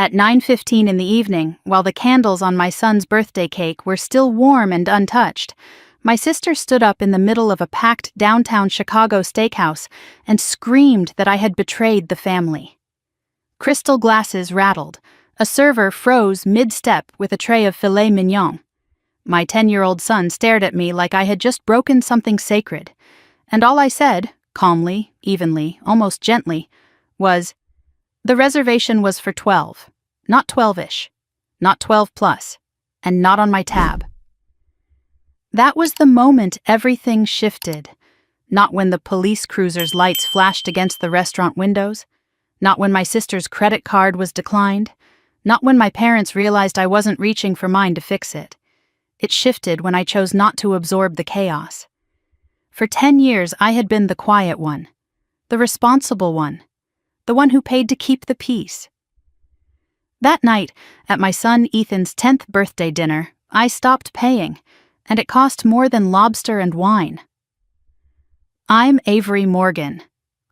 At 9:15 in the evening, while the candles on my son's birthday cake were still warm and untouched, my sister stood up in the middle of a packed downtown Chicago steakhouse and screamed that I had betrayed the family. Crystal glasses rattled. A server froze mid-step with a tray of filet mignon. My 10-year-old son stared at me like I had just broken something sacred, and all I said, calmly, evenly, almost gently, was, "The reservation was for 12, not 12-ish, not 12 plus, and not on my tab." That was the moment everything shifted. Not when the police cruiser's lights flashed against the restaurant windows, not when my sister's credit card was declined, not when my parents realized I wasn't reaching for mine to fix it. It shifted when I chose not to absorb the chaos. For 10 years, I had been the quiet one, the responsible one, the one who paid to keep the peace. That night, at my son Ethan's 10th birthday dinner, I stopped paying, and it cost more than lobster and wine. I'm Avery Morgan.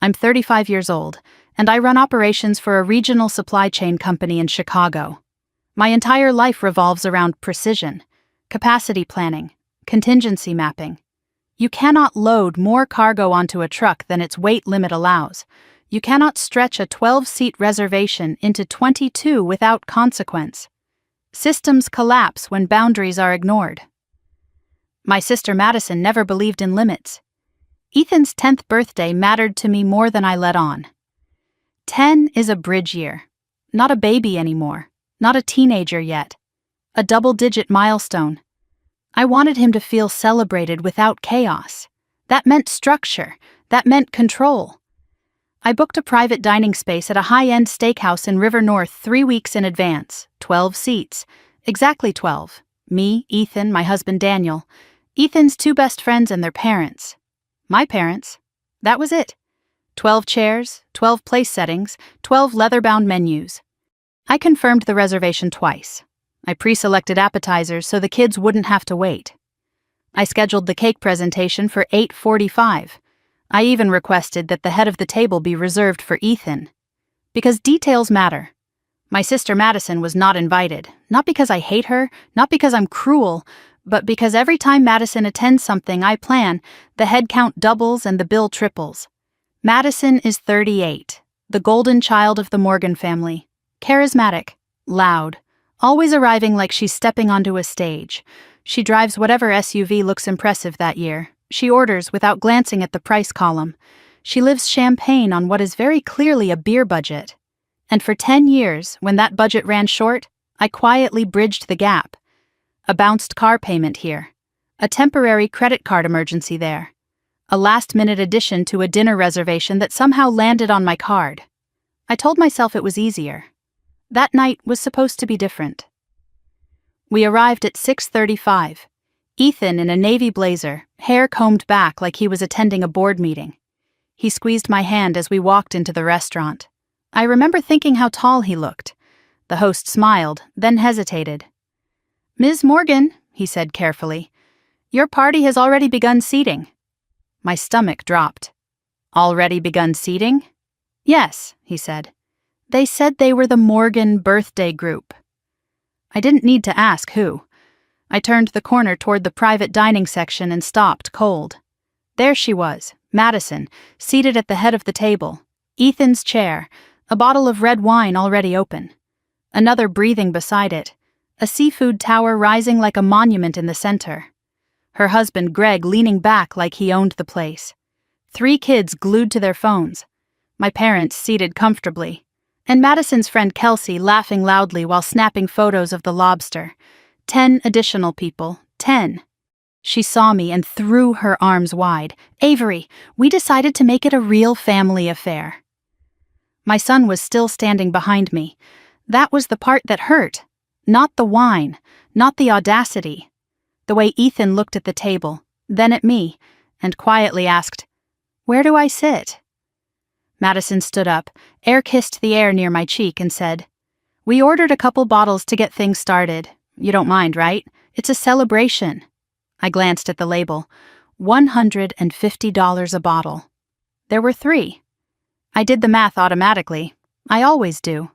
I'm 35 years old, and I run operations for a regional supply chain company in Chicago. My entire life revolves around precision, capacity planning, contingency mapping. You cannot load more cargo onto a truck than its weight limit allows. You cannot stretch a 12-seat reservation into 22 without consequence. Systems collapse when boundaries are ignored. My sister Madison never believed in limits. Ethan's 10th birthday mattered to me more than I let on. 10 is a bridge year. Not a baby anymore. Not a teenager yet. A double-digit milestone. I wanted him to feel celebrated without chaos. That meant structure. That meant control. I booked a private dining space at a high-end steakhouse in River North 3 weeks in advance. 12 seats. Exactly 12. Me, Ethan, my husband Daniel, Ethan's 2 best friends and their parents. My parents. That was it. 12 chairs, 12 place settings, 12 leather-bound menus. I confirmed the reservation twice. I pre-selected appetizers so the kids wouldn't have to wait. I scheduled the cake presentation for 8:45. I even requested that the head of the table be reserved for Ethan. Because details matter. My sister Madison was not invited, not because I hate her, not because I'm cruel, but because every time Madison attends something I plan, the head count doubles and the bill triples. Madison is 38, the golden child of the Morgan family. Charismatic, loud, always arriving like she's stepping onto a stage. She drives whatever SUV looks impressive that year. She orders without glancing at the price column. She lives champagne on what is very clearly a beer budget. And for 10 years, when that budget ran short, I quietly bridged the gap. A bounced car payment here. A temporary credit card emergency there. A last-minute addition to a dinner reservation that somehow landed on my card. I told myself it was easier. That night was supposed to be different. We arrived at 6:35. Ethan in a navy blazer, hair combed back like he was attending a board meeting. He squeezed my hand as we walked into the restaurant. I remember thinking how tall he looked. The host smiled, then hesitated. "Ms. Morgan," he said carefully, "your party has already begun seating." My stomach dropped. "Already begun seating?" "Yes," he said. "They said they were the Morgan birthday group." I didn't need to ask who. I turned the corner toward the private dining section and stopped cold. There she was, Madison, seated at the head of the table, Ethan's chair, a bottle of red wine already open. Another breathing beside it, a seafood tower rising like a monument in the center. Her husband Greg leaning back like he owned the place. 3 kids glued to their phones. My parents seated comfortably. And Madison's friend Kelsey laughing loudly while snapping photos of the Lobster. 10 additional people. 10. She saw me and threw her arms wide. "Avery, we decided to make it a real family affair." My son was still standing behind me. That was the part that hurt. Not the wine, not the audacity. The way Ethan looked at the table, then at me, and quietly asked, "Where do I sit?" Madison stood up, air-kissed the air near my cheek, and said, "We ordered a couple bottles to get things started. You don't mind, right? It's a celebration." I glanced at the label. $150 a bottle. There were 3. I did the math automatically. I always do.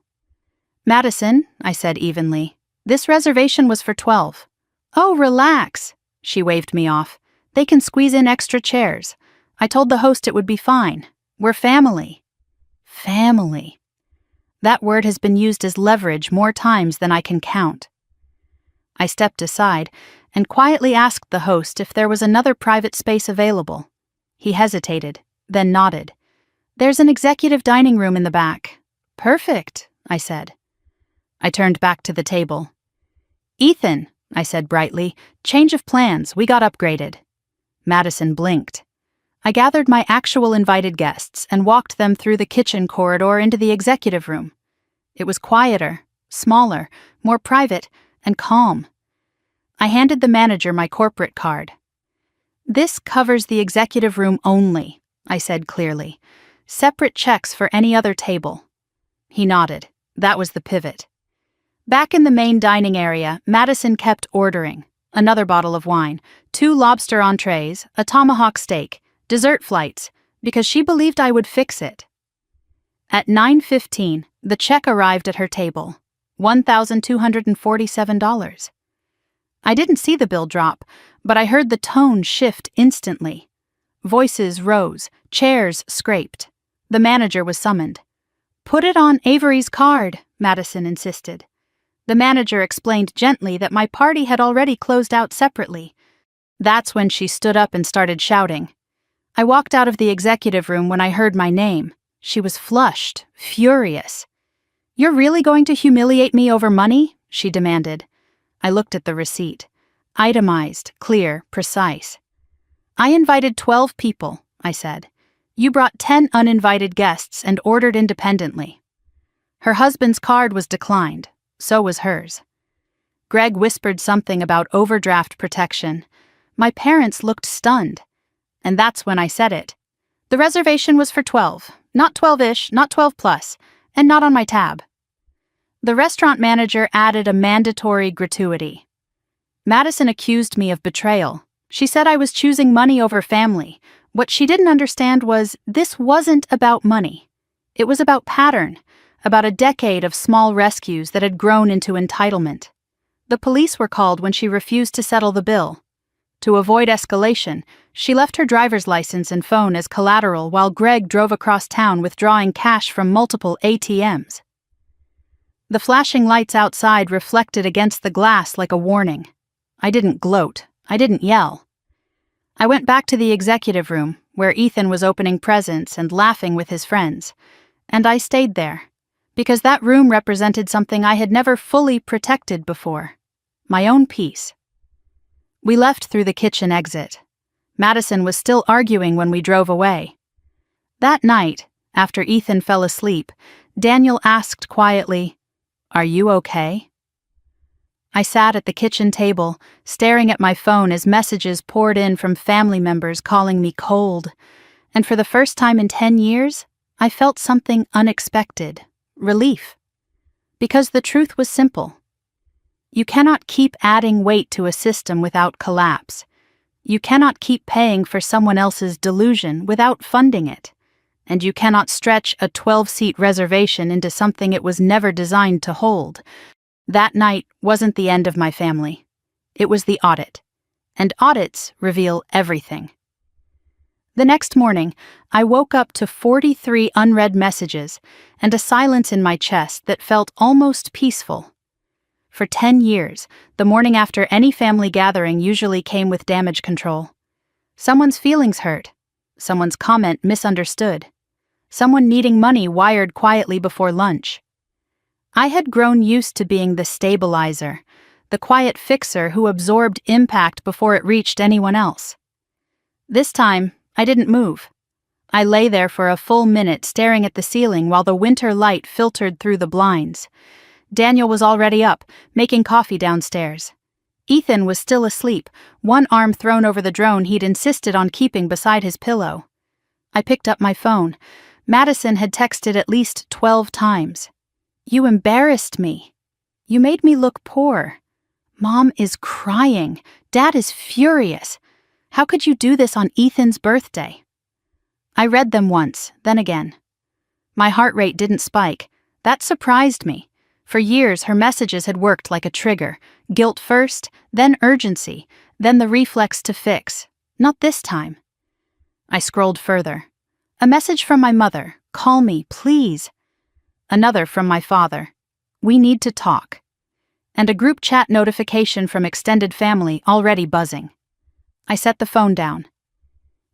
Madison, I said evenly, this reservation was for 12. Oh, relax, she waved me off. They can squeeze in extra chairs. I told the host it would be fine. We're family. Family. That word has been used as leverage more times than I can count. I stepped aside and quietly asked the host if there was another private space available. He hesitated, then nodded. There's an executive dining room in the back. Perfect, I said. I turned back to the table. Ethan, I said brightly, change of plans, we got upgraded. Madison blinked. I gathered my actual invited guests and walked them through the kitchen corridor into the executive room. It was quieter, smaller, more private, and calm. I handed the manager my corporate card. This covers the executive room only, I said clearly. Separate checks for any other table. He nodded. That was the pivot. Back in the main dining area, Madison kept ordering. Another bottle of wine, 2 lobster entrees, a tomahawk steak, dessert flights, because she believed I would fix it. At 9:15, the check arrived at her table. $1,247. I didn't see the bill drop, but I heard the tone shift instantly. Voices rose, chairs scraped. The manager was summoned. Put it on Avery's card, Madison insisted. The manager explained gently that my party had already closed out separately. That's when she stood up and started shouting. I walked out of the executive room when I heard my name. She was flushed, furious. You're really going to humiliate me over money? She demanded. I looked at the receipt. Itemized, clear, precise. I invited 12 people, I said. You brought 10 uninvited guests and ordered independently. Her husband's card was declined. So was hers. Greg whispered something about overdraft protection. My parents looked stunned. And that's when I said it. The reservation was for 12. Not 12-ish, not 12 plus, and not on my tab. The restaurant manager added a mandatory gratuity. Madison accused me of betrayal. She said I was choosing money over family. What she didn't understand was this wasn't about money. It was about pattern, about a decade of small rescues that had grown into entitlement. The police were called when she refused to settle the bill. To avoid escalation, she left her driver's license and phone as collateral while Greg drove across town withdrawing cash from multiple ATMs. The flashing lights outside reflected against the glass like a warning. I didn't gloat. I didn't yell. I went back to the executive room, where Ethan was opening presents and laughing with his friends, and I stayed there, because that room represented something I had never fully protected before, my own peace. We left through the kitchen exit. Madison was still arguing when we drove away. That night, after Ethan fell asleep, Daniel asked quietly, "Are you okay?" I sat at the kitchen table, staring at my phone as messages poured in from family members calling me cold, and for the first time in 10 years, I felt something unexpected, relief. Because the truth was simple. You cannot keep adding weight to a system without collapse. You cannot keep paying for someone else's delusion without funding it. And you cannot stretch a 12-seat reservation into something it was never designed to hold. That night wasn't the end of my family. It was the audit. And audits reveal everything. The next morning, I woke up to 43 unread messages and a silence in my chest that felt almost peaceful. For 10 years, the morning after any family gathering usually came with damage control. Someone's feelings hurt. Someone's comment misunderstood. Someone needing money wired quietly before lunch. I had grown used to being the stabilizer, the quiet fixer who absorbed impact before it reached anyone else. This time, I didn't move. I lay there for a full minute staring at the ceiling while the winter light filtered through the blinds. Daniel was already up, making coffee downstairs. Ethan was still asleep, one arm thrown over the drone he'd insisted on keeping beside his pillow. I picked up my phone. Madison had texted at least 12 times. "You embarrassed me. You made me look poor. Mom is crying. Dad is furious. How could you do this on Ethan's birthday?" I read them once, then again. My heart rate didn't spike. That surprised me. For years, her messages had worked like a trigger. Guilt first, then urgency, then the reflex to fix. Not this time. I scrolled further. A message from my mother. Call me, please. Another from my father. We need to talk. And a group chat notification from extended family already buzzing. I set the phone down.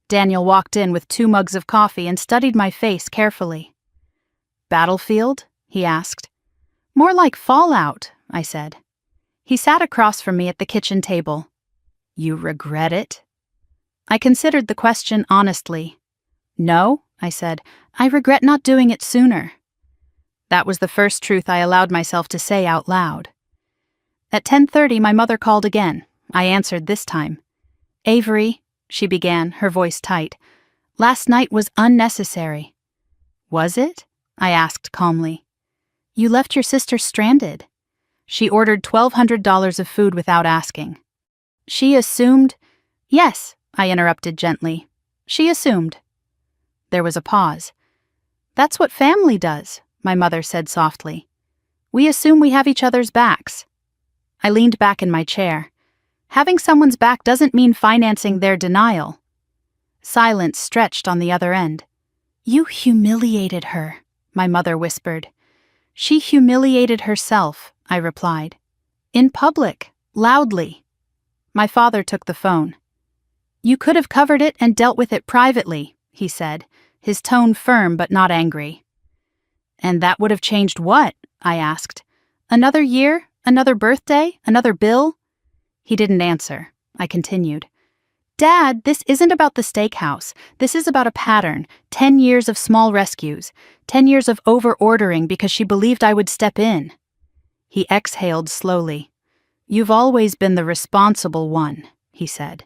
Daniel walked in with 2 mugs of coffee and studied my face carefully. Battlefield? He asked. More like fallout, I said. He sat across from me at the kitchen table. You regret it? I considered the question honestly. No, I said. I regret not doing it sooner. That was the first truth I allowed myself to say out loud. At 10:30, my mother called again. I answered this time. Avery, she began, her voice tight. Last night was unnecessary. Was it? I asked calmly. You left your sister stranded. She ordered $1,200 of food without asking. She assumed... Yes, I interrupted gently. She assumed. There was a pause. That's what family does, my mother said softly. We assume we have each other's backs. I leaned back in my chair. Having someone's back doesn't mean financing their denial. Silence stretched on the other end. You humiliated her, my mother whispered. She humiliated herself, I replied. In public, loudly. My father took the phone. You could have covered it and dealt with it privately, he said, his tone firm but not angry. And that would have changed what? I asked. Another year? Another birthday? Another bill? He didn't answer. I continued. Dad, this isn't about the steakhouse. This is about a pattern. 10 years of small rescues. 10 years of over-ordering because she believed I would step in. He exhaled slowly. You've always been the responsible one, he said.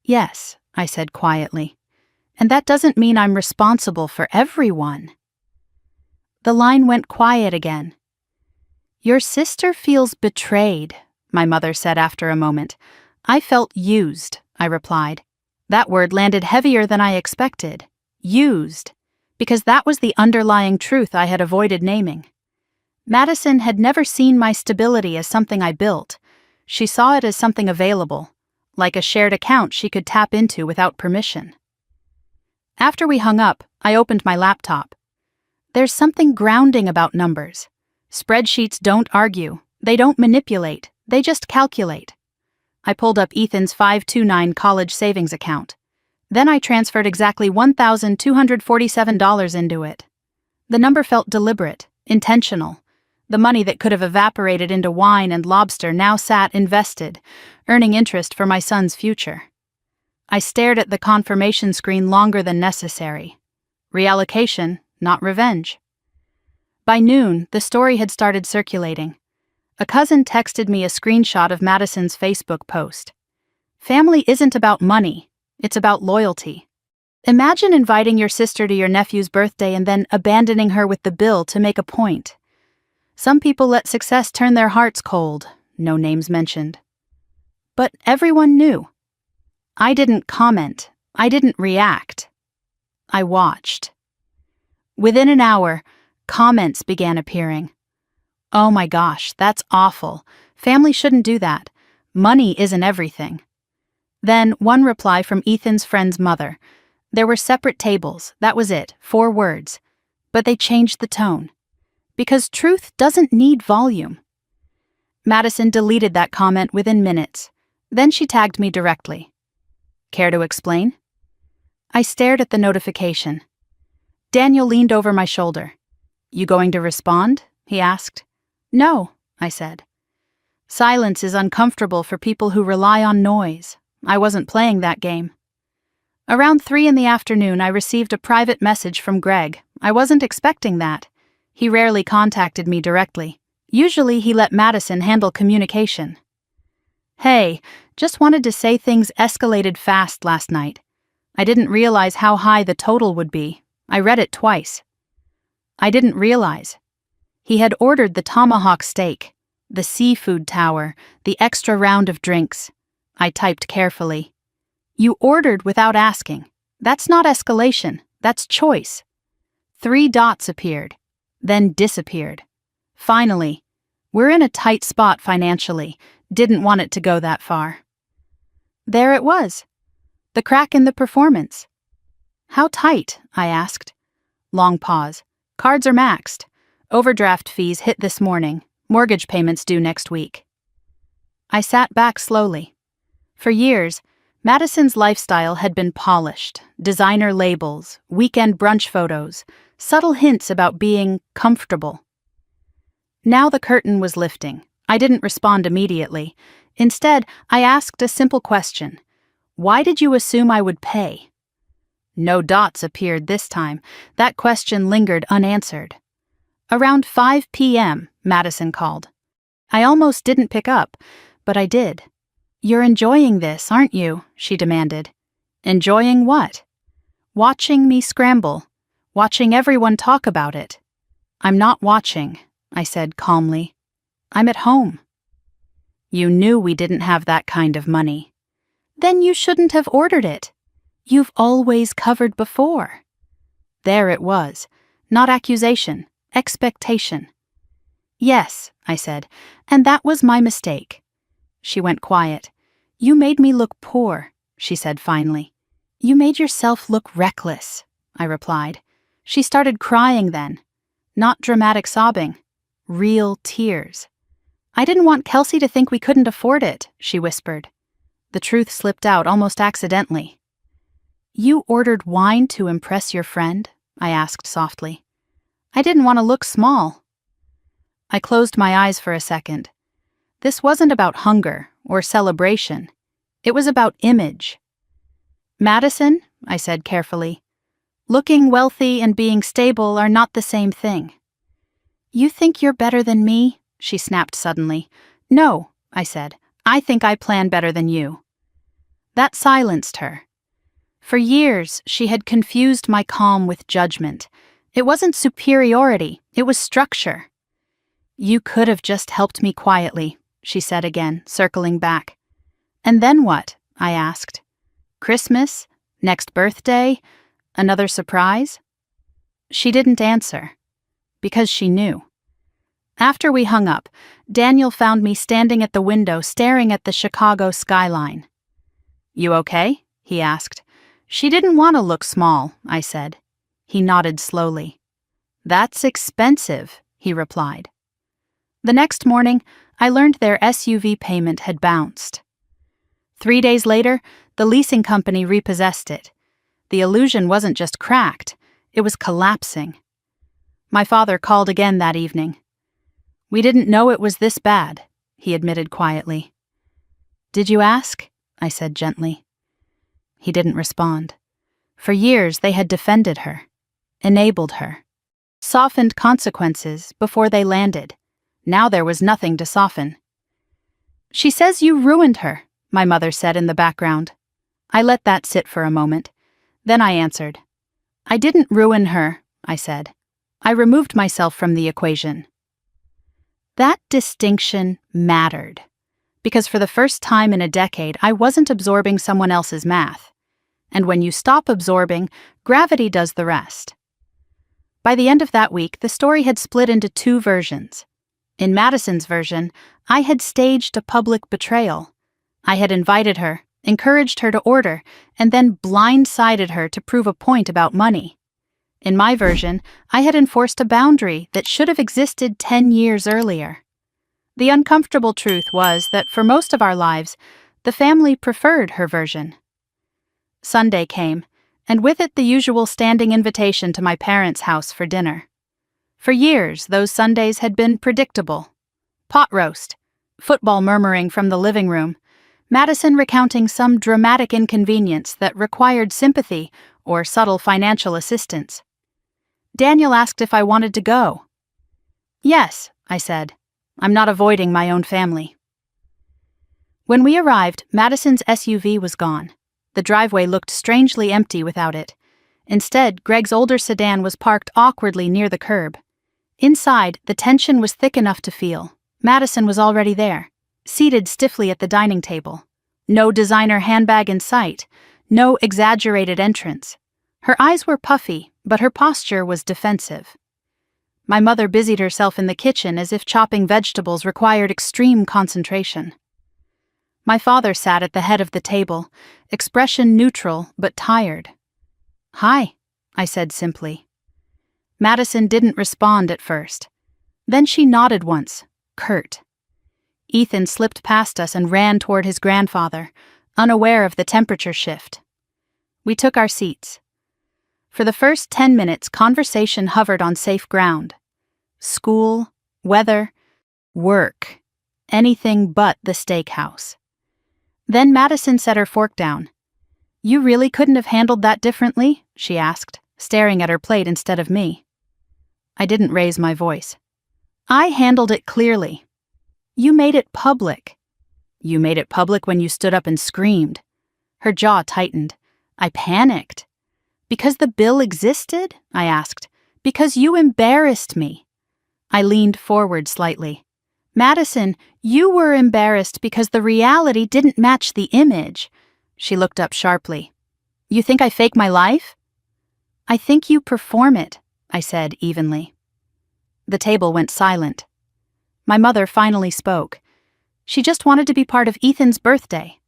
Yes, I said quietly. And that doesn't mean I'm responsible for everyone. The line went quiet again. Your sister feels betrayed, my mother said after a moment. I felt used, I replied. That word landed heavier than I expected. Used. Because that was the underlying truth I had avoided naming. Madison had never seen my stability as something I built. She saw it as something available, like a shared account she could tap into without permission. After we hung up, I opened my laptop. There's something grounding about numbers. Spreadsheets don't argue. They don't manipulate. They just calculate. I pulled up Ethan's 529 college savings account. Then I transferred exactly $1,247 into it. The number felt deliberate, intentional. The money that could have evaporated into wine and lobster now sat invested, earning interest for my son's future. I stared at the confirmation screen longer than necessary. Reallocation, not revenge. By noon, the story had started circulating. A cousin texted me a screenshot of Madison's Facebook post. Family isn't about money, it's about loyalty. Imagine inviting your sister to your nephew's birthday and then abandoning her with the bill to make a point. Some people let success turn their hearts cold, no names mentioned. But everyone knew. I didn't comment. I didn't react. I watched. Within an hour, comments began appearing. Oh my gosh, that's awful. Family shouldn't do that. Money isn't everything. Then one reply from Ethan's friend's mother. There were separate tables, that was it, 4 words. But they changed the tone. Because truth doesn't need volume. Madison deleted that comment within minutes. Then she tagged me directly. Care to explain? I stared at the notification. Daniel leaned over my shoulder. You going to respond? He asked. No, I said. Silence is uncomfortable for people who rely on noise. I wasn't playing that game. Around 3 in the afternoon, I received a private message from Greg. I wasn't expecting that. He rarely contacted me directly. Usually he let Madison handle communication. Hey, just wanted to say things escalated fast last night. I didn't realize how high the total would be. I read it twice. I didn't realize. He had ordered the tomahawk steak, the seafood tower, the extra round of drinks. I typed carefully. You ordered without asking. That's not escalation, that's choice. 3 dots appeared, then disappeared. Finally, We're in a tight spot financially. Didn't want it to go that far. There it was. The crack in the performance. How tight? I asked. Long pause. Cards are maxed. Overdraft fees hit this morning. Mortgage payments due next week. I sat back slowly. For years, Madison's lifestyle had been polished. Designer labels, weekend brunch photos, subtle hints about being comfortable. Now the curtain was lifting. I didn't respond immediately. Instead, I asked a simple question. Why did you assume I would pay? No dots appeared this time. That question lingered unanswered. Around 5 p.m., Madison called. I almost didn't pick up, but I did. You're enjoying this, aren't you? She demanded. Enjoying what? Watching me scramble. Watching everyone talk about it. I'm not watching, I said calmly. I'm at home. You knew we didn't have that kind of money. Then you shouldn't have ordered it. You've always covered before. There it was. Not accusation, expectation. Yes, I said, and that was my mistake. She went quiet. You made me look poor, she said finally. You made yourself look reckless, I replied. She started crying then. Not dramatic sobbing. Real tears. I didn't want Kelsey to think we couldn't afford it, she whispered. The truth slipped out almost accidentally. You ordered wine to impress your friend? I asked softly. I didn't want to look small. I closed my eyes for a second. This wasn't about hunger or celebration. It was about image. Madison, I said carefully, looking wealthy and being stable are not the same thing. You think you're better than me? She snapped suddenly. No, I said. I think I plan better than you. That silenced her. For years, she had confused my calm with judgment. It wasn't superiority, it was structure. You could have just helped me quietly, she said again, circling back. And then what? I asked. Christmas? Next birthday? Another surprise? She didn't answer. Because she knew. After we hung up, Daniel found me standing at the window staring at the Chicago skyline. You okay? He asked. She didn't want to look small, I said. He nodded slowly. That's expensive, he replied. The next morning, I learned their SUV payment had bounced. 3 days later, the leasing company repossessed it. The illusion wasn't just cracked, it was collapsing. My father called again that evening. We didn't know it was this bad, he admitted quietly. Did you ask? I said gently. He didn't respond. For years they had defended her, enabled her, softened consequences before they landed. Now there was nothing to soften. She says you ruined her, my mother said in the background. I let that sit for a moment. Then I answered. I didn't ruin her, I said. I removed myself from the equation. That distinction mattered, because for the first time in a decade, I wasn't absorbing someone else's math. And when you stop absorbing, gravity does the rest. By the end of that week, the story had split into 2 versions. In Madison's version, I had staged a public betrayal. I had invited her, encouraged her to order, and then blindsided her to prove a point about money. In my version, I had enforced a boundary that should have existed 10 years earlier. The uncomfortable truth was that for most of our lives, the family preferred her version. Sunday came, and with it the usual standing invitation to my parents' house for dinner. For years, those Sundays had been predictable. Pot roast, football murmuring from the living room, Madison recounting some dramatic inconvenience that required sympathy or subtle financial assistance. Daniel asked if I wanted to go. Yes, I said. I'm not avoiding my own family. When we arrived, Madison's SUV was gone. The driveway looked strangely empty without it. Instead, Greg's older sedan was parked awkwardly near the curb. Inside, the tension was thick enough to feel. Madison was already there, seated stiffly at the dining table. No designer handbag in sight, no exaggerated entrance. Her eyes were puffy, but her posture was defensive. My mother busied herself in the kitchen as if chopping vegetables required extreme concentration. My father sat at the head of the table, expression neutral but tired. "Hi," I said simply. Madison didn't respond at first. Then she nodded once, curt. Ethan slipped past us and ran toward his grandfather, unaware of the temperature shift. We took our seats. For the first 10 minutes, conversation hovered on safe ground. School, weather, work, anything but the steakhouse. Then Madison set her fork down. "You really couldn't have handled that differently?" she asked, staring at her plate instead of me. I didn't raise my voice. "I handled it clearly. You made it public." "You made it public when you stood up and screamed." Her jaw tightened. I panicked. "Because the bill existed?" I asked. "Because you embarrassed me." I leaned forward slightly. "Madison, you were embarrassed because the reality didn't match the image." She looked up sharply. "You think I fake my life?" "I think you perform it," I said evenly. The table went silent. My mother finally spoke. She just wanted to be part of Ethan's birthday.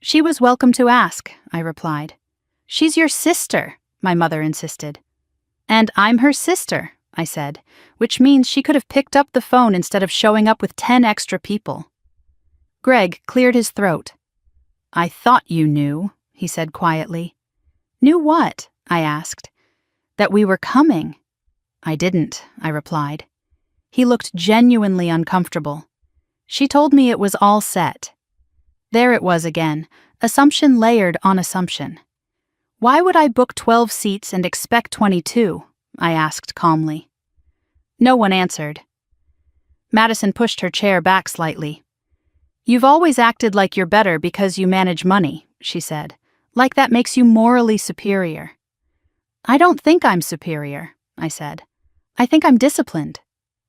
"She was welcome to ask," I replied. "She's your sister," my mother insisted. "And I'm her sister," I said, which means she could have picked up the phone instead of showing up with 10 extra people. Greg cleared his throat. "I thought you knew," he said quietly. "Knew what?" I asked. "That we were coming." "I didn't," I replied. He looked genuinely uncomfortable. "She told me it was all set." There it was again, assumption layered on assumption. "Why would I book 12 seats and expect 22? I asked calmly. No one answered. Madison pushed her chair back slightly. "You've always acted like you're better because you manage money," she said. "Like that makes you morally superior." "I don't think I'm superior," I said. "I think I'm disciplined."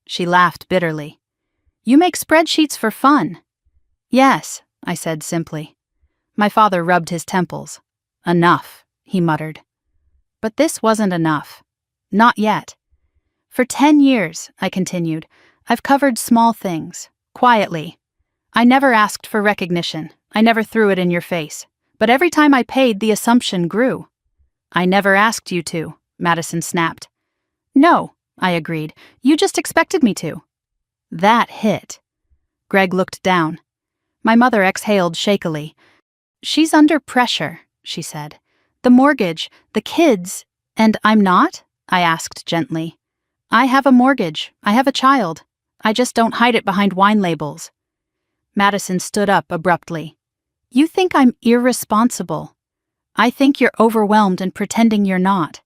She laughed bitterly. "You make spreadsheets for fun." "Yes," I said simply. My father rubbed his temples. "Enough," he muttered. But this wasn't enough. Not yet. "For 10 years, I continued, I've covered small things, quietly. I never asked for recognition. I never threw it in your face. But every time I paid, the assumption grew." "I never asked you to," Madison snapped. "No," I agreed. "You just expected me to." That hit. Greg looked down. My mother exhaled shakily. "She's under pressure," she said. "The mortgage, the kids, and I'm not?" I asked gently. "I have a mortgage. I have a child. I just don't hide it behind wine labels." Madison stood up abruptly. "You think I'm irresponsible. I think you're overwhelmed and pretending you're not."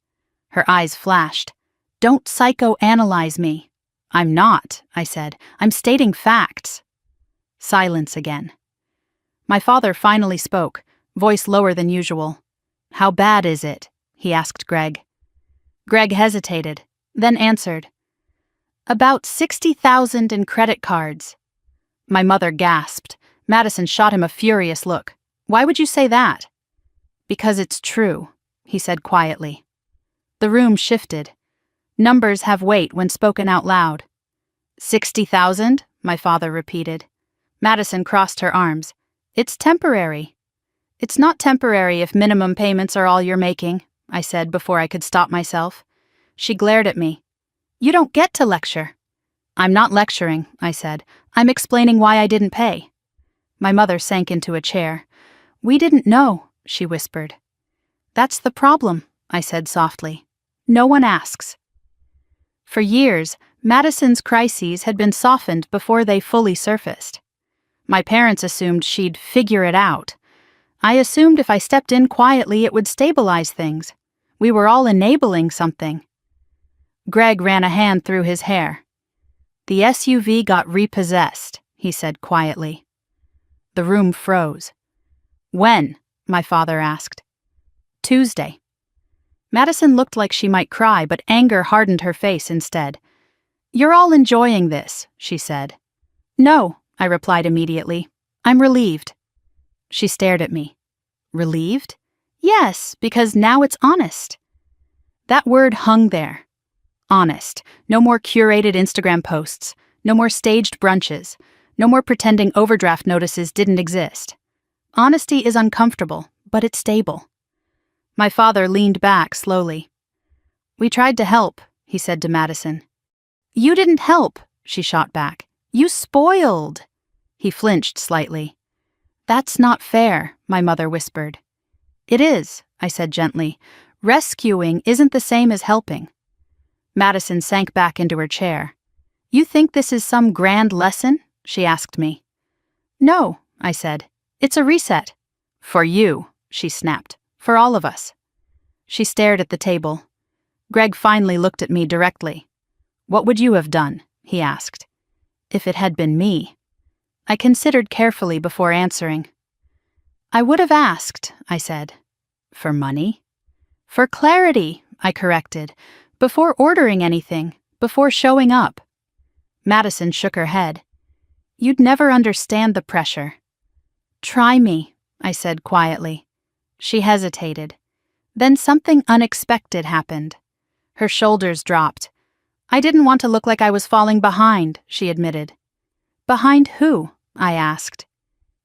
Her eyes flashed. "Don't psychoanalyze me." "I'm not," I said. "I'm stating facts." Silence again. My father finally spoke, voice lower than usual. "How bad is it?" he asked Greg. Greg hesitated, then answered. "About 60,000 in credit cards." My mother gasped. Madison shot him a furious look. "Why would you say that?" "Because it's true," he said quietly. The room shifted. Numbers have weight when spoken out loud. 60,000, my father repeated. Madison crossed her arms. "It's temporary." "It's not temporary if minimum payments are all you're making," I said before I could stop myself. She glared at me. "You don't get to lecture." "I'm not lecturing," I said. "I'm explaining why I didn't pay." My mother sank into a chair. "We didn't know," she whispered. "That's the problem," I said softly. "No one asks." For years, Madison's crises had been softened before they fully surfaced. My parents assumed she'd figure it out. I assumed if I stepped in quietly it would stabilize things. We were all enabling something. Greg ran a hand through his hair. "The SUV got repossessed," he said quietly. The room froze. "When?" my father asked. "Tuesday." Madison looked like she might cry, but anger hardened her face instead. "You're all enjoying this," she said. "No," I replied immediately. "I'm relieved." She stared at me. "Relieved?" "Yes, because now it's honest." That word hung there. Honest. No more curated Instagram posts. No more staged brunches. No more pretending overdraft notices didn't exist. Honesty is uncomfortable, but it's stable. My father leaned back slowly. "We tried to help," he said to Madison. "You didn't help," she shot back. "You spoiled." He flinched slightly. "That's not fair," my mother whispered. "It is," I said gently. "Rescuing isn't the same as helping." Madison sank back into her chair. "You think this is some grand lesson?" she asked me. "No," I said. "It's a reset." "For you," she snapped. "For all of us." She stared at the table. Greg finally looked at me directly. "What would you have done?" he asked. "If it had been me." I considered carefully before answering. "I would have asked," I said. "For money?" "For clarity," I corrected. "Before ordering anything, before showing up." Madison shook her head. "You'd never understand the pressure." "Try me," I said quietly. She hesitated. Then something unexpected happened. Her shoulders dropped. "I didn't want to look like I was falling behind," she admitted. "Behind who?" I asked.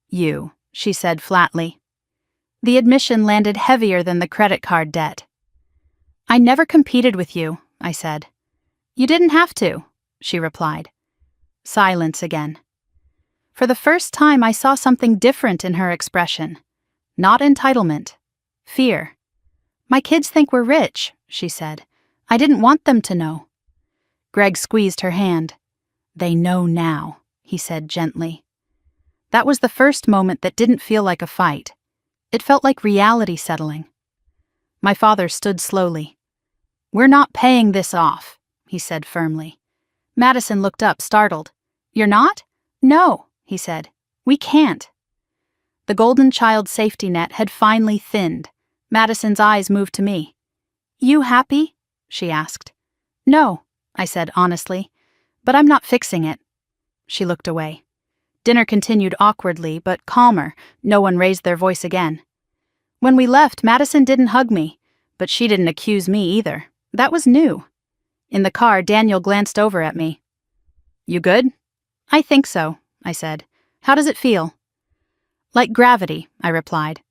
"You," she said flatly. The admission landed heavier than the credit card debt. "I never competed with you," I said. "You didn't have to," she replied. Silence again. For the first time, I saw something different in her expression. Not entitlement. Fear. "My kids think we're rich," she said. "I didn't want them to know." Greg squeezed her hand. "They know now," he said gently. That was the first moment that didn't feel like a fight. It felt like reality settling. My father stood slowly. "We're not paying this off," he said firmly. Madison looked up, startled. "You're not?" "No," he said. "We can't." The golden child safety net had finally thinned. Madison's eyes moved to me. "You happy?" she asked. "No," I said honestly. "But I'm not fixing it." She looked away. Dinner continued awkwardly, but calmer. No one raised their voice again. When we left, Madison didn't hug me, but she didn't accuse me either. That was new. In the car, Daniel glanced over at me. "You good?" "I think so," I said. "How does it feel?" "Like gravity," I replied.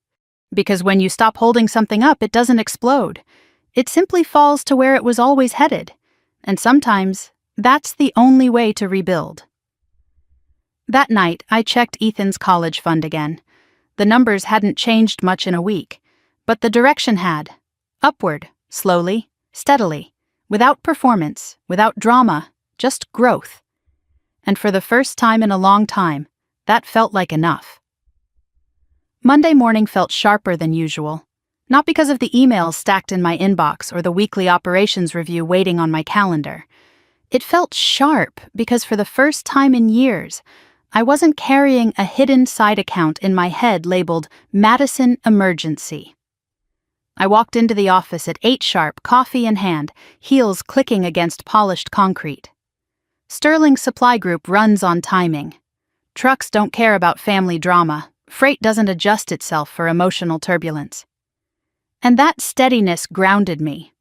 "Because when you stop holding something up, it doesn't explode. It simply falls to where it was always headed. And sometimes, that's the only way to rebuild." That night, I checked Ethan's college fund again. The numbers hadn't changed much in a week, but the direction had. Upward, slowly, steadily, without performance, without drama, just growth. And for the first time in a long time, that felt like enough. Monday morning felt sharper than usual, not because of the emails stacked in my inbox or the weekly operations review waiting on my calendar. It felt sharp because for the first time in years, I wasn't carrying a hidden side account in my head labeled Madison Emergency. I walked into the office at 8 sharp, coffee in hand, heels clicking against polished concrete. Sterling Supply Group runs on timing. Trucks don't care about family drama. Freight doesn't adjust itself for emotional turbulence. And that steadiness grounded me.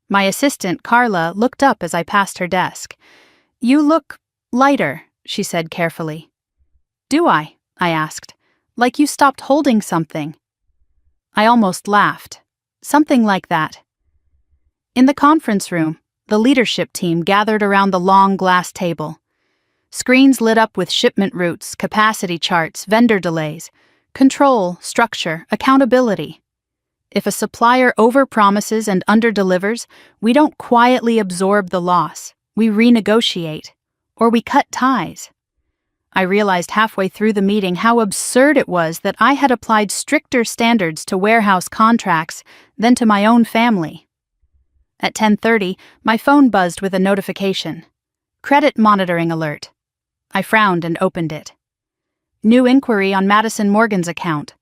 My assistant, Carla, looked up as I passed her desk. "You look lighter," she said carefully. "Do I?" I asked. "Like you stopped holding something." I almost laughed. Something like that. In the conference room, the leadership team gathered around the long glass table. Screens lit up with shipment routes, capacity charts, vendor delays, control, structure, accountability. If a supplier overpromises and underdelivers, we don't quietly absorb the loss. We renegotiate. Or we cut ties. I realized halfway through the meeting how absurd it was that I had applied stricter standards to warehouse contracts than to my own family. At 10:30, my phone buzzed with a notification. Credit monitoring alert. I frowned and opened it. New inquiry on Madison Morgan's account.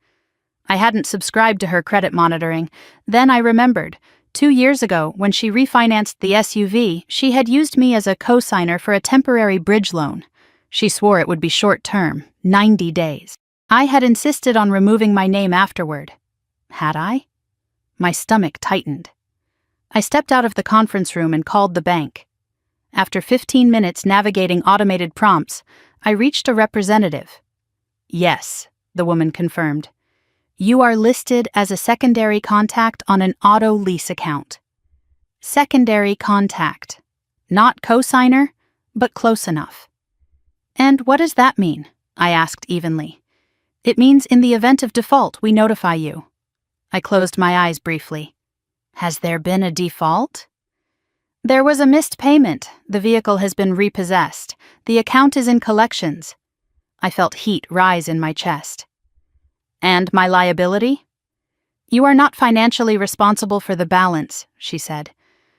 I hadn't subscribed to her credit monitoring. Then I remembered. 2 years ago, when she refinanced the SUV, she had used me as a co-signer for a temporary bridge loan. She swore it would be short-term, 90 days. I had insisted on removing my name afterward. Had I? My stomach tightened. I stepped out of the conference room and called the bank. After 15 minutes navigating automated prompts, I reached a representative. Yes, the woman confirmed. You are listed as a secondary contact on an auto lease account. Secondary contact. Not cosigner, but close enough. And what does that mean? I asked evenly. It means in the event of default, we notify you. I closed my eyes briefly. Has there been a default? There was a missed payment. The vehicle has been repossessed. The account is in collections. I felt heat rise in my chest. And my liability? You are not financially responsible for the balance, she said.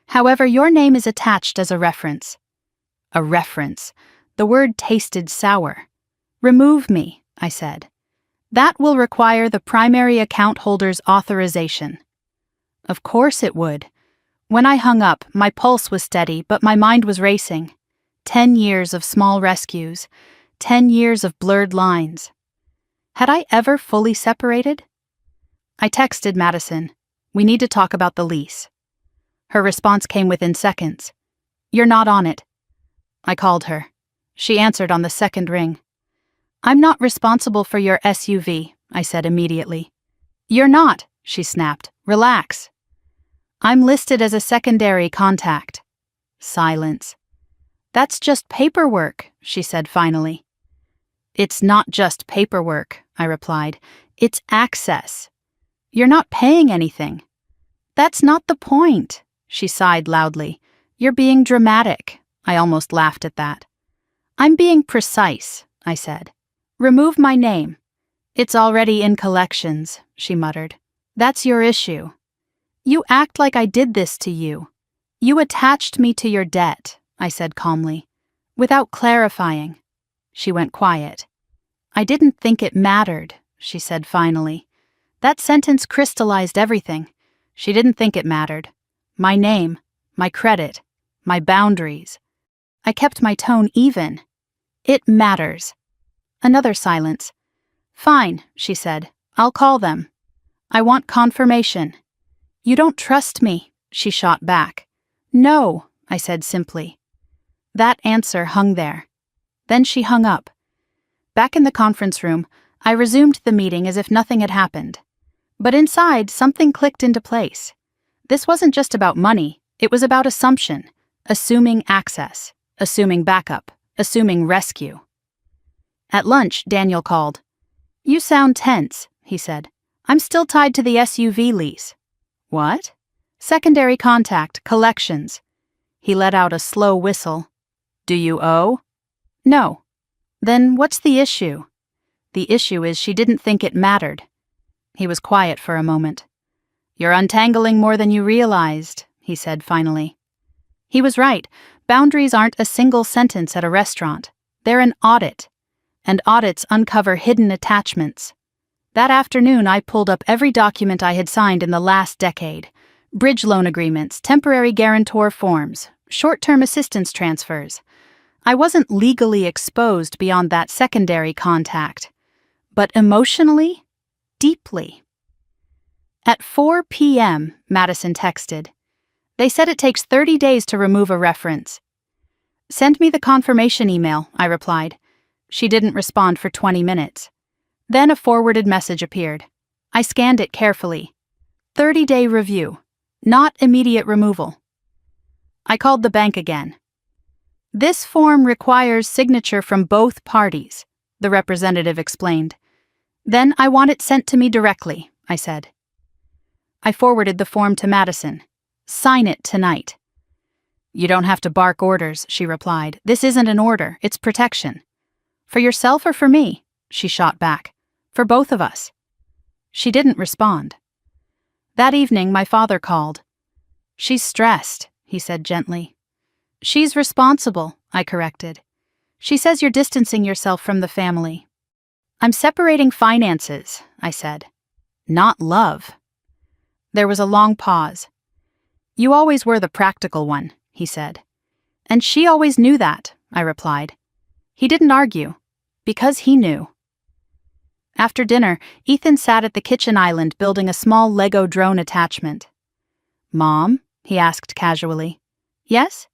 However, your name is attached as a reference. A reference. The word tasted sour. Remove me, I said. That will require the primary account holder's authorization. Of course it would. When I hung up, my pulse was steady, but my mind was racing. 10 years of small rescues. 10 years of blurred lines. Had I ever fully separated? I texted Madison. We need to talk about the lease. Her response came within seconds. You're not on it. I called her. She answered on the second ring. I'm not responsible for your SUV, I said immediately. You're not, she snapped. Relax. I'm listed as a secondary contact. Silence. That's just paperwork, she said finally. It's not just paperwork, I replied. It's access. You're not paying anything. That's not the point, she sighed loudly. You're being dramatic. I almost laughed at that. I'm being precise, I said. Remove my name. It's already in collections, she muttered. That's your issue. You act like I did this to you. You attached me to your debt, I said calmly, without clarifying. She went quiet. I didn't think it mattered, she said finally. That sentence crystallized everything. She didn't think it mattered. My name, my credit, my boundaries. I kept my tone even. It matters. Another silence. Fine, she said. I'll call them. I want confirmation. You don't trust me, she shot back. No, I said simply. That answer hung there. Then she hung up. Back in the conference room, I resumed the meeting as if nothing had happened. But inside, something clicked into place. This wasn't just about money, it was about assumption, assuming access, assuming backup, assuming rescue. At lunch, Daniel called. You sound tense, he said. I'm still tied to the SUV lease. What? Secondary contact, collections. He let out a slow whistle. Do you owe? No. Then what's the issue? The issue is she didn't think it mattered. He was quiet for a moment. You're untangling more than you realized, he said finally. He was right. Boundaries aren't a single sentence at a restaurant. They're an audit. And audits uncover hidden attachments. That afternoon, I pulled up every document I had signed in the last decade. Bridge loan agreements, temporary guarantor forms, short-term assistance transfers. I wasn't legally exposed beyond that secondary contact. But emotionally, deeply. At 4 p.m., Madison texted. They said it takes 30 days to remove a reference. Send me the confirmation email, I replied. She didn't respond for 20 minutes. Then a forwarded message appeared. I scanned it carefully. 30-day review. Not immediate removal. I called the bank again. This form requires signature from both parties, the representative explained. Then I want it sent to me directly, I said. I forwarded the form to Madison. Sign it tonight. You don't have to bark orders, she replied. This isn't an order, it's protection. For yourself or for me? She shot back. For both of us. She didn't respond. That evening, my father called. She's stressed, he said gently. She's responsible, I corrected. She says you're distancing yourself from the family. I'm separating finances, I said. Not love. There was a long pause. You always were the practical one, he said. And she always knew that, I replied. He didn't argue, because he knew. After dinner, Ethan sat at the kitchen island building a small Lego drone attachment. Mom, he asked casually. Yes?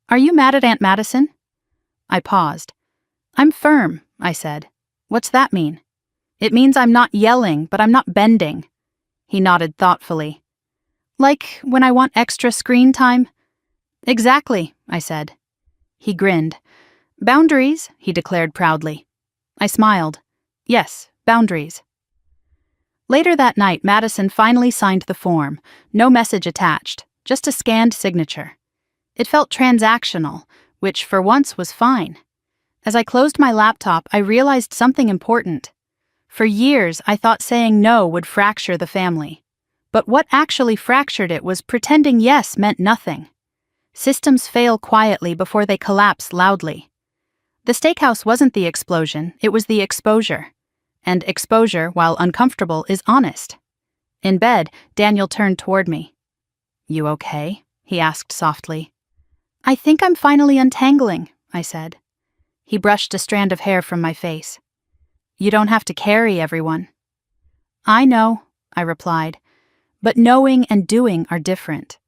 Are you mad at Aunt Madison? I paused. I'm firm, I said. What's that mean? It means I'm not yelling, but I'm not bending. He nodded thoughtfully. Like when I want extra screen time? Exactly, I said. He grinned. Boundaries, he declared proudly. I smiled. Yes, boundaries. Later that night, Madison finally signed the form, no message attached, just a scanned signature. It felt transactional, which for once was fine. As I closed my laptop, I realized something important. For years, I thought saying no would fracture the family. But what actually fractured it was pretending yes meant nothing. Systems fail quietly before they collapse loudly. The steakhouse wasn't the explosion, it was the exposure. And exposure, while uncomfortable, is honest. In bed, Daniel turned toward me. You okay? He asked softly. I think I'm finally untangling, I said. He brushed a strand of hair from my face. You don't have to carry everyone. I know, I replied, but knowing and doing are different.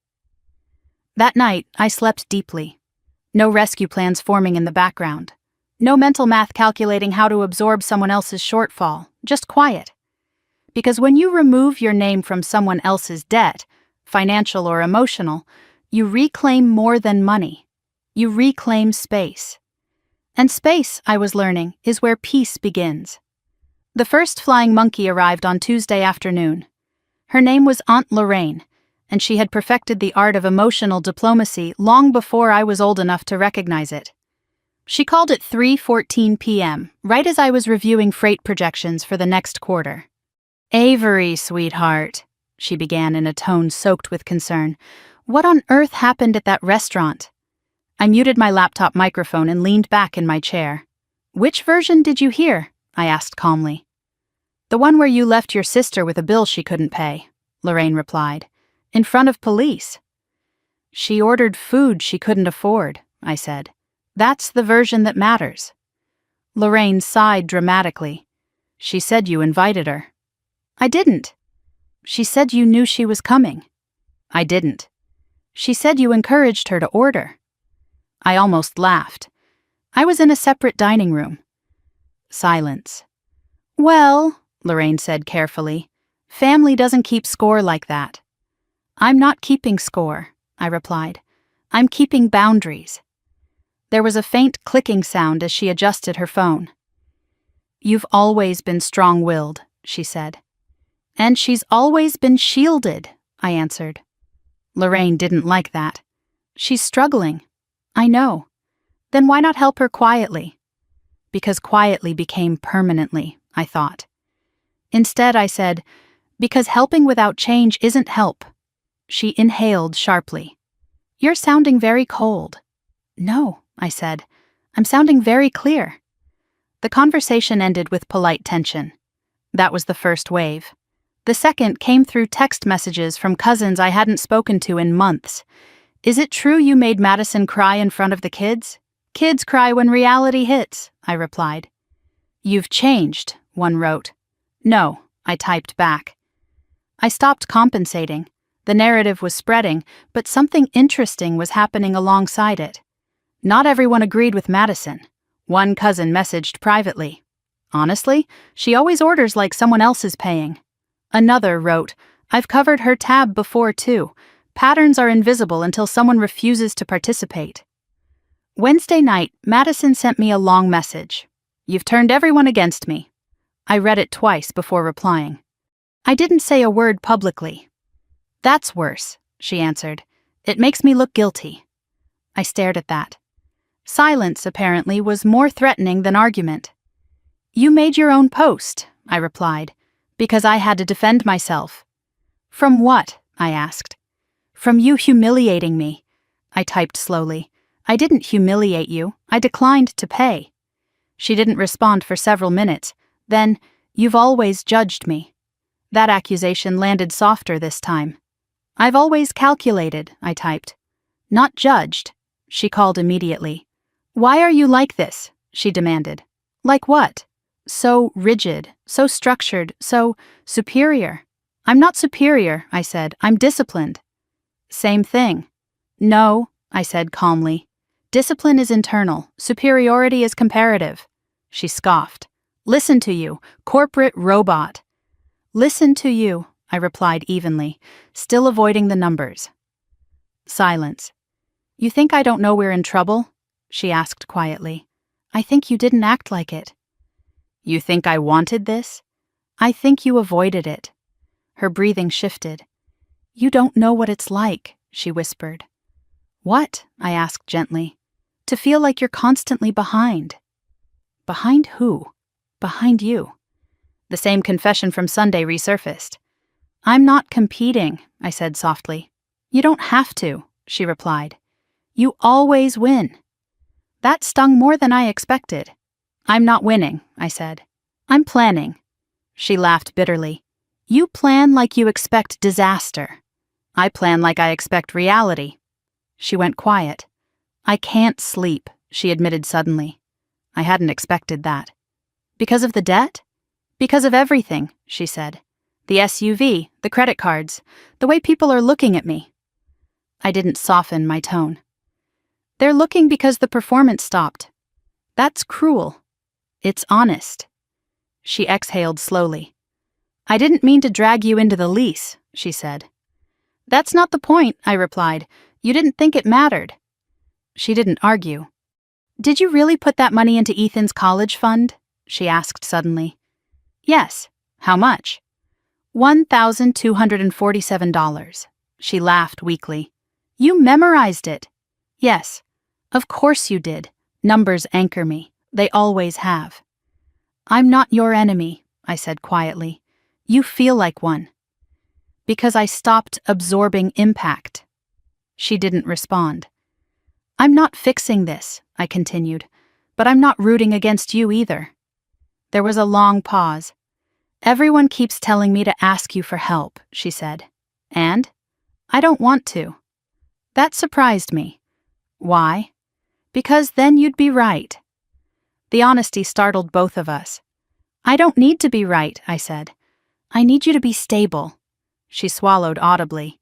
That night, I slept deeply. No rescue plans forming in the background. No mental math calculating how to absorb someone else's shortfall, just quiet. Because when you remove your name from someone else's debt, financial or emotional, you reclaim more than money. You reclaim space. And space, I was learning, is where peace begins. The first flying monkey arrived on Tuesday afternoon. Her name was Aunt Lorraine, and she had perfected the art of emotional diplomacy long before I was old enough to recognize it. She called at 3:14 p.m., right as I was reviewing freight projections for the next quarter. Avery, sweetheart, she began in a tone soaked with concern. What on earth happened at that restaurant? I muted my laptop microphone and leaned back in my chair. Which version did you hear? I asked calmly. The one where you left your sister with a bill she couldn't pay, Lorraine replied. In front of police. She ordered food she couldn't afford, I said. That's the version that matters. Lorraine sighed dramatically. She said you invited her. I didn't. She said you knew she was coming. I didn't. She said you encouraged her to order. I almost laughed. I was in a separate dining room. Silence. Well, Lorraine said carefully, family doesn't keep score like that. I'm not keeping score, I replied. I'm keeping boundaries. There was a faint clicking sound as she adjusted her phone. You've always been strong-willed, she said. And she's always been shielded, I answered. Lorraine didn't like that. She's struggling. I know. Then why not help her quietly? Because quietly became permanently, I thought. Instead, I said, because helping without change isn't help. She inhaled sharply. You're sounding very cold. No, I said. I'm sounding very clear. The conversation ended with polite tension. That was the first wave. The second came through text messages from cousins I hadn't spoken to in months. Is it true you made Madison cry in front of the kids? Kids cry when reality hits, I replied. You've changed, one wrote. No, I typed back. I stopped compensating. The narrative was spreading, but something interesting was happening alongside it. Not everyone agreed with Madison. One cousin messaged privately. Honestly, she always orders like someone else is paying. Another wrote, I've covered her tab before too. Patterns are invisible until someone refuses to participate. Wednesday night, Madison sent me a long message. You've turned everyone against me. I read it twice before replying. I didn't say a word publicly. That's worse, she answered. It makes me look guilty. I stared at that. Silence, apparently, was more threatening than argument. You made your own post, I replied, because I had to defend myself. From what? I asked. From you humiliating me. I typed slowly. I didn't humiliate you. I declined to pay. She didn't respond for several minutes. Then, you've always judged me. That accusation landed softer this time. I've always calculated, I typed. Not judged. She called immediately. Why are you like this? She demanded. Like what? So rigid, so structured, so superior. I'm not superior, I said. I'm disciplined. Same thing. No, I said calmly. Discipline is internal, superiority is comparative. She scoffed. Listen to you, corporate robot. Listen to you, I replied evenly, still avoiding the numbers. Silence. You think I don't know we're in trouble? She asked quietly. I think you didn't act like it. You think I wanted this? I think you avoided it. Her breathing shifted. You don't know what it's like, she whispered. What? I asked gently. To feel like you're constantly behind. Behind who? Behind you. The same confession from Sunday resurfaced. I'm not competing, I said softly. You don't have to, she replied. You always win. That stung more than I expected. I'm not winning, I said. I'm planning. She laughed bitterly. You plan like you expect disaster. I plan like I expect reality. She went quiet. I can't sleep, she admitted suddenly. I hadn't expected that. Because of the debt? Because of everything, she said. The SUV, the credit cards, the way people are looking at me. I didn't soften my tone. They're looking because the performance stopped. That's cruel. It's honest. She exhaled slowly. I didn't mean to drag you into the lease, she said. That's not the point, I replied. You didn't think it mattered. She didn't argue. Did you really put that money into Ethan's college fund? She asked suddenly. Yes. How much? $1,247. She laughed weakly. You memorized it. Yes. Of course you did. Numbers anchor me. They always have. I'm not your enemy, I said quietly. You feel like one. Because I stopped absorbing impact. She didn't respond. I'm not fixing this, I continued, but I'm not rooting against you either. There was a long pause. Everyone keeps telling me to ask you for help, she said. And? I don't want to. That surprised me. Why? Because then you'd be right. The honesty startled both of us. I don't need to be right, I said. I need you to be stable. She swallowed audibly.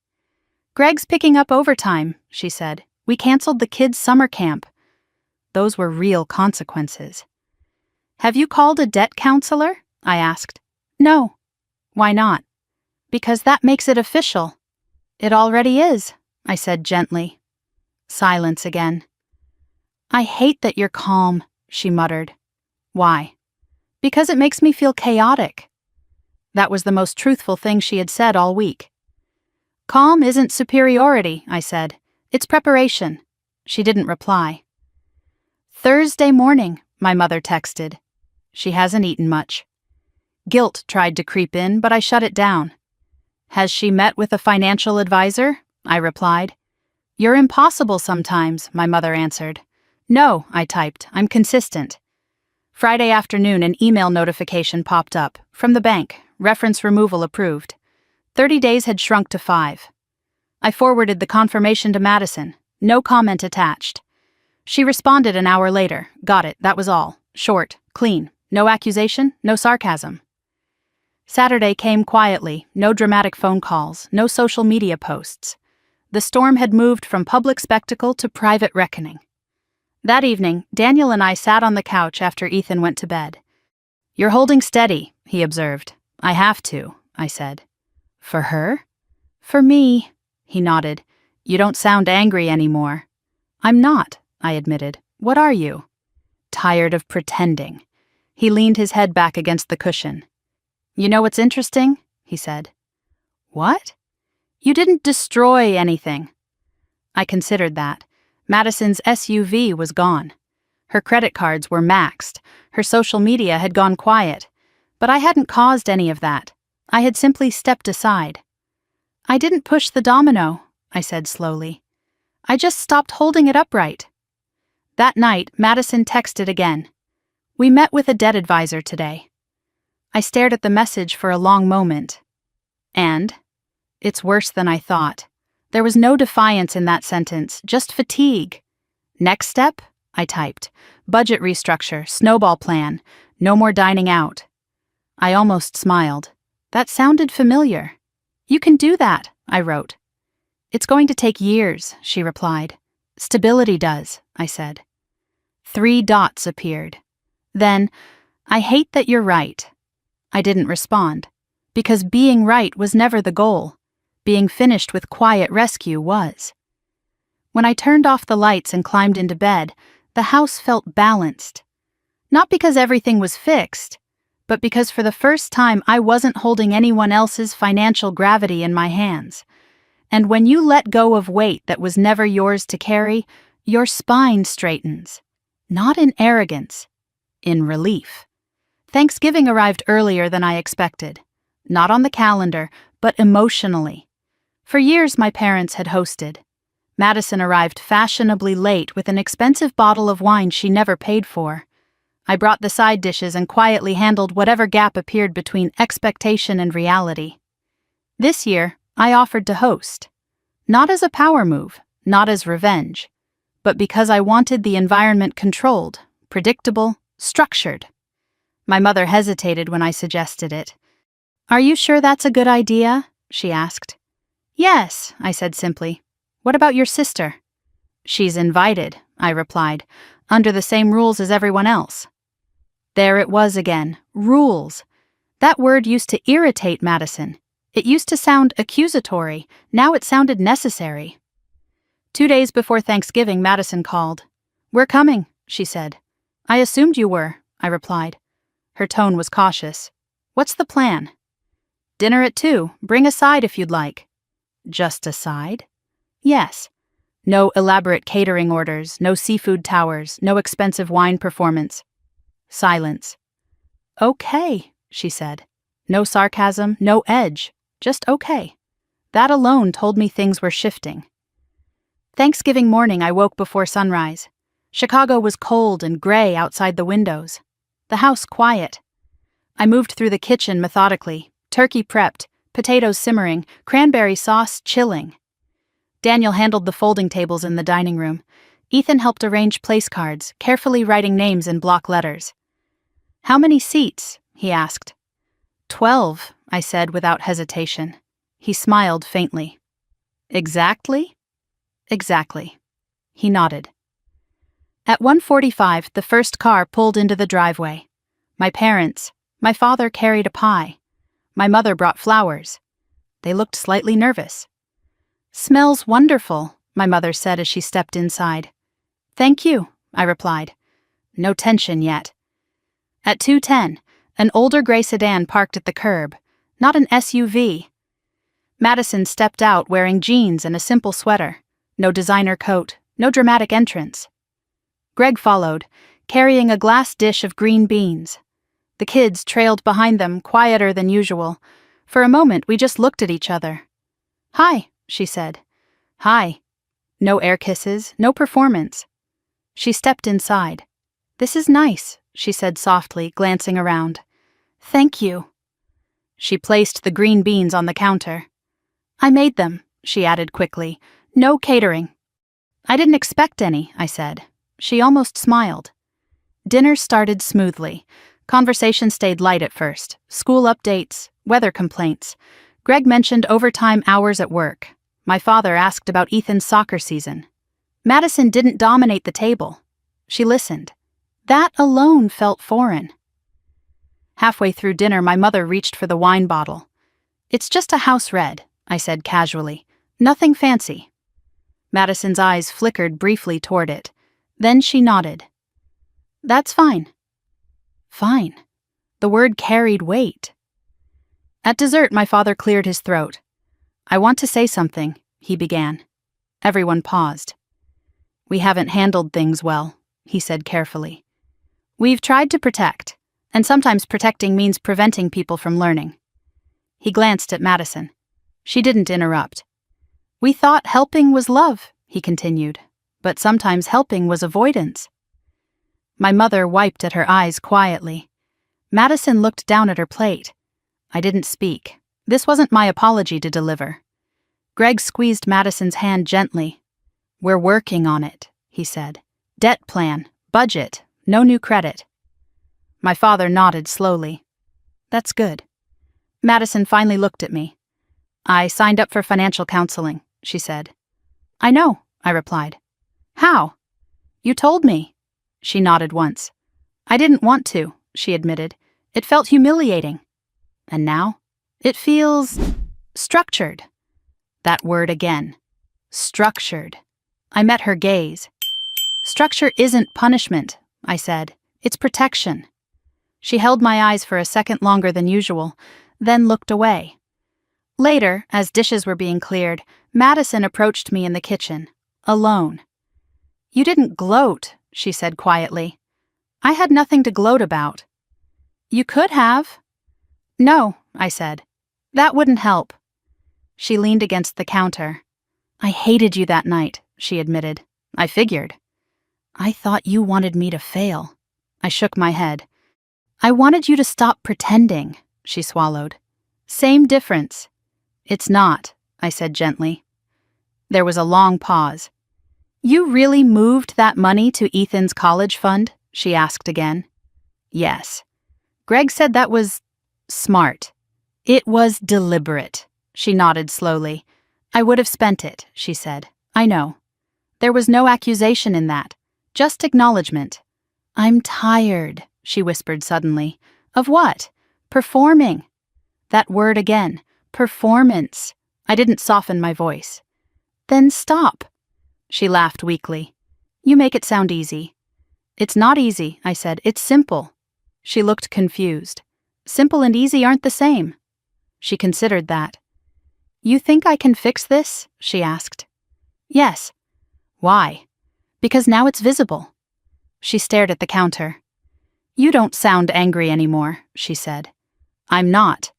Greg's picking up overtime, she said. We canceled the kids' summer camp. Those were real consequences. Have you called a debt counselor? I asked. No. Why not? Because that makes it official. It already is, I said gently. Silence again. I hate that you're calm, she muttered. Why? Because it makes me feel chaotic. That was the most truthful thing she had said all week. Calm isn't superiority, I said. It's preparation. She didn't reply. Thursday morning, my mother texted. She hasn't eaten much. Guilt tried to creep in, but I shut it down. Has she met with a financial advisor? I replied. You're impossible sometimes, my mother answered. No, I typed. I'm consistent. Friday afternoon, an email notification popped up. From the bank. Reference removal approved. 30 days had shrunk to 5. I forwarded the confirmation to Madison. No comment attached. She responded an hour later. Got it, that was all. Short, clean. No accusation, no sarcasm. Saturday came quietly. No dramatic phone calls, no social media posts. The storm had moved from public spectacle to private reckoning. That evening, Daniel and I sat on the couch after Ethan went to bed. You're holding steady, he observed. I have to, I said. For her? For me, he nodded. You don't sound angry anymore. I'm not, I admitted. What are you? Tired of pretending. He leaned his head back against the cushion. You know what's interesting? He said. What? You didn't destroy anything. I considered that. Madison's SUV was gone. Her credit cards were maxed. Her social media had gone quiet. But I hadn't caused any of that. I had simply stepped aside. I didn't push the domino, I said slowly. I just stopped holding it upright. That night, Madison texted again. We met with a debt advisor today. I stared at the message for a long moment. And? It's worse than I thought. There was no defiance in that sentence, just fatigue. Next step? I typed. Budget restructure, snowball plan, no more dining out. I almost smiled. That sounded familiar. You can do that, I wrote. It's going to take years, she replied. Stability does, I said. 3 dots appeared. Then, I hate that you're right. I didn't respond, because being right was never the goal. Being finished with quiet rescue was. When I turned off the lights and climbed into bed, the house felt balanced. Not because everything was fixed, but because for the first time I wasn't holding anyone else's financial gravity in my hands. And when you let go of weight that was never yours to carry, your spine straightens. Not in arrogance, in relief. Thanksgiving arrived earlier than I expected. Not on the calendar, but emotionally. For years my parents had hosted. Madison arrived fashionably late with an expensive bottle of wine she never paid for. I brought the side dishes and quietly handled whatever gap appeared between expectation and reality. This year, I offered to host. Not as a power move, not as revenge, but because I wanted the environment controlled, predictable, structured. My mother hesitated when I suggested it. "Are you sure that's a good idea?" she asked. "Yes," I said simply. "What about your sister?" "She's invited," I replied, "under the same rules as everyone else." There it was again, rules. That word used to irritate Madison. It used to sound accusatory. Now it sounded necessary. 2 days before Thanksgiving, Madison called. "We're coming," she said. "I assumed you were," I replied. Her tone was cautious. "What's the plan?" "Dinner at 2. Bring a side if you'd like." "Just a side?" "Yes. No elaborate catering orders, no seafood towers, no expensive wine performance." Silence. "Okay," she said. No sarcasm, no edge, just okay. That alone told me things were shifting. Thanksgiving morning, I woke before sunrise. Chicago was cold and gray outside the windows. The house quiet. I moved through the kitchen methodically, turkey prepped, potatoes simmering, cranberry sauce chilling. Daniel handled the folding tables in the dining room. Ethan helped arrange place cards, carefully writing names in block letters. "How many seats?" he asked. 12, I said without hesitation. He smiled faintly. "Exactly?" "Exactly." He nodded. At 1:45, the first car pulled into the driveway. My father carried a pie. My mother brought flowers. They looked slightly nervous. "Smells wonderful," my mother said as she stepped inside. "Thank you," I replied. No tension yet. At 2:10, an older gray sedan parked at the curb, not an SUV. Madison stepped out wearing jeans and a simple sweater. No designer coat, no dramatic entrance. Greg followed, carrying a glass dish of green beans. The kids trailed behind them, quieter than usual. For a moment, we just looked at each other. "Hi," she said. "Hi." No air kisses, no performance. She stepped inside. "This is nice," she said softly, glancing around. "Thank you." She placed the green beans on the counter. "I made them," she added quickly. "No catering." "I didn't expect any," I said. She almost smiled. Dinner started smoothly. Conversation stayed light at first. School updates, weather complaints. Greg mentioned overtime hours at work. My father asked about Ethan's soccer season. Madison didn't dominate the table. She listened. That alone felt foreign. Halfway through dinner, my mother reached for the wine bottle. "It's just a house red," I said casually. "Nothing fancy." Madison's eyes flickered briefly toward it. Then she nodded. "That's fine." Fine. The word carried weight. At dessert, my father cleared his throat. "I want to say something," he began. Everyone paused. "We haven't handled things well," he said carefully. "We've tried to protect, and sometimes protecting means preventing people from learning." He glanced at Madison. She didn't interrupt. "We thought helping was love," he continued, "but sometimes helping was avoidance." My mother wiped at her eyes quietly. Madison looked down at her plate. I didn't speak. This wasn't my apology to deliver. Greg squeezed Madison's hand gently. "We're working on it," he said. "Debt plan, budget, no new credit." My father nodded slowly. "That's good." Madison finally looked at me. "I signed up for financial counseling. she said. I know, I replied. How? You told me. She nodded once. I didn't want to, she admitted. It felt humiliating. And now? It feels structured. That word again. Structured. I met her gaze. Structure isn't punishment, I said. It's protection. She held my eyes for a second longer than usual, then looked away. Later, as dishes were being cleared, Madison approached me in the kitchen, alone. You didn't gloat, she said quietly. I had nothing to gloat about. You could have. No, I said. That wouldn't help. She leaned against the counter. I hated you that night, she admitted. I figured. I thought you wanted me to fail. I shook my head. I wanted you to stop pretending, she swallowed. Same difference. It's not, I said gently. There was a long pause. You really moved that money to Ethan's college fund? She asked again. Yes. Greg said that was smart. It was deliberate. She nodded slowly. I would have spent it, she said. I know. There was no accusation in that, just acknowledgement. I'm tired, she whispered suddenly. Of what? Performing. That word again. Performance. I didn't soften my voice. Then stop. She laughed weakly. You make it sound easy. It's not easy, I said. It's simple. She looked confused. Simple and easy aren't the same. She considered that. You think I can fix this? She asked. Yes. Why? Because now it's visible. She stared at the counter. You don't sound angry anymore, she said. I'm not.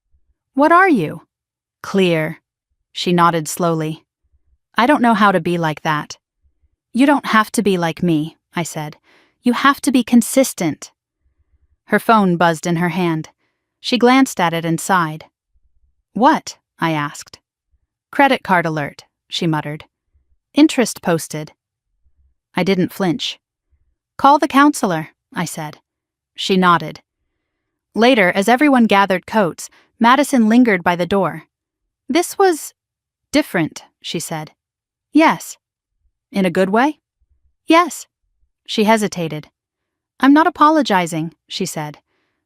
What are you? Clear. She nodded slowly. I don't know how to be like that. You don't have to be like me, I said. You have to be consistent. Her phone buzzed in her hand. She glanced at it and sighed. What? I asked. Credit card alert, she muttered. Interest posted. I didn't flinch. Call the counselor, I said. She nodded. Later, as everyone gathered coats, Madison lingered by the door. This was different, she said. Yes. In a good way? Yes. She hesitated. I'm not apologizing, she said.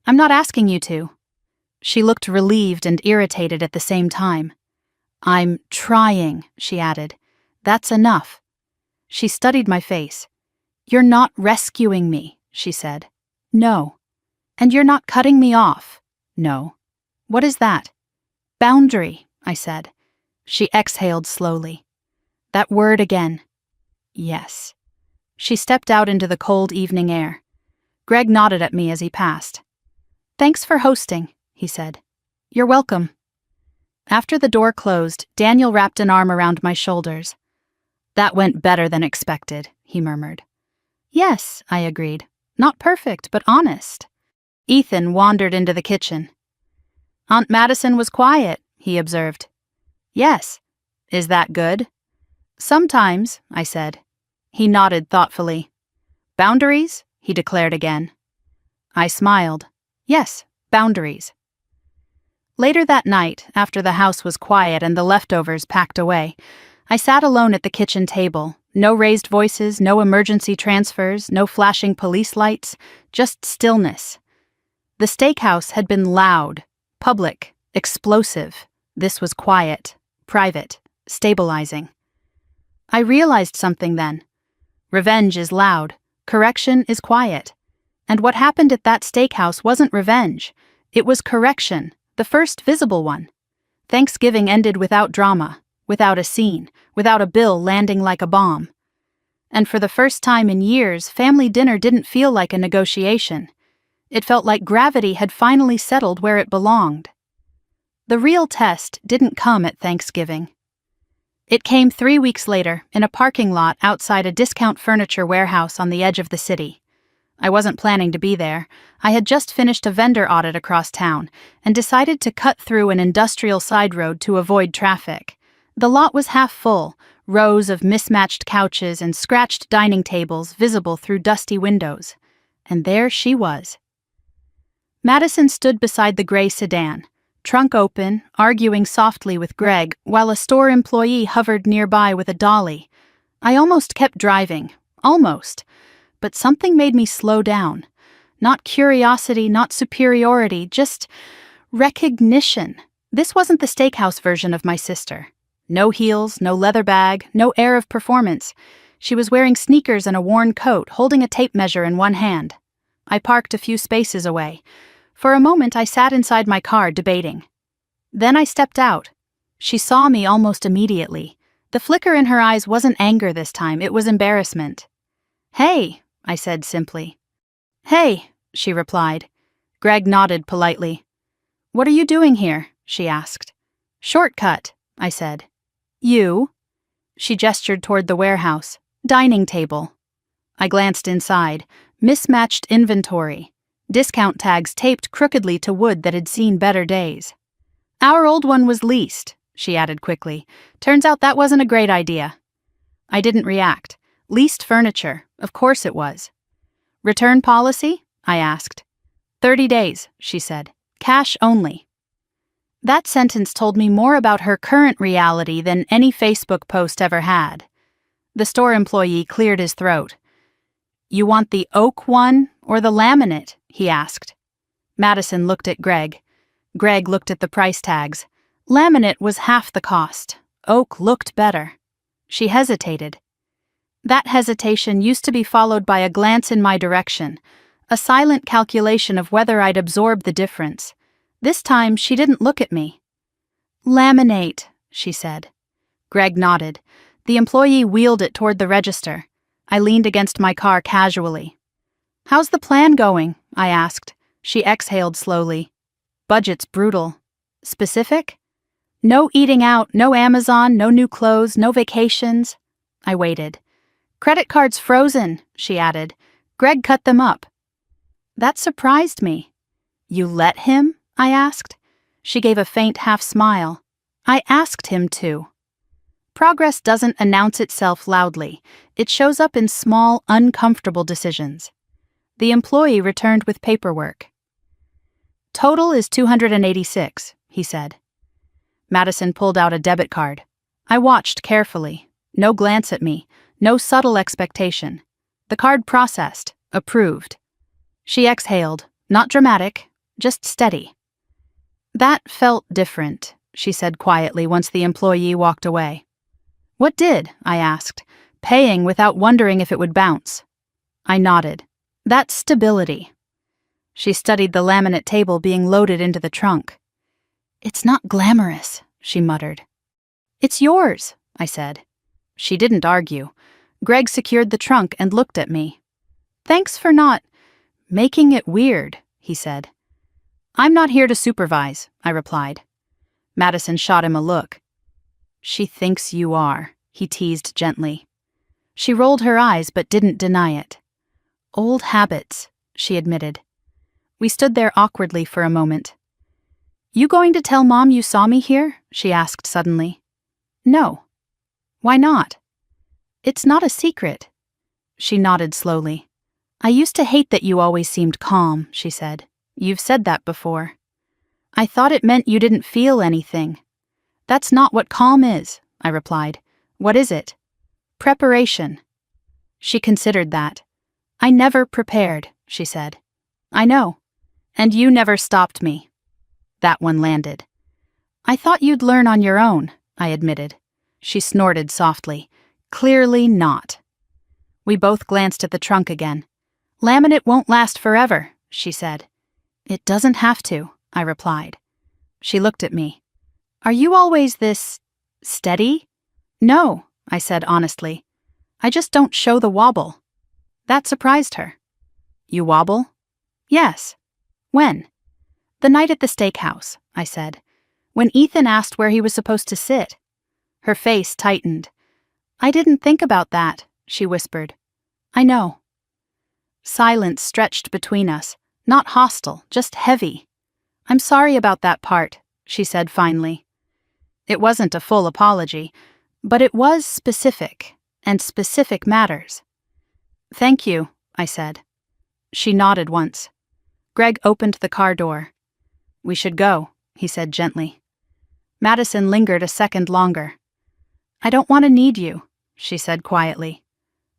I'm not asking you to. She looked relieved and irritated at the same time. I'm trying, she added. That's enough. She studied my face. You're not rescuing me, she said. No. And you're not cutting me off. No. What is that? Boundary, I said. She exhaled slowly. That word again. Yes. She stepped out into the cold evening air. Greg nodded at me as he passed. Thanks for hosting, he said. You're welcome. After the door closed, Daniel wrapped an arm around my shoulders. That went better than expected, he murmured. Yes, I agreed. Not perfect, but honest. Ethan wandered into the kitchen. Aunt Madison was quiet, he observed. Yes. Is that good? Sometimes, I said. He nodded thoughtfully. Boundaries? He declared again. I smiled. Yes, boundaries. Later that night, after the house was quiet and the leftovers packed away, I sat alone at the kitchen table. No raised voices, no emergency transfers, no flashing police lights, just stillness. The steakhouse had been loud, public, explosive. This was quiet, private, stabilizing. I realized something then. Revenge is loud, correction is quiet. And what happened at that steakhouse wasn't revenge. It was correction, the first visible one. Thanksgiving ended without drama, without a scene, without a bill landing like a bomb. And for the first time in years, family dinner didn't feel like a negotiation. It felt like gravity had finally settled where it belonged. The real test didn't come at Thanksgiving. It came 3 weeks later, in a parking lot outside a discount furniture warehouse on the edge of the city. I wasn't planning to be there. I had just finished a vendor audit across town and decided to cut through an industrial side road to avoid traffic. The lot was half full, rows of mismatched couches and scratched dining tables visible through dusty windows. And there she was. Madison stood beside the gray sedan, Trunk open, arguing softly with Greg, while a store employee hovered nearby with a dolly. I almost kept driving. Almost. But something made me slow down. Not curiosity, not superiority, just recognition. This wasn't the steakhouse version of my sister. No heels, no leather bag, no air of performance. She was wearing sneakers and a worn coat, holding a tape measure in one hand. I parked a few spaces away. For a moment, I sat inside my car, debating. Then I stepped out. She saw me almost immediately. The flicker in her eyes wasn't anger this time, it was embarrassment. "Hey," I said simply. "Hey," she replied. Greg nodded politely. "What are you doing here?" she asked. "Shortcut," I said. "You?" She gestured toward the warehouse. "Dining table." I glanced inside. Mismatched inventory. Discount tags taped crookedly to wood that had seen better days. "Our old one was leased," she added quickly. "Turns out that wasn't a great idea." I didn't react. Leased furniture. Of course it was. "Return policy?" I asked. 30 days, she said. "Cash only." That sentence told me more about her current reality than any Facebook post ever had. The store employee cleared his throat. "You want the oak one or the laminate?" he asked. Madison looked at Greg. Greg looked at the price tags. Laminate was half the cost. Oak looked better. She hesitated. That hesitation used to be followed by a glance in my direction, a silent calculation of whether I'd absorb the difference. This time, she didn't look at me. "Laminate," she said. Greg nodded. The employee wheeled it toward the register. I leaned against my car casually. "How's the plan going?" I asked. She exhaled slowly. "Budget's brutal." "Specific?" "No eating out, no Amazon, no new clothes, no vacations." I waited. "Credit cards frozen," she added. "Greg cut them up." That surprised me. "You let him?" I asked. She gave a faint half-smile. "I asked him to." Progress doesn't announce itself loudly. It shows up in small, uncomfortable decisions. The employee returned with paperwork. "Total is $286, he said. Madison pulled out a debit card. I watched carefully. No glance at me. No subtle expectation. The card processed. Approved. She exhaled. Not dramatic. Just steady. "That felt different," she said quietly once the employee walked away. "What did?" I asked, paying without wondering if it would bounce. I nodded. "That's stability." She studied the laminate table being loaded into the trunk. "It's not glamorous," she muttered. "It's yours," I said. She didn't argue. Greg secured the trunk and looked at me. "Thanks for not making it weird," he said. "I'm not here to supervise," I replied. Madison shot him a look. "She thinks you are," he teased gently. She rolled her eyes but didn't deny it. "Old habits," she admitted. We stood there awkwardly for a moment. "You going to tell Mom you saw me here?" she asked suddenly. "No." "Why not?" "It's not a secret." She nodded slowly. "I used to hate that you always seemed calm," she said. "You've said that before." "I thought it meant you didn't feel anything." "That's not what calm is," I replied. "What is it?" "Preparation." She considered that. "I never prepared," she said. "I know. And you never stopped me." That one landed. "I thought you'd learn on your own," I admitted. She snorted softly. "Clearly not." We both glanced at the trunk again. "Laminate won't last forever," she said. "It doesn't have to," I replied. She looked at me. "Are you always this steady?" "No," I said honestly. "I just don't show the wobble." That surprised her. "You wobble?" "Yes." "When?" "The night at the steakhouse," I said. "When Ethan asked where he was supposed to sit." Her face tightened. "I didn't think about that," she whispered. "I know." Silence stretched between us, not hostile, just heavy. "I'm sorry about that part," she said finally. It wasn't a full apology, but it was specific, and specific matters. "Thank you," I said. She nodded once. Greg opened the car door. "We should go," he said gently. Madison lingered a second longer. I don't want to need you, she said quietly.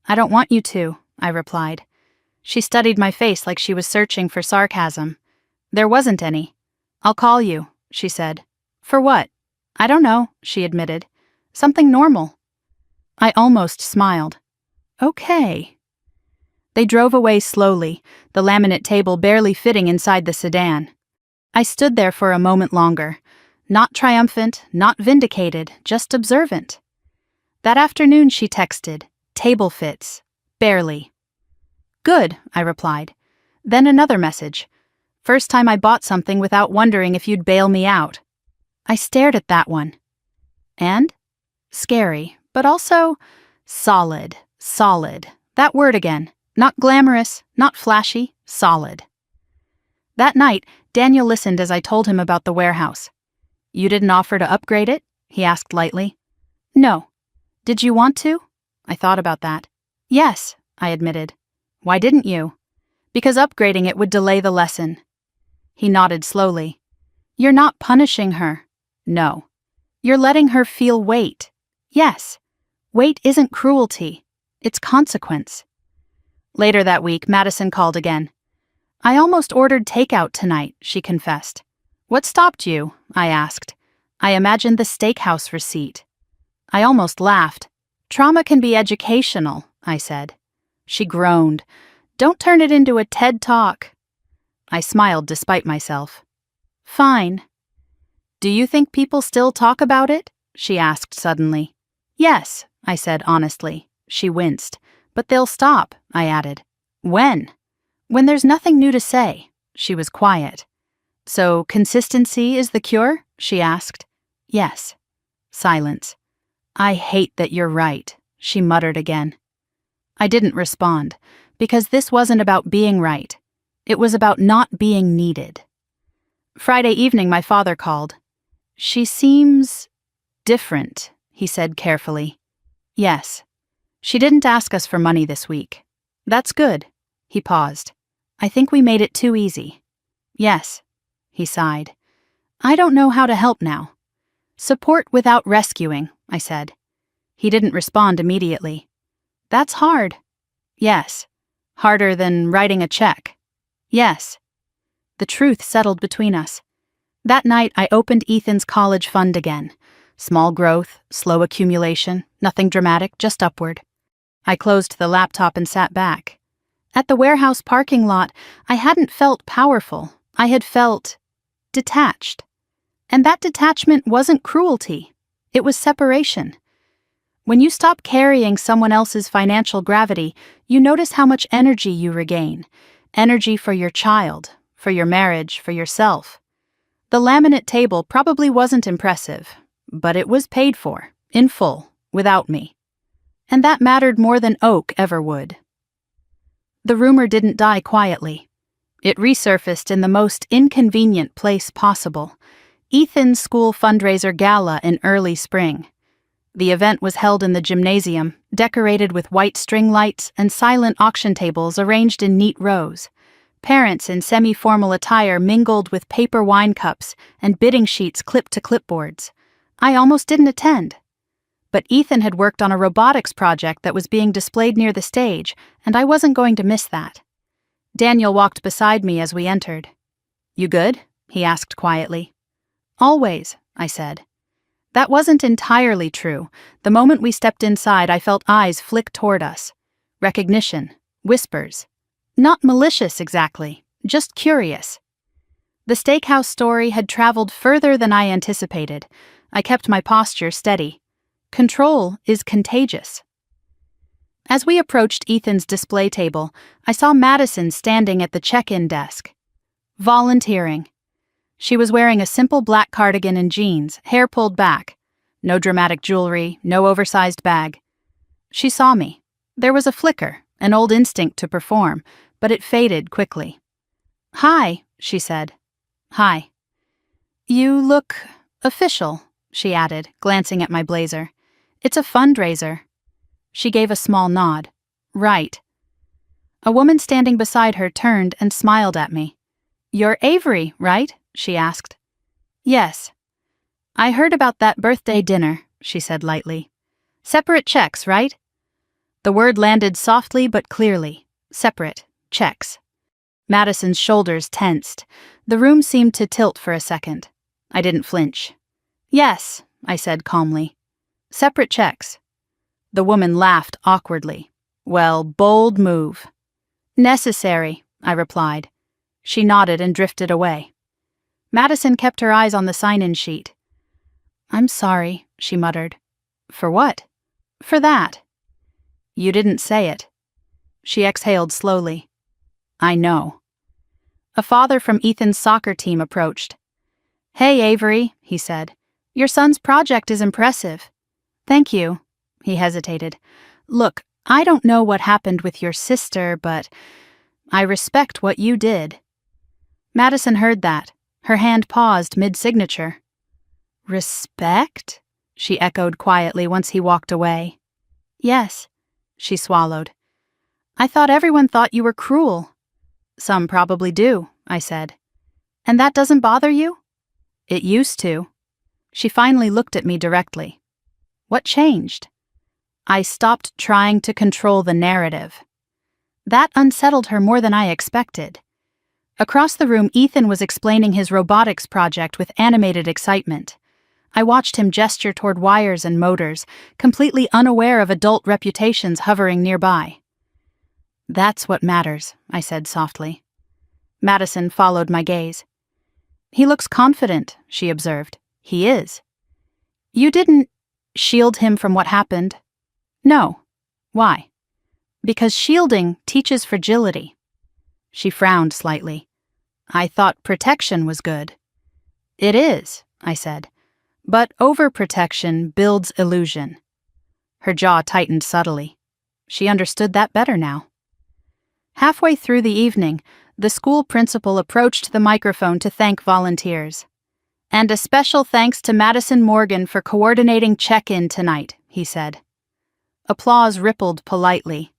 I don't want you to, I replied. She studied my face like she was searching for sarcasm. There wasn't any. I'll call you, she said. For what? I don't know, she admitted. Something normal. I almost smiled. Okay. They drove away slowly, the laminate table barely fitting inside the sedan. I stood there for a moment longer, not triumphant, not vindicated, just observant. That afternoon she texted, table fits, barely. Good, I replied. Then another message. First time I bought something without wondering if you'd bail me out. I stared at that one. And? Scary, but also solid. That word again. Not glamorous, not flashy, solid. That night, Daniel listened as I told him about the warehouse. You didn't offer to upgrade it? He asked lightly. No. Did you want to? I thought about that. Yes, I admitted. Why didn't you? Because upgrading it would delay the lesson. He nodded slowly. You're not punishing her. No. You're letting her feel weight. Yes. Weight isn't cruelty. It's consequence. Later that week, Madison called again. I almost ordered takeout tonight, she confessed. What stopped you? I asked. I imagined the steakhouse receipt. I almost laughed. Trauma can be educational, I said. She groaned. Don't turn it into a TED Talk. I smiled despite myself. Fine. Do you think people still talk about it? She asked suddenly. Yes, I said honestly. She winced. But they'll stop, I added. When? When there's nothing new to say. She was quiet. So consistency is the cure? She asked. Yes. Silence. I hate that you're right, she muttered again. I didn't respond, because this wasn't about being right. It was about not being needed. Friday evening, my father called. She seems different, he said carefully. Yes. She didn't ask us for money this week. That's good. He paused. I think we made it too easy. Yes. He sighed. I don't know how to help now. Support without rescuing, I said. He didn't respond immediately. That's hard. Yes. Harder than writing a check. Yes. The truth settled between us. That night, I opened Ethan's college fund again. Small growth, slow accumulation, nothing dramatic, just upward. I closed the laptop and sat back. At the warehouse parking lot, I hadn't felt powerful. I had felt detached. And that detachment wasn't cruelty. It was separation. When you stop carrying someone else's financial gravity, you notice how much energy you regain. Energy for your child, for your marriage, for yourself. The laminate table probably wasn't impressive, but it was paid for, in full, without me. And that mattered more than oak ever would. The rumor didn't die quietly. It resurfaced in the most inconvenient place possible, Ethan's school fundraiser gala in early spring. The event was held in the gymnasium, decorated with white string lights and silent auction tables arranged in neat rows. Parents in semi-formal attire mingled with paper wine cups and bidding sheets clipped to clipboards. I almost didn't attend. But Ethan had worked on a robotics project that was being displayed near the stage, and I wasn't going to miss that. Daniel walked beside me as we entered. You good? He asked quietly. Always, I said. That wasn't entirely true. The moment we stepped inside, I felt eyes flick toward us. Recognition. Whispers. Not malicious exactly, just curious. The steakhouse story had traveled further than I anticipated. I kept my posture steady. Control is contagious. As we approached Ethan's display table, I saw Madison standing at the check-in desk. Volunteering. She was wearing a simple black cardigan and jeans, hair pulled back. No dramatic jewelry, no oversized bag. She saw me. There was a flicker, an old instinct to perform, but it faded quickly. Hi, she said. Hi. You look official, she added, glancing at my blazer. It's a fundraiser. She gave a small nod. Right. A woman standing beside her turned and smiled at me. You're Avery, right? She asked. Yes. I heard about that birthday dinner, she said lightly. Separate checks, right? The word landed softly but clearly. Separate checks. Madison's shoulders tensed. The room seemed to tilt for a second. I didn't flinch. Yes, I said calmly. Separate checks. The woman laughed awkwardly. Well, bold move. Necessary, I replied. She nodded and drifted away. Madison kept her eyes on the sign-in sheet. I'm sorry, she muttered. For what? For that. You didn't say it. She exhaled slowly. I know. A father from Ethan's soccer team approached. Hey, Avery, he said. Your son's project is impressive. Thank you. He hesitated. Look, I don't know what happened with your sister, but I respect what you did. Madison heard that. Her hand paused mid-signature. Respect? She echoed quietly once he walked away. Yes, she swallowed. I thought everyone thought you were cruel. Some probably do, I said. And that doesn't bother you? It used to. She finally looked at me directly. What changed? I stopped trying to control the narrative. That unsettled her more than I expected. Across the room, Ethan was explaining his robotics project with animated excitement. I watched him gesture toward wires and motors, completely unaware of adult reputations hovering nearby. That's what matters, I said softly. Madison followed my gaze. He looks confident, she observed. He is. You didn't shield him from what happened? No. Why? Because shielding teaches fragility. She frowned slightly. I thought protection was good. It is, I said. But overprotection builds illusion. Her jaw tightened subtly. She understood that better now. Halfway through the evening, the school principal approached the microphone to thank volunteers. And a special thanks to Madison Morgan for coordinating check-in tonight, he said. Applause rippled politely.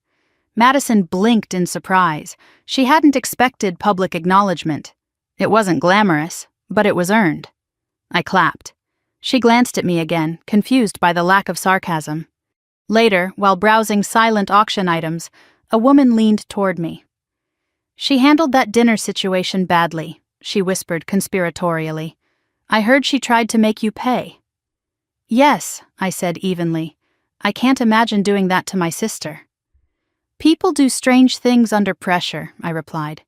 Madison blinked in surprise. She hadn't expected public acknowledgement. It wasn't glamorous, but it was earned. I clapped. She glanced at me again, confused by the lack of sarcasm. Later, while browsing silent auction items, a woman leaned toward me. She handled that dinner situation badly, she whispered conspiratorially. I heard she tried to make you pay. Yes, I said evenly. I can't imagine doing that to my sister. People do strange things under pressure, I replied.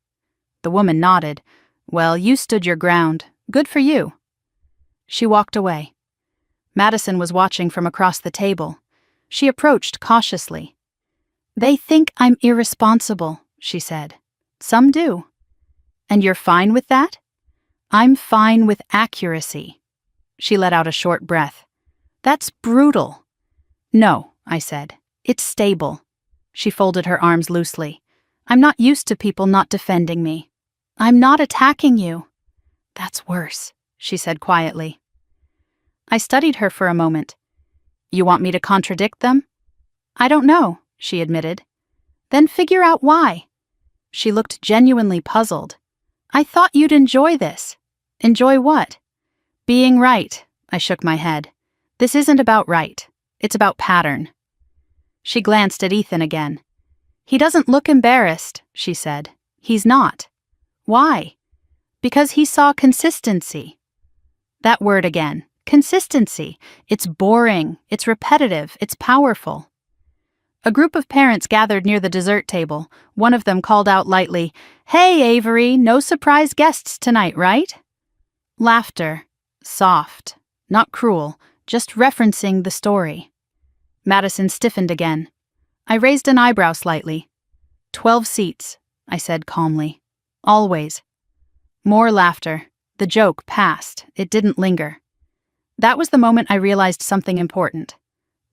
The woman nodded. Well, you stood your ground. Good for you. She walked away. Madison was watching from across the table. She approached cautiously. They think I'm irresponsible, she said. Some do. And you're fine with that? I'm fine with accuracy. She let out a short breath. That's brutal. No, I said. It's stable. She folded her arms loosely. I'm not used to people not defending me. I'm not attacking you. That's worse, she said quietly. I studied her for a moment. You want me to contradict them? I don't know, she admitted. Then figure out why. She looked genuinely puzzled. I thought you'd enjoy this. Enjoy what? Being right, I shook my head. This isn't about right. It's about pattern. She glanced at Ethan again. He doesn't look embarrassed, she said. He's not. Why? Because he saw consistency. That word again. Consistency. It's boring. It's repetitive. It's powerful. A group of parents gathered near the dessert table. One of them called out lightly, Hey, Avery, no surprise guests tonight, right? Laughter. Soft. Not cruel. Just referencing the story. Madison stiffened again. I raised an eyebrow slightly. 12 seats, I said calmly. Always. More laughter. The joke passed. It didn't linger. That was the moment I realized something important.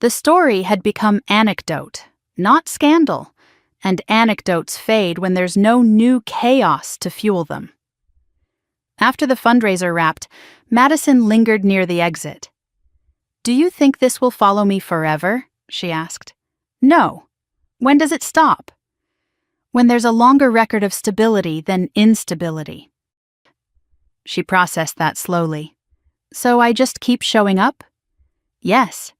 The story had become anecdote, not scandal, and anecdotes fade when there's no new chaos to fuel them. After the fundraiser wrapped, Madison lingered near the exit. Do you think this will follow me forever? She asked. No. When does it stop? When there's a longer record of stability than instability. She processed that slowly. So I just keep showing up? Yes.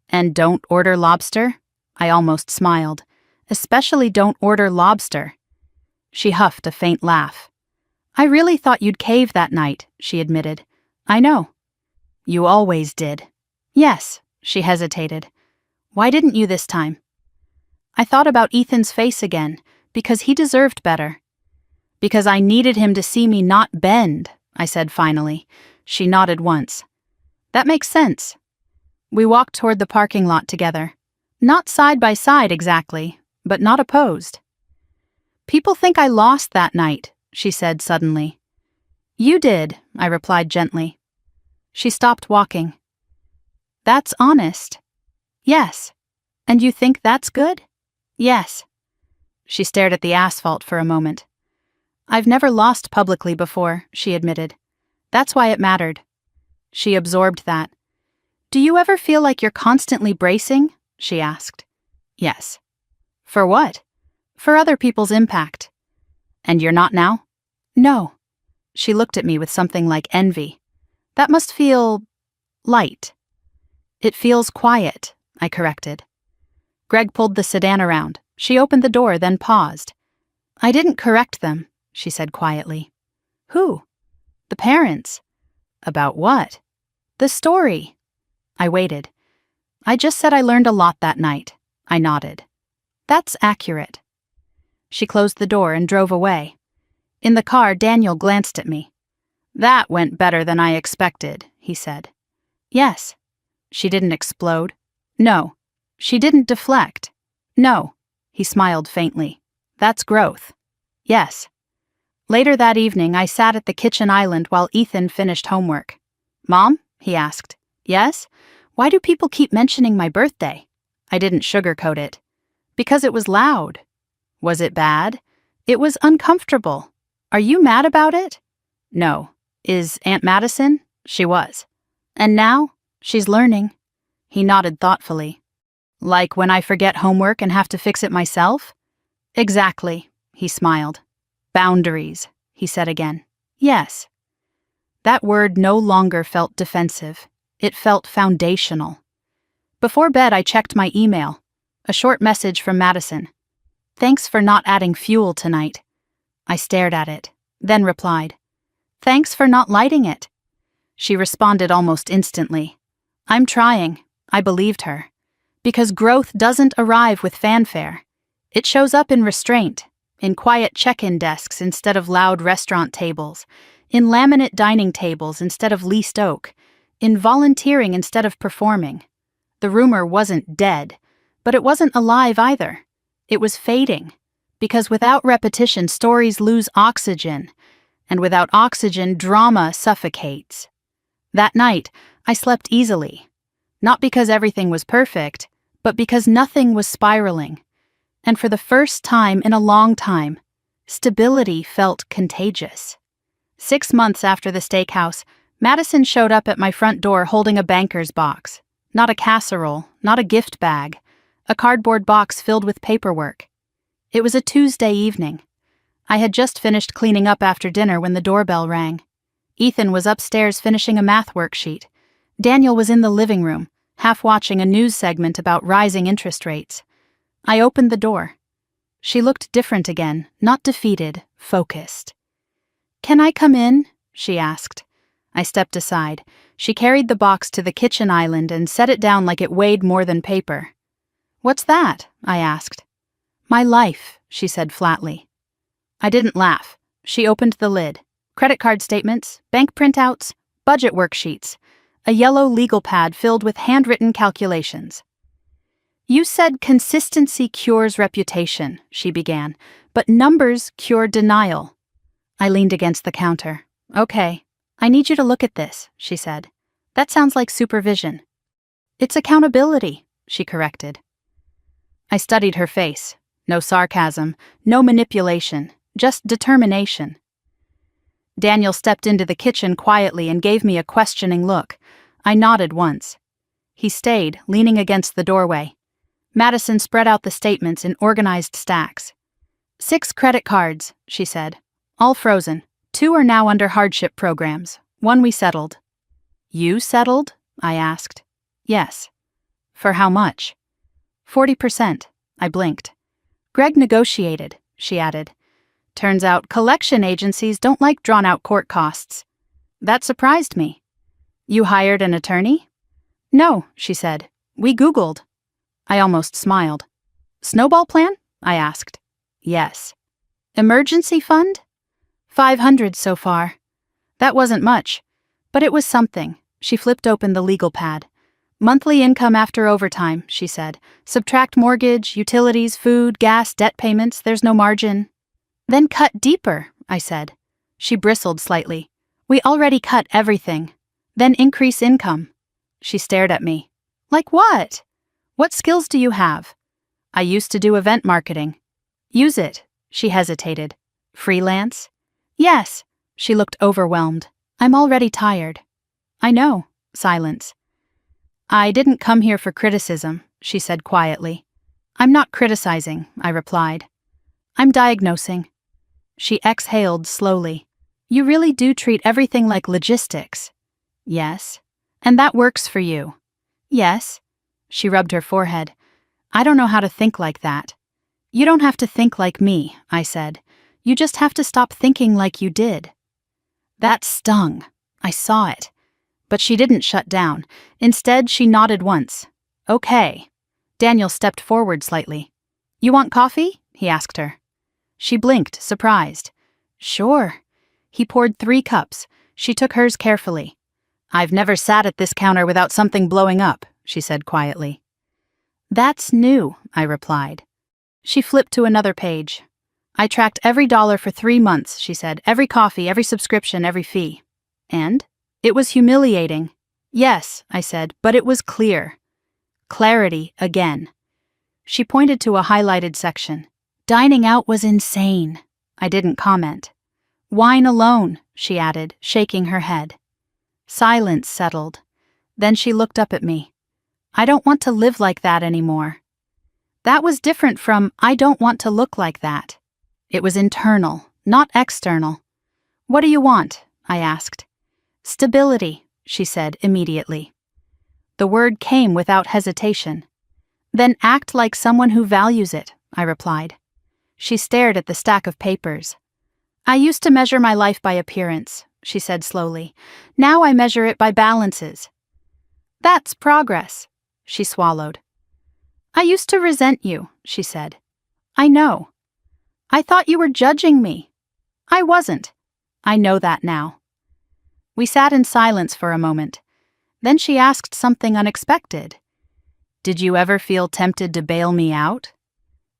And don't order lobster? I almost smiled. Especially don't order lobster. She huffed a faint laugh. I really thought you'd cave that night, she admitted. I know. You always did. Yes, she hesitated. Why didn't you this time? I thought about Ethan's face again, because he deserved better. Because I needed him to see me not bend, I said finally. She nodded once. That makes sense. We walked toward the parking lot together. Not side by side exactly, but not opposed. People think I lost that night, she said suddenly. You did, I replied gently. She stopped walking. That's honest. Yes. And you think that's good? Yes. She stared at the asphalt for a moment. I've never lost publicly before, she admitted. That's why it mattered. She absorbed that. Do you ever feel like you're constantly bracing? She asked. Yes. For what? For other people's impact. And you're not now? No. She looked at me with something like envy. That must feel light. It feels quiet, I corrected. Greg pulled the sedan around. She opened the door, then paused. I didn't correct them, she said quietly. Who? The parents. About what? The story. I waited. I just said I learned a lot that night. I nodded. That's accurate. She closed the door and drove away. In the car, Daniel glanced at me. That went better than I expected, he said. Yes. She didn't explode. No. She didn't deflect. No. He smiled faintly. That's growth. Yes. Later that evening, I sat at the kitchen island while Ethan finished homework. Mom? He asked. Yes? Why do people keep mentioning my birthday? I didn't sugarcoat it. Because it was loud. Was it bad? It was uncomfortable. Are you mad about it? No. Is Aunt Madison? She was. And now? She's learning. He nodded thoughtfully. Like when I forget homework and have to fix it myself? Exactly, he smiled. Boundaries, he said again. Yes. That word no longer felt defensive. It felt foundational. Before bed, I checked my email. A short message from Madison. Thanks for not adding fuel tonight. I stared at it, then replied. Thanks for not lighting it. She responded almost instantly. I'm trying. I believed her. Because growth doesn't arrive with fanfare. It shows up in restraint, in quiet check-in desks instead of loud restaurant tables, in laminate dining tables instead of leased oak, in volunteering instead of performing. The rumor wasn't dead, but it wasn't alive either. It was fading, because without repetition, stories lose oxygen, and without oxygen, drama suffocates. That night, I slept easily, not because everything was perfect, but because nothing was spiraling. And for the first time in a long time, stability felt contagious. 6 months after the steakhouse, Madison showed up at my front door holding a banker's box. Not a casserole, not a gift bag, a cardboard box filled with paperwork. It was a Tuesday evening. I had just finished cleaning up after dinner when the doorbell rang. Ethan was upstairs finishing a math worksheet. Daniel was in the living room, half watching a news segment about rising interest rates. I opened the door. She looked different again, not defeated, focused. Can I come in? She asked. I stepped aside. She carried the box to the kitchen island and set it down like it weighed more than paper. What's that? I asked. My life, she said flatly. I didn't laugh. She opened the lid. Credit card statements, bank printouts, budget worksheets, a yellow legal pad filled with handwritten calculations. You said consistency cures reputation, she began, but numbers cure denial. I leaned against the counter. Okay, I need you to look at this, she said. That sounds like supervision. It's accountability, she corrected. I studied her face. No sarcasm, no manipulation, just determination. Daniel stepped into the kitchen quietly and gave me a questioning look. I nodded once. He stayed, leaning against the doorway. Madison spread out the statements in organized stacks. 6 credit cards, she said. All frozen. 2 are now under hardship programs. 1 we settled. You settled? I asked. Yes. For how much? 40%. I blinked. Greg negotiated, she added. Turns out collection agencies don't like drawn-out court costs. That surprised me. You hired an attorney? No, she said. We Googled. I almost smiled. Snowball plan? I asked. Yes. Emergency fund? 500 so far. That wasn't much, but it was something. She flipped open the legal pad. Monthly income after overtime, she said. Subtract mortgage, utilities, food, gas, debt payments, there's no margin. Then cut deeper, I said. She bristled slightly. We already cut everything. Then increase income. She stared at me. Like what? What skills do you have? I used to do event marketing. Use it, she hesitated. Freelance? Yes. She looked overwhelmed. I'm already tired. I know. Silence. I didn't come here for criticism, she said quietly. I'm not criticizing, I replied. I'm diagnosing. She exhaled slowly. You really do treat everything like logistics. Yes. And that works for you. Yes. She rubbed her forehead. I don't know how to think like that. You don't have to think like me, I said. You just have to stop thinking like you did. That stung. I saw it. But she didn't shut down. Instead, she nodded once. Okay. Daniel stepped forward slightly. You want coffee? He asked her. She blinked, surprised. Sure. He poured 3 cups. She took hers carefully. I've never sat at this counter without something blowing up, she said quietly. That's new, I replied. She flipped to another page. I tracked every dollar for 3 months, she said. Every coffee, every subscription, every fee. And? It was humiliating. Yes, I said, but it was clear. Clarity again. She pointed to a highlighted section. Dining out was insane. I didn't comment. Wine alone, she added, shaking her head. Silence settled. Then she looked up at me. I don't want to live like that anymore. That was different from I don't want to look like that. It was internal, not external. What do you want? I asked. Stability, she said immediately. The word came without hesitation. Then act like someone who values it, I replied. She stared at the stack of papers. I used to measure my life by appearance, she said slowly. Now I measure it by balances. That's progress, she swallowed. I used to resent you, she said. I know. I thought you were judging me. I wasn't. I know that now. We sat in silence for a moment. Then she asked something unexpected. Did you ever feel tempted to bail me out?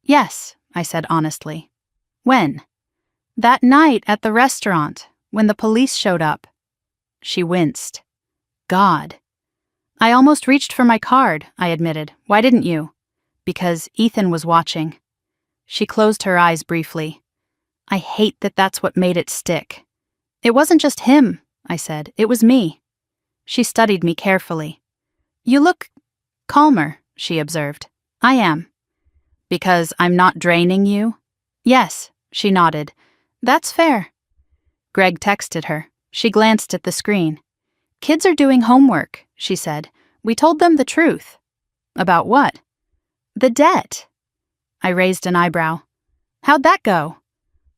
Yes, I said honestly. When? That night at the restaurant, when the police showed up. She winced. God. I almost reached for my card, I admitted. Why didn't you? Because Ethan was watching. She closed her eyes briefly. I hate that that's what made it stick. It wasn't just him, I said. It was me. She studied me carefully. You look calmer, she observed. I am. Because I'm not draining you? Yes, she nodded. That's fair. Greg texted her. She glanced at the screen. Kids are doing homework, she said. We told them the truth. About what? The debt. I raised an eyebrow. How'd that go?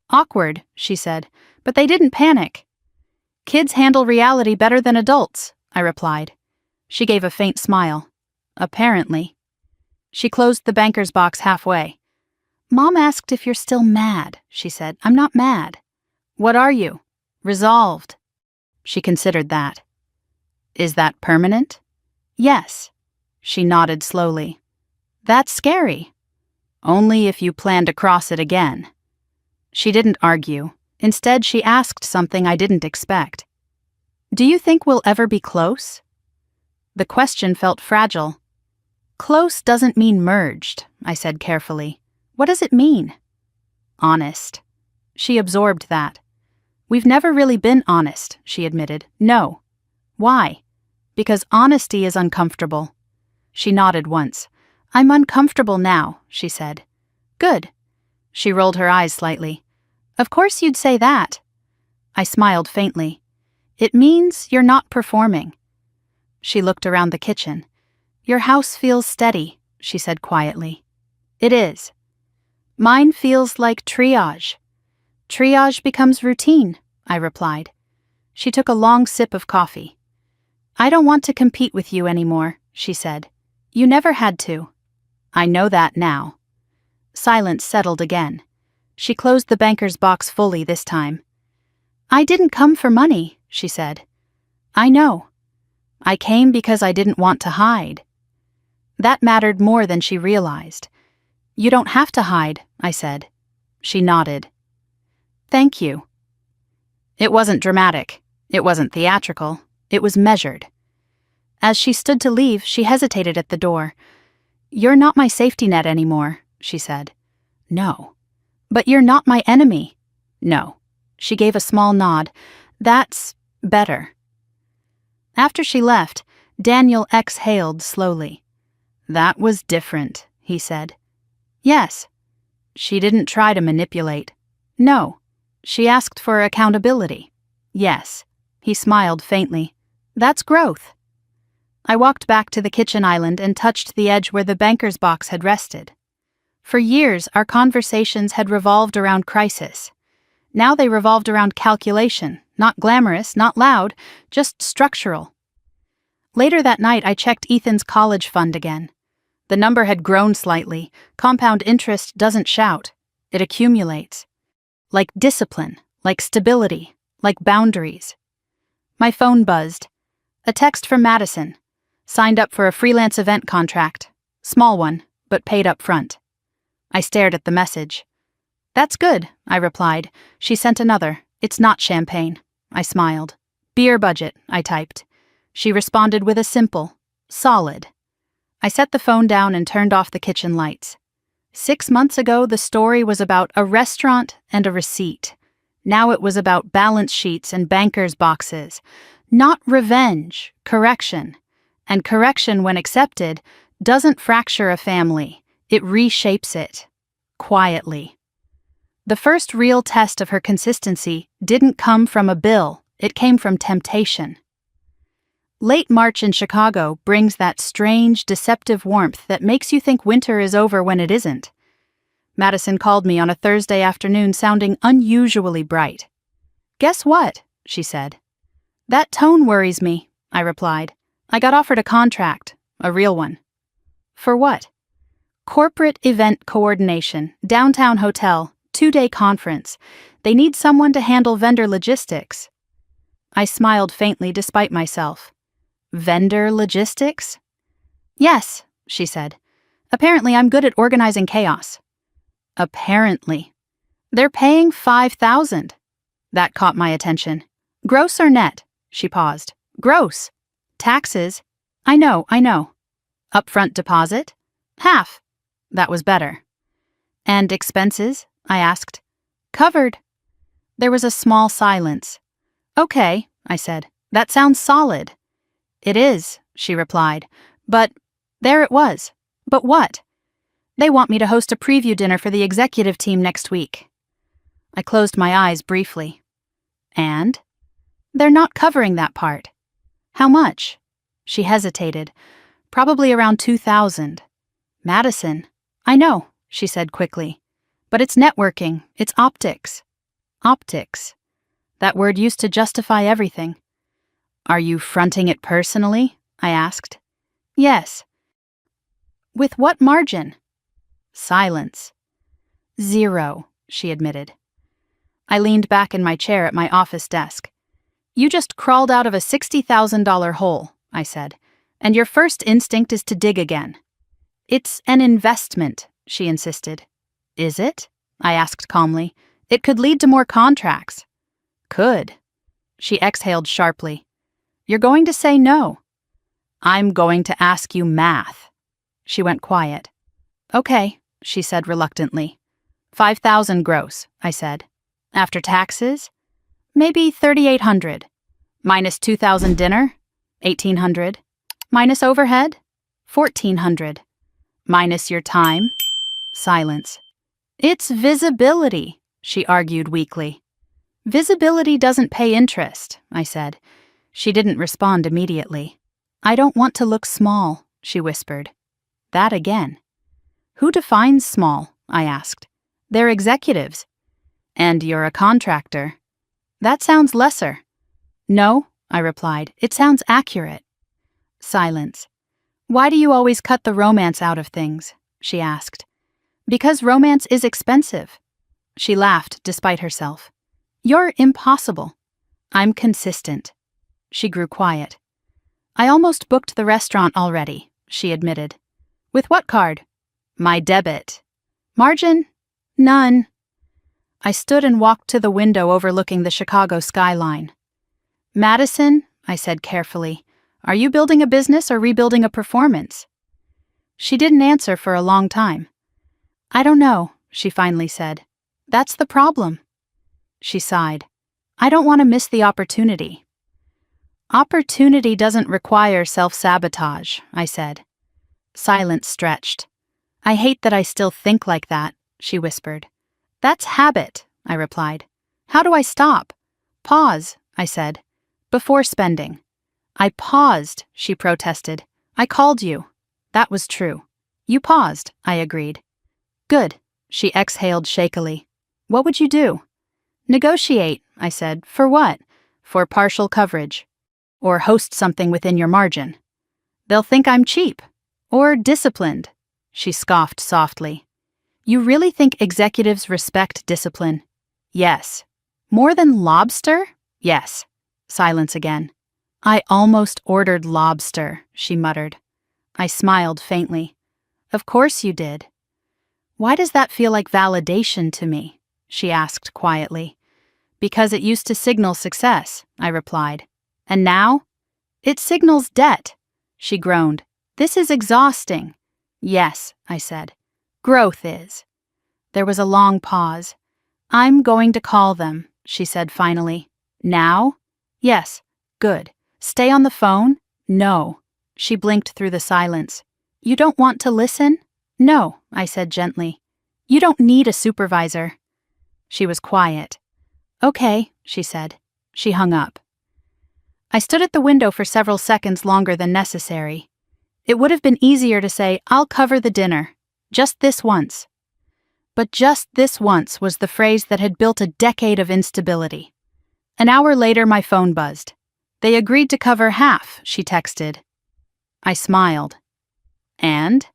Awkward, she said, but they didn't panic. Kids handle reality better than adults, I replied. She gave a faint smile. Apparently. She closed the banker's box halfway. Mom asked if you're still mad, she said. I'm not mad. What are you? Resolved. She considered that. Is that permanent? Yes. She nodded slowly. That's scary. Only if you plan to cross it again. She didn't argue. Instead, she asked something I didn't expect. Do you think we'll ever be close? The question felt fragile. Close doesn't mean merged, I said carefully. What does it mean? Honest. She absorbed that. We've never really been honest, she admitted. No. Why? Because honesty is uncomfortable. She nodded once. I'm uncomfortable now, she said. Good. She rolled her eyes slightly. Of course you'd say that. I smiled faintly. It means you're not performing. She looked around the kitchen. Your house feels steady, she said quietly. It is. Mine feels like triage. Triage becomes routine, I replied. She took a long sip of coffee. I don't want to compete with you anymore, she said. You never had to. I know that now. Silence settled again. She closed the banker's box fully this time. I didn't come for money, she said. I know. I came because I didn't want to hide. That mattered more than she realized. You don't have to hide, I said. She nodded. Thank you. It wasn't dramatic. It wasn't theatrical. It was measured. As she stood to leave, she hesitated at the door. You're not my safety net anymore, she said. No. But you're not my enemy. No. She gave a small nod. That's better. After she left, Daniel exhaled slowly. That was different, he said. Yes. She didn't try to manipulate. No. She asked for accountability. Yes. He smiled faintly. That's growth. I walked back to the kitchen island and touched the edge where the banker's box had rested. For years, our conversations had revolved around crisis. Now they revolved around calculation, not glamorous, not loud, just structural. Later that night, I checked Ethan's college fund again. The number had grown slightly. Compound interest doesn't shout. It accumulates. Like discipline, like stability, like boundaries. My phone buzzed. A text from Madison. Signed up for a freelance event contract. Small one, but paid up front. I stared at the message. That's good, I replied. She sent another. It's not champagne. I smiled. Beer budget, I typed. She responded with a simple, solid. I set the phone down and turned off the kitchen lights. 6 months ago, the story was about a restaurant and a receipt. Now it was about balance sheets and bankers' boxes. Not revenge, correction. And correction, when accepted, doesn't fracture a family. It reshapes it. Quietly. The first real test of her consistency didn't come from a bill. It came from temptation. Late March in Chicago brings that strange, deceptive warmth that makes you think winter is over when it isn't. Madison called me on a Thursday afternoon sounding unusually bright. Guess what? She said. That tone worries me, I replied. I got offered a contract, a real one. For what? Corporate event coordination, downtown hotel, 2-day conference. They need someone to handle vendor logistics. I smiled faintly despite myself. Vendor logistics? Yes, she said. Apparently I'm good at organizing chaos. Apparently. They're paying $5,000. That caught my attention. Gross or net? She paused. Gross. Taxes? I know. Upfront deposit? Half. That was better. And expenses? I asked. Covered. There was a small silence. Okay, I said. That sounds solid. It is, she replied. But there it was. But what? They want me to host a preview dinner for the executive team next week. I closed my eyes briefly. And? They're not covering that part. How much? She hesitated. Probably around $2,000. Madison. I know, she said quickly. But it's networking. It's optics. Optics. That word used to justify everything. Are you fronting it personally? I asked. Yes. With what margin? Silence. 0, she admitted. I leaned back in my chair at my office desk. You just crawled out of a $60,000 hole, I said, and your first instinct is to dig again. It's an investment, she insisted. Is it? I asked calmly. It could lead to more contracts. Could. She exhaled sharply. You're going to say no. I'm going to ask you math. She went quiet. Okay, she said reluctantly. 5,000 gross, I said. After taxes? Maybe 3,800. Minus 2,000 dinner? 1,800. Minus overhead? 1,400. Minus your time? Silence. It's visibility, she argued weakly. Visibility doesn't pay interest, I said. She didn't respond immediately. I don't want to look small, she whispered. That again. Who defines small? I asked. They're executives. And you're a contractor. That sounds lesser. No, I replied. It sounds accurate. Silence. Why do you always cut the romance out of things? She asked. Because romance is expensive. She laughed despite herself. You're impossible. I'm consistent. She grew quiet. I almost booked the restaurant already, she admitted. With what card? My debit. Margin? None. I stood and walked to the window overlooking the Chicago skyline. Madison, I said carefully, are you building a business or rebuilding a performance? She didn't answer for a long time. I don't know, she finally said. That's the problem. She sighed. I don't want to miss the opportunity. Opportunity doesn't require self-sabotage, I said. Silence stretched. I hate that I still think like that, she whispered. That's habit, I replied. How do I stop? Pause, I said. Before spending. I paused, she protested. I called you. That was true. You paused, I agreed. Good, she exhaled shakily. What would you do? Negotiate, I said. For what? For partial coverage. Or host something within your margin. They'll think I'm cheap. Or disciplined. She scoffed softly. You really think executives respect discipline? Yes. More than Lobster? Yes. Silence again. I almost ordered Lobster, she muttered. I smiled faintly. Of course you did. Why does that feel like validation to me? She asked quietly. Because it used to signal success, I replied. And now? It signals debt. She groaned. This is exhausting. Yes, I said. Growth is. There was a long pause. I'm going to call them, she said finally. Now? Yes. Good. Stay on the phone? No. She blinked through the silence. You don't want to listen? No, I said gently. You don't need a supervisor. She was quiet. Okay, she said. She hung up. I stood at the window for several seconds longer than necessary. It would have been easier to say, I'll cover the dinner. Just this once. But just this once was the phrase that had built a decade of instability. An hour later, my phone buzzed. They agreed to cover half, she texted. I smiled. And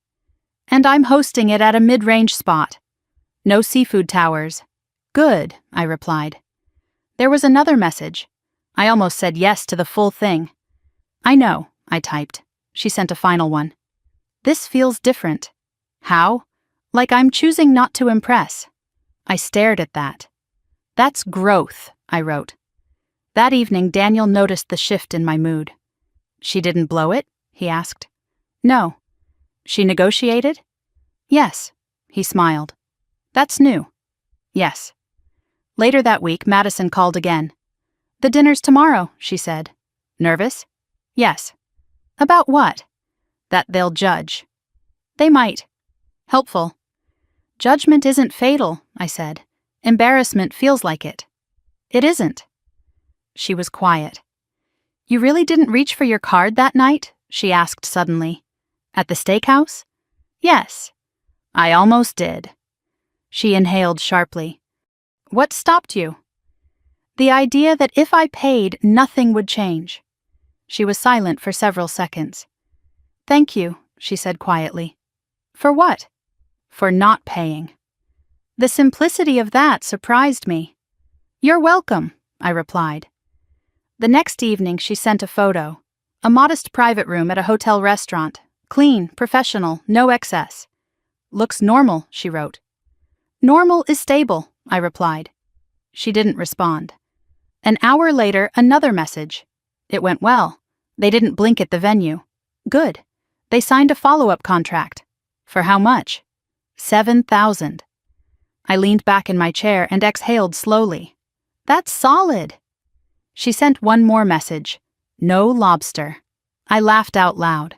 I'm hosting it at a mid-range spot. No seafood towers. Good, I replied. There was another message. I almost said yes to the full thing. I know, I typed. She sent a final one. This feels different. How? Like I'm choosing not to impress. I stared at that. That's growth, I wrote. That evening, Daniel noticed the shift in my mood. She didn't blow it? He asked. No. She negotiated? Yes. He smiled. That's new. Yes. Later that week, Madison called again. The dinner's tomorrow, she said. Nervous? Yes. About what? That they'll judge. They might. Helpful. Judgment isn't fatal, I said. Embarrassment feels like it. It isn't. She was quiet. You really didn't reach for your card that night? She asked suddenly. At the steakhouse? Yes. I almost did. She inhaled sharply. What stopped you? The idea that if I paid, nothing would change. She was silent for several seconds. Thank you, she said quietly. For what? For not paying. The simplicity of that surprised me. You're welcome, I replied. The next evening she sent a photo. A modest private room at a hotel restaurant. Clean, professional, no excess. Looks normal, she wrote. Normal is stable, I replied. She didn't respond. An hour later, another message. It went well. They didn't blink at the venue. Good. They signed a follow-up contract. For how much? $7,000. I leaned back in my chair and exhaled slowly. That's solid. She sent one more message. No lobster. I laughed out loud.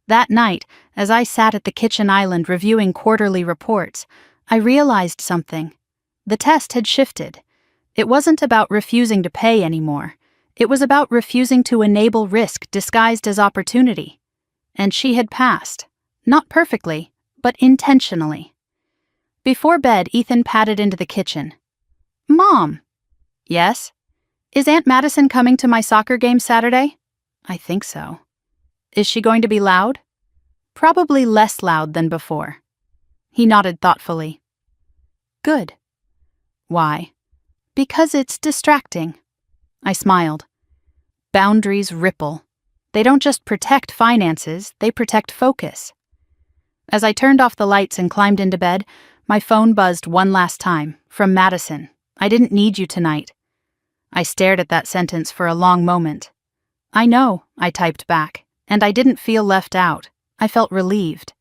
That night, as I sat at the kitchen island reviewing quarterly reports, I realized something. The test had shifted. It wasn't about refusing to pay anymore. It was about refusing to enable risk disguised as opportunity. And she had passed. Not perfectly, but intentionally. Before bed, Ethan padded into the kitchen. "Mom." "Yes?" "Is Aunt Madison coming to my soccer game Saturday?" "I think so." "Is she going to be loud?" "Probably less loud than before." He nodded thoughtfully. "Good." "Why?" "Because it's distracting." I smiled. Boundaries ripple. They don't just protect finances, they protect focus. As I turned off the lights and climbed into bed, my phone buzzed one last time, from Madison. "I didn't need you tonight." I stared at that sentence for a long moment. "I know," I typed back, and I didn't feel left out. I felt relieved.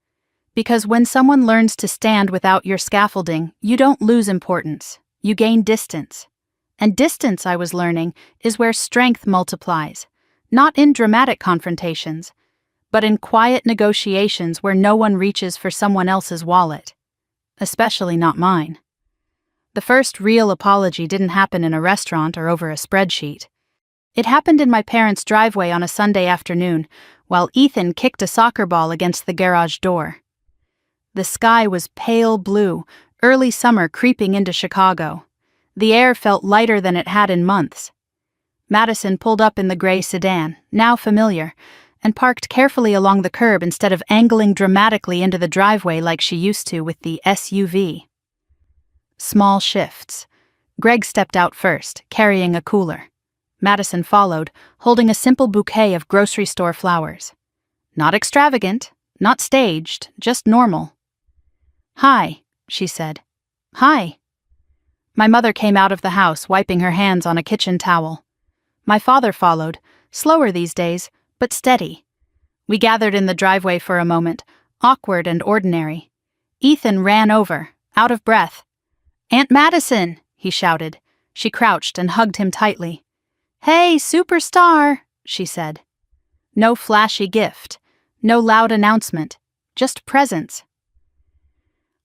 Because when someone learns to stand without your scaffolding, you don't lose importance. You gain distance. And distance, I was learning, is where strength multiplies. Not in dramatic confrontations, but in quiet negotiations where no one reaches for someone else's wallet. Especially not mine. The first real apology didn't happen in a restaurant or over a spreadsheet. It happened in my parents' driveway on a Sunday afternoon, while Ethan kicked a soccer ball against the garage door. The sky was pale blue, early summer creeping into Chicago. The air felt lighter than it had in months. Madison pulled up in the gray sedan, now familiar, and parked carefully along the curb instead of angling dramatically into the driveway like she used to with the SUV. Small shifts. Greg stepped out first, carrying a cooler. Madison followed, holding a simple bouquet of grocery store flowers. Not extravagant, not staged, just normal. "Hi," she said. "Hi." My mother came out of the house, wiping her hands on a kitchen towel. My father followed, slower these days, but steady. We gathered in the driveway for a moment, awkward and ordinary. Ethan ran over, out of breath. "Aunt Madison!" he shouted. She crouched and hugged him tightly. "Hey, superstar!" she said. No flashy gift, no loud announcement, just presence.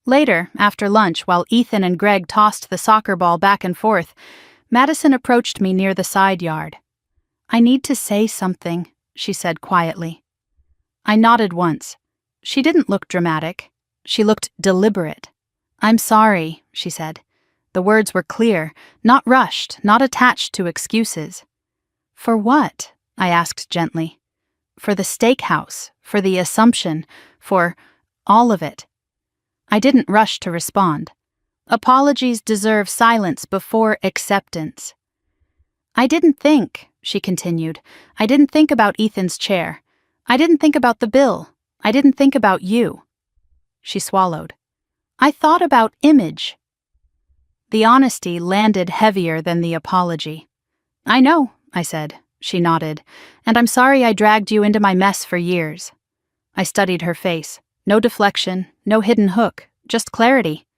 Later, after lunch, while Ethan and Greg tossed the soccer ball back and forth, Madison approached me near the side yard. "I need to say something," she said quietly. I nodded once. She didn't look dramatic. She looked deliberate. "I'm sorry," she said. The words were clear, not rushed, not attached to excuses. "For what?" I asked gently. "For the steakhouse, for the assumption, for all of it." I didn't rush to respond. Apologies deserve silence before acceptance. "I didn't think," she continued. "I didn't think about Ethan's chair. I didn't think about the bill. I didn't think about you." She swallowed. "I thought about image." The honesty landed heavier than the apology. "I know," I said. She nodded. "And I'm sorry I dragged you into my mess for years." I studied her face. No deflection, no hidden hook, just clarity.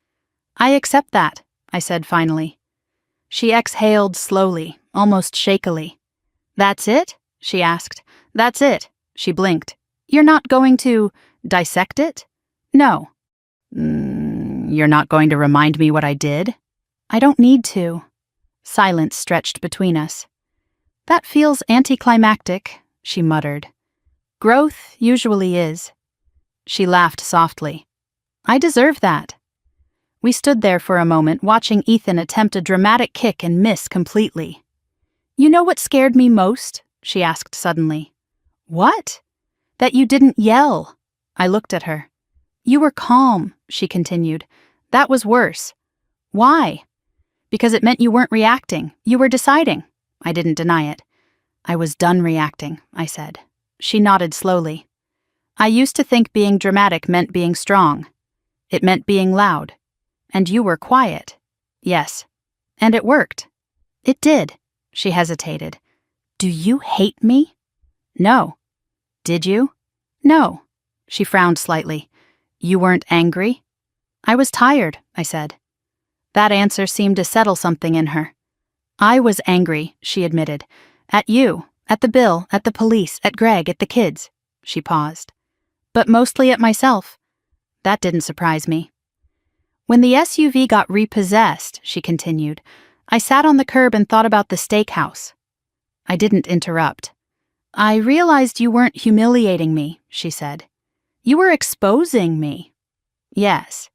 "I accept that," I said finally. She exhaled slowly, almost shakily. "That's it?" she asked. "That's it." She blinked. "You're not going to dissect it?" "No." You're not going to remind me what I did?" "I don't need to." Silence stretched between us. "That feels anticlimactic," she muttered. "Growth usually is." She laughed softly. "I deserve that." We stood there for a moment, watching Ethan attempt a dramatic kick and miss completely. "You know what scared me most?" she asked suddenly. "What?" "That you didn't yell." I looked at her. "You were calm," she continued. "That was worse." "Why?" "Because it meant you weren't reacting. You were deciding." I didn't deny it. "I was done reacting," I said. She nodded slowly. "I used to think being dramatic meant being strong. It meant being loud. And you were quiet." "Yes." "And it worked." "It did." She hesitated. "Do you hate me?" "No." "Did you?" "No." She frowned slightly. "You weren't angry?" "I was tired," I said. That answer seemed to settle something in her. "I was angry," she admitted. "At you, at the bill, at the police, at Greg, at the kids." She paused. "But mostly at myself." That didn't surprise me. "When the SUV got repossessed," she continued, "I sat on the curb and thought about the steakhouse." I didn't interrupt. I realized you weren't humiliating me, she said. You were exposing me. Yes.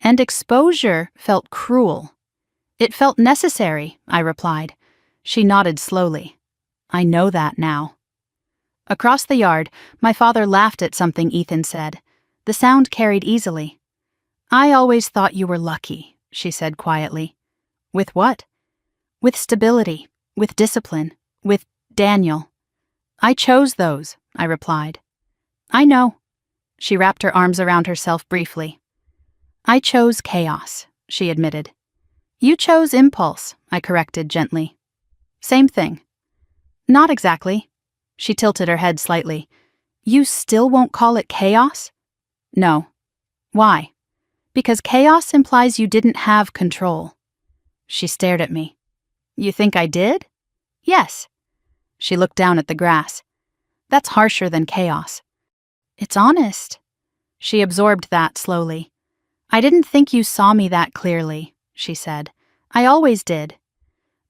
And exposure felt cruel. It felt necessary, I replied. She nodded slowly. I know that now. Across the yard, my father laughed at something Ethan said. The sound carried easily. I always thought you were lucky, she said quietly. With what? With stability, with discipline, with Daniel. I chose those, I replied. I know. She wrapped her arms around herself briefly. I chose chaos, she admitted. You chose impulse, I corrected gently. Same thing. Not exactly. She tilted her head slightly. You still won't call it chaos? No. Why? Because chaos implies you didn't have control. She stared at me. You think I did? Yes. She looked down at the grass. That's harsher than chaos. It's honest. She absorbed that slowly. I didn't think you saw me that clearly, she said. I always did.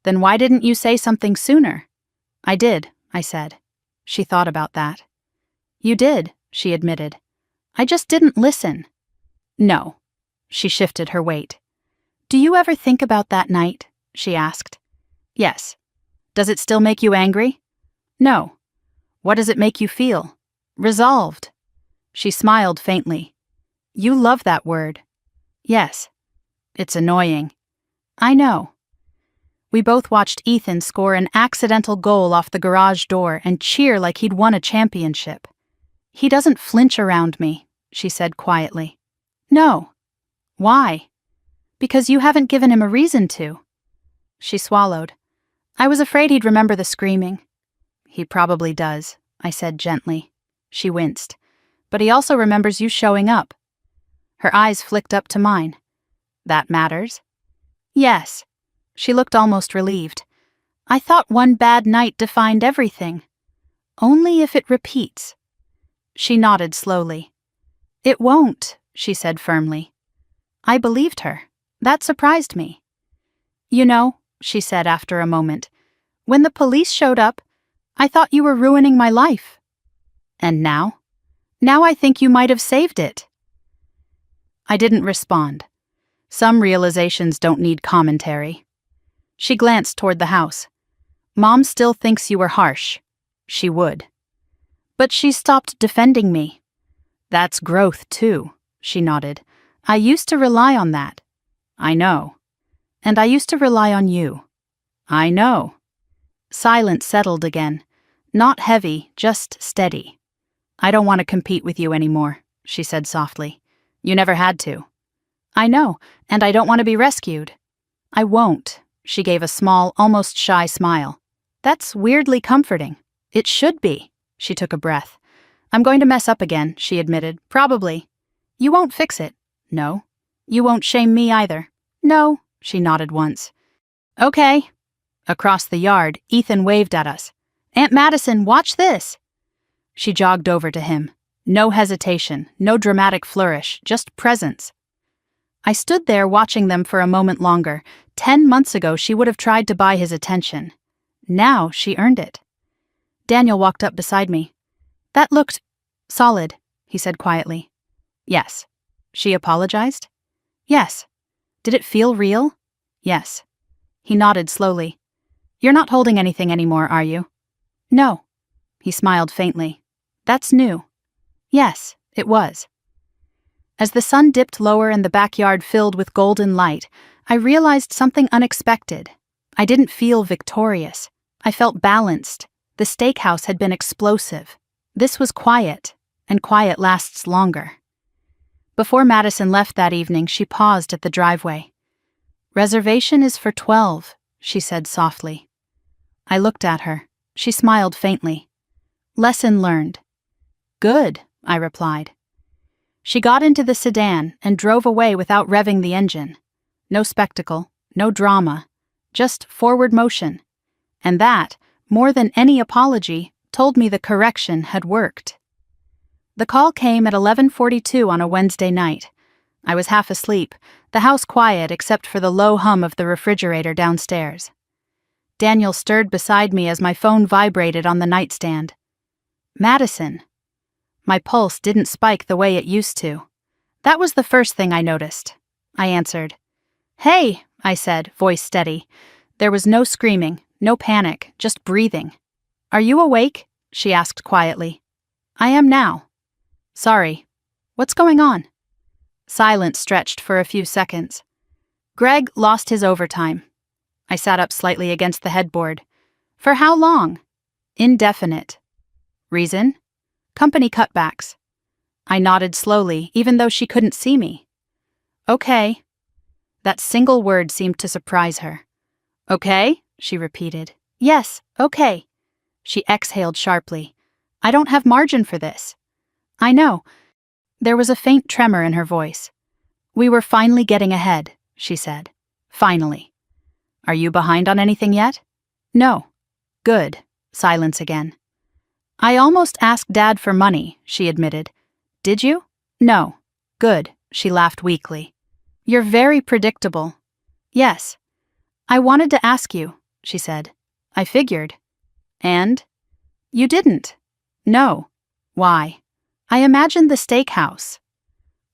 Then why didn't you say something sooner? I did, I said. She thought about that. You did, she admitted. I just didn't listen. No. She shifted her weight. Do you ever think about that night? She asked. Yes. Does it still make you angry? No. What does it make you feel? Resolved. She smiled faintly. You love that word. Yes. It's annoying. I know. We both watched Ethan score an accidental goal off the garage door and cheer like he'd won a championship. He doesn't flinch around me, she said quietly. No. Why? Because you haven't given him a reason to. She swallowed. I was afraid he'd remember the screaming. He probably does, I said gently. She winced. But he also remembers you showing up. Her eyes flicked up to mine. That matters? Yes. She looked almost relieved. I thought one bad night defined everything. Only if it repeats. She nodded slowly. It won't, she said firmly. I believed her. That surprised me. You know, she said after a moment, when the police showed up, I thought you were ruining my life. And now? Now I think you might have saved it. I didn't respond. Some realizations don't need commentary. She glanced toward the house. Mom still thinks you were harsh. She would. But she stopped defending me. That's growth, too, she nodded. I used to rely on that. I know. And I used to rely on you. I know. Silence settled again. Not heavy, just steady. I don't want to compete with you anymore, she said softly. You never had to. I know, and I don't want to be rescued. I won't. She gave a small, almost shy smile. That's weirdly comforting. It should be. She took a breath. I'm going to mess up again, she admitted. Probably. You won't fix it. No. You won't shame me either. No, she nodded once. Okay. Across the yard, Ethan waved at us. Aunt Madison, watch this. She jogged over to him. No hesitation, no dramatic flourish, just presence. I stood there watching them for a moment longer. 10 months ago, she would have tried to buy his attention. Now she earned it. Daniel walked up beside me. That looked solid, he said quietly. Yes. She apologized? Yes. Did it feel real? Yes. He nodded slowly. You're not holding anything anymore, are you? No. He smiled faintly. That's new. Yes, it was. As the sun dipped lower and the backyard filled with golden light, I realized something unexpected. I didn't feel victorious. I felt balanced. The steakhouse had been explosive. This was quiet, and quiet lasts longer. Before Madison left that evening, she paused at the driveway. Reservation is for 12, she said softly. I looked at her. She smiled faintly. Lesson learned. Good, I replied. She got into the sedan and drove away without revving the engine. No spectacle, no drama, just forward motion. And that, more than any apology, told me the correction had worked. The call came at 11:42 on a Wednesday night. I was half asleep, the house quiet except for the low hum of the refrigerator downstairs. Daniel stirred beside me as my phone vibrated on the nightstand. Madison. My pulse didn't spike the way it used to. That was the first thing I noticed. I answered. Hey, I said, voice steady. There was no screaming, no panic, just breathing. Are you awake? She asked quietly. I am now. Sorry. What's going on? Silence stretched for a few seconds. Greg lost his overtime. I sat up slightly against the headboard. For how long? Indefinite. Reason? Company cutbacks. I nodded slowly, even though she couldn't see me. Okay. That single word seemed to surprise her. Okay? She repeated. Yes, okay. She exhaled sharply. I don't have margin for this. I know. There was a faint tremor in her voice. We were finally getting ahead, she said. Finally. Are you behind on anything yet? No. Good. Silence again. I almost asked Dad for money, she admitted. Did you? No. Good. She laughed weakly. You're very predictable. Yes. I wanted to ask you, she said. I figured. And? You didn't. No. Why? I imagined the steakhouse.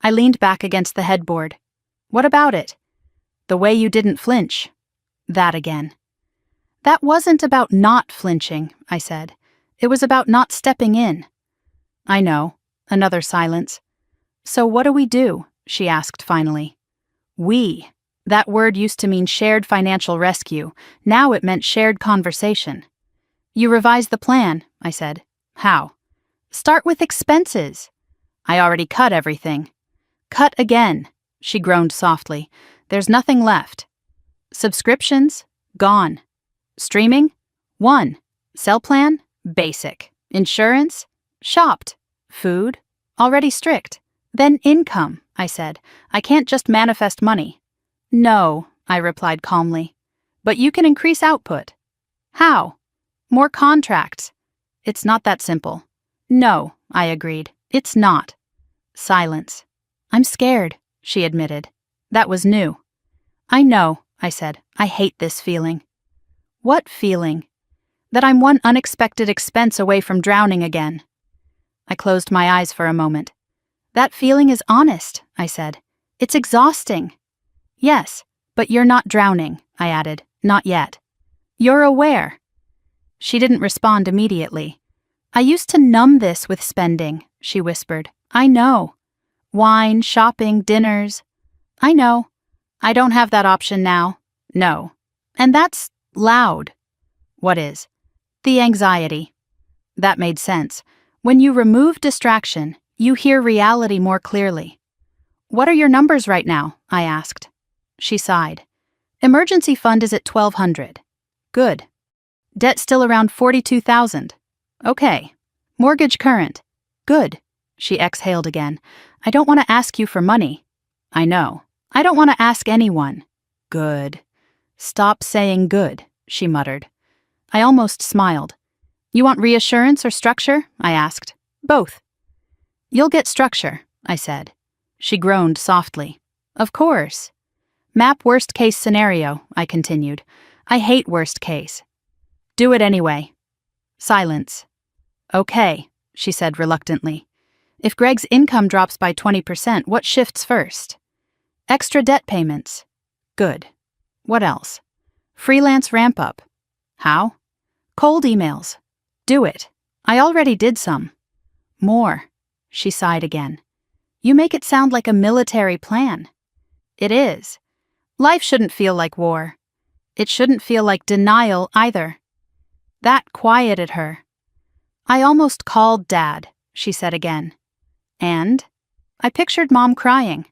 I leaned back against the headboard. What about it? The way you didn't flinch. That again. That wasn't about not flinching, I said. It was about not stepping in. I know. Another silence. So what do we do? She asked finally. We. That word used to mean shared financial rescue. Now it meant shared conversation. You revised the plan, I said. How? Start with expenses. I already cut everything. Cut again, she groaned softly. There's nothing left. Subscriptions? Gone. Streaming? 1. Cell plan? Basic. Insurance? Shopped. Food? Already strict. Then income, I said. I can't just manifest money. No, I replied calmly. But you can increase output. How? More contracts. It's not that simple. No, I agreed. It's not. Silence. I'm scared, she admitted. That was new. I know, I said. I hate this feeling. What feeling? That I'm one unexpected expense away from drowning again. I closed my eyes for a moment. That feeling is honest, I said. It's exhausting. Yes, but you're not drowning, I added. Not yet. You're aware. She didn't respond immediately. I used to numb this with spending, she whispered. I know. Wine, shopping, dinners. I know. I don't have that option now. No. And that's loud. What is? The anxiety. That made sense. When you remove distraction, you hear reality more clearly. What are your numbers right now? I asked. She sighed. Emergency fund is at $1,200. Good. Debt still around $42,000. Okay. Mortgage current. Good. She exhaled again. I don't want to ask you for money. I know. I don't want to ask anyone. Good. Stop saying good, she muttered. I almost smiled. You want reassurance or structure? I asked. Both. You'll get structure, I said. She groaned softly. Of course. Map worst case scenario, I continued. I hate worst case. Do it anyway. Silence. Okay, she said reluctantly. If Greg's income drops by 20%, what shifts first? Extra debt payments. Good. What else? Freelance ramp up. How? Cold emails. Do it. I already did some. More. She sighed again. You make it sound like a military plan. It is. Life shouldn't feel like war. It shouldn't feel like denial either. That quieted her. I almost called Dad, she said again. And? I pictured Mom crying.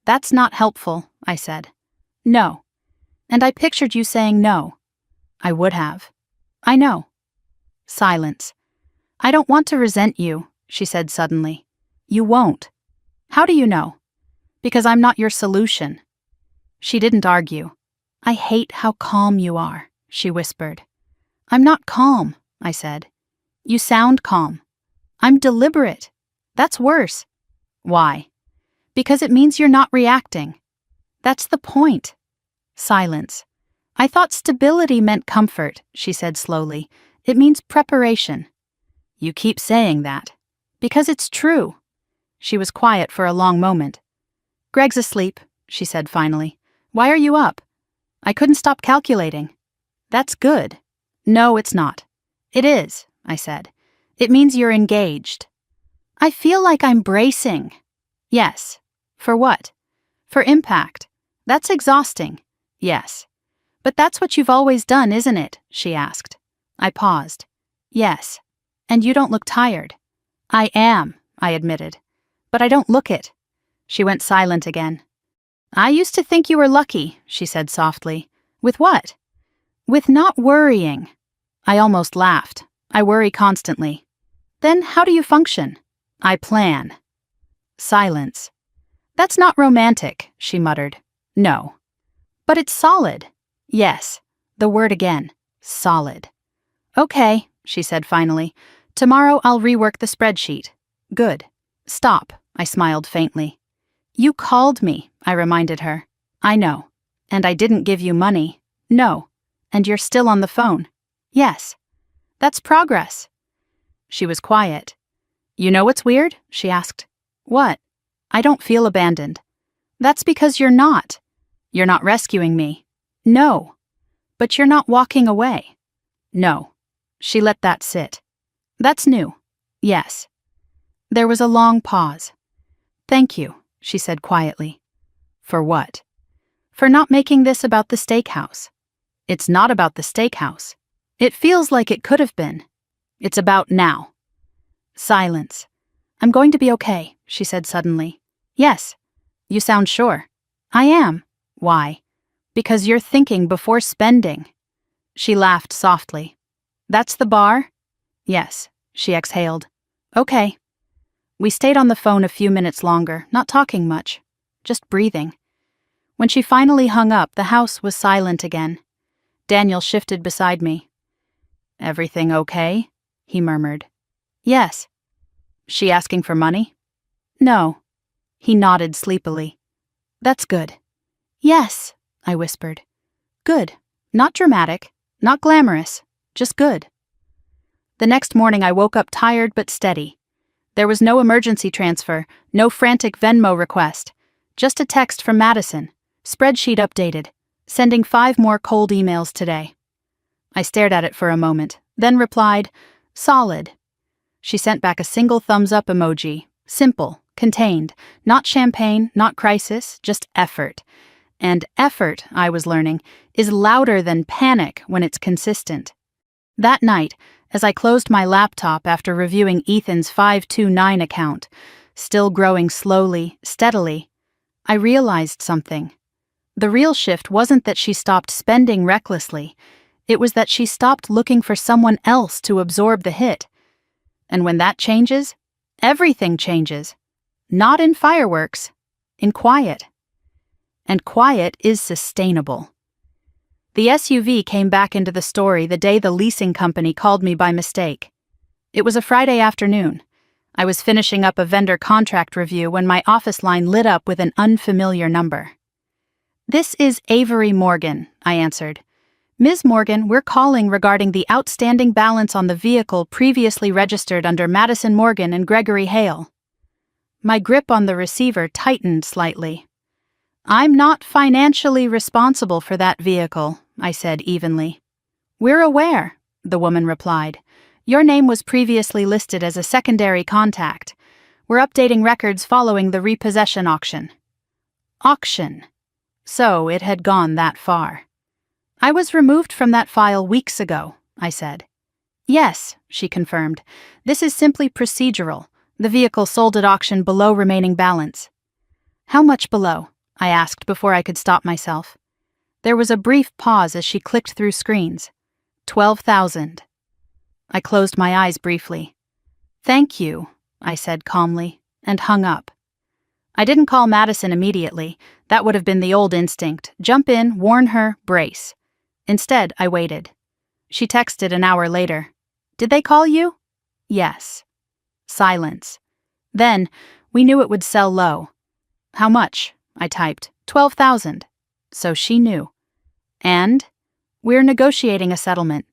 That's not helpful, I said. No. And I pictured you saying no. I would have. I know. Silence. I don't want to resent you, she said suddenly. You won't. How do you know? Because I'm not your solution. She didn't argue. I hate how calm you are, she whispered. I'm not calm, I said. You sound calm. I'm deliberate. That's worse. Why? Because it means you're not reacting. That's the point. Silence. I thought stability meant comfort, she said slowly. It means preparation. You keep saying that. Because it's true. She was quiet for a long moment. Greg's asleep, she said finally. Why are you up? I couldn't stop calculating. That's good. No, it's not. It is, I said. It means you're engaged. I feel like I'm bracing. Yes. For what? For impact. That's exhausting. Yes. But that's what you've always done, isn't it? She asked. I paused. Yes. And you don't look tired. I am, I admitted. But I don't look it. She went silent again. I used to think you were lucky, she said softly. With what? With not worrying. I almost laughed. I worry constantly. Then how do you function? I plan. Silence. That's not romantic, she muttered. No. But it's solid. Yes. The word again. Solid. Okay, she said finally. Tomorrow I'll rework the spreadsheet. Good. Stop, I smiled faintly. You called me, I reminded her. I know. And I didn't give you money. No. And you're still on the phone. Yes. That's progress. She was quiet. You know what's weird? She asked. What? I don't feel abandoned. That's because you're not. You're not rescuing me. No. But you're not walking away. No. She let that sit. That's new. Yes. There was a long pause. Thank you, she said quietly. For what? For not making this about the steakhouse. It's not about the steakhouse. It feels like it could have been. It's about now. Silence. I'm going to be okay, she said suddenly. Yes. You sound sure. I am. Why? Because you're thinking before spending. She laughed softly. That's the bar? Yes, she exhaled. Okay. We stayed on the phone a few minutes longer, not talking much, just breathing. When she finally hung up, the house was silent again. Daniel shifted beside me. Everything okay? He murmured. Yes. She asking for money? No. He nodded sleepily. That's good. Yes, I whispered. Good. Not dramatic, not glamorous, just good. The next morning I woke up tired but steady. There was no emergency transfer, no frantic Venmo request, just a text from Madison, spreadsheet updated, sending 5 more cold emails today. I stared at it for a moment, then replied, solid. She sent back a single thumbs-up emoji, simple, contained, not champagne, not crisis, just effort. And effort, I was learning, is louder than panic when it's consistent. That night, as I closed my laptop after reviewing Ethan's 529 account, still growing slowly, steadily, I realized something. The real shift wasn't that she stopped spending recklessly. It was that she stopped looking for someone else to absorb the hit. And when that changes, everything changes. Not in fireworks, in quiet. And quiet is sustainable. The SUV came back into the story the day the leasing company called me by mistake. It was a Friday afternoon. I was finishing up a vendor contract review when my office line lit up with an unfamiliar number. This is Avery Morgan, I answered. Ms. Morgan, we're calling regarding the outstanding balance on the vehicle previously registered under Madison Morgan and Gregory Hale. My grip on the receiver tightened slightly. I'm not financially responsible for that vehicle, I said evenly. We're aware, the woman replied. Your name was previously listed as a secondary contact. We're updating records following the repossession auction. Auction. So it had gone that far. I was removed from that file weeks ago, I said. Yes, she confirmed. This is simply procedural. The vehicle sold at auction below remaining balance. How much below? I asked before I could stop myself. There was a brief pause as she clicked through screens. 12,000. I closed my eyes briefly. Thank you, I said calmly, and hung up. I didn't call Madison immediately. That would have been the old instinct. Jump in, warn her, brace. Instead, I waited. She texted an hour later. Did they call you? Yes. Silence. Then, we knew it would sell low. How much? I typed. 12,000. So she knew. And? We're negotiating a settlement.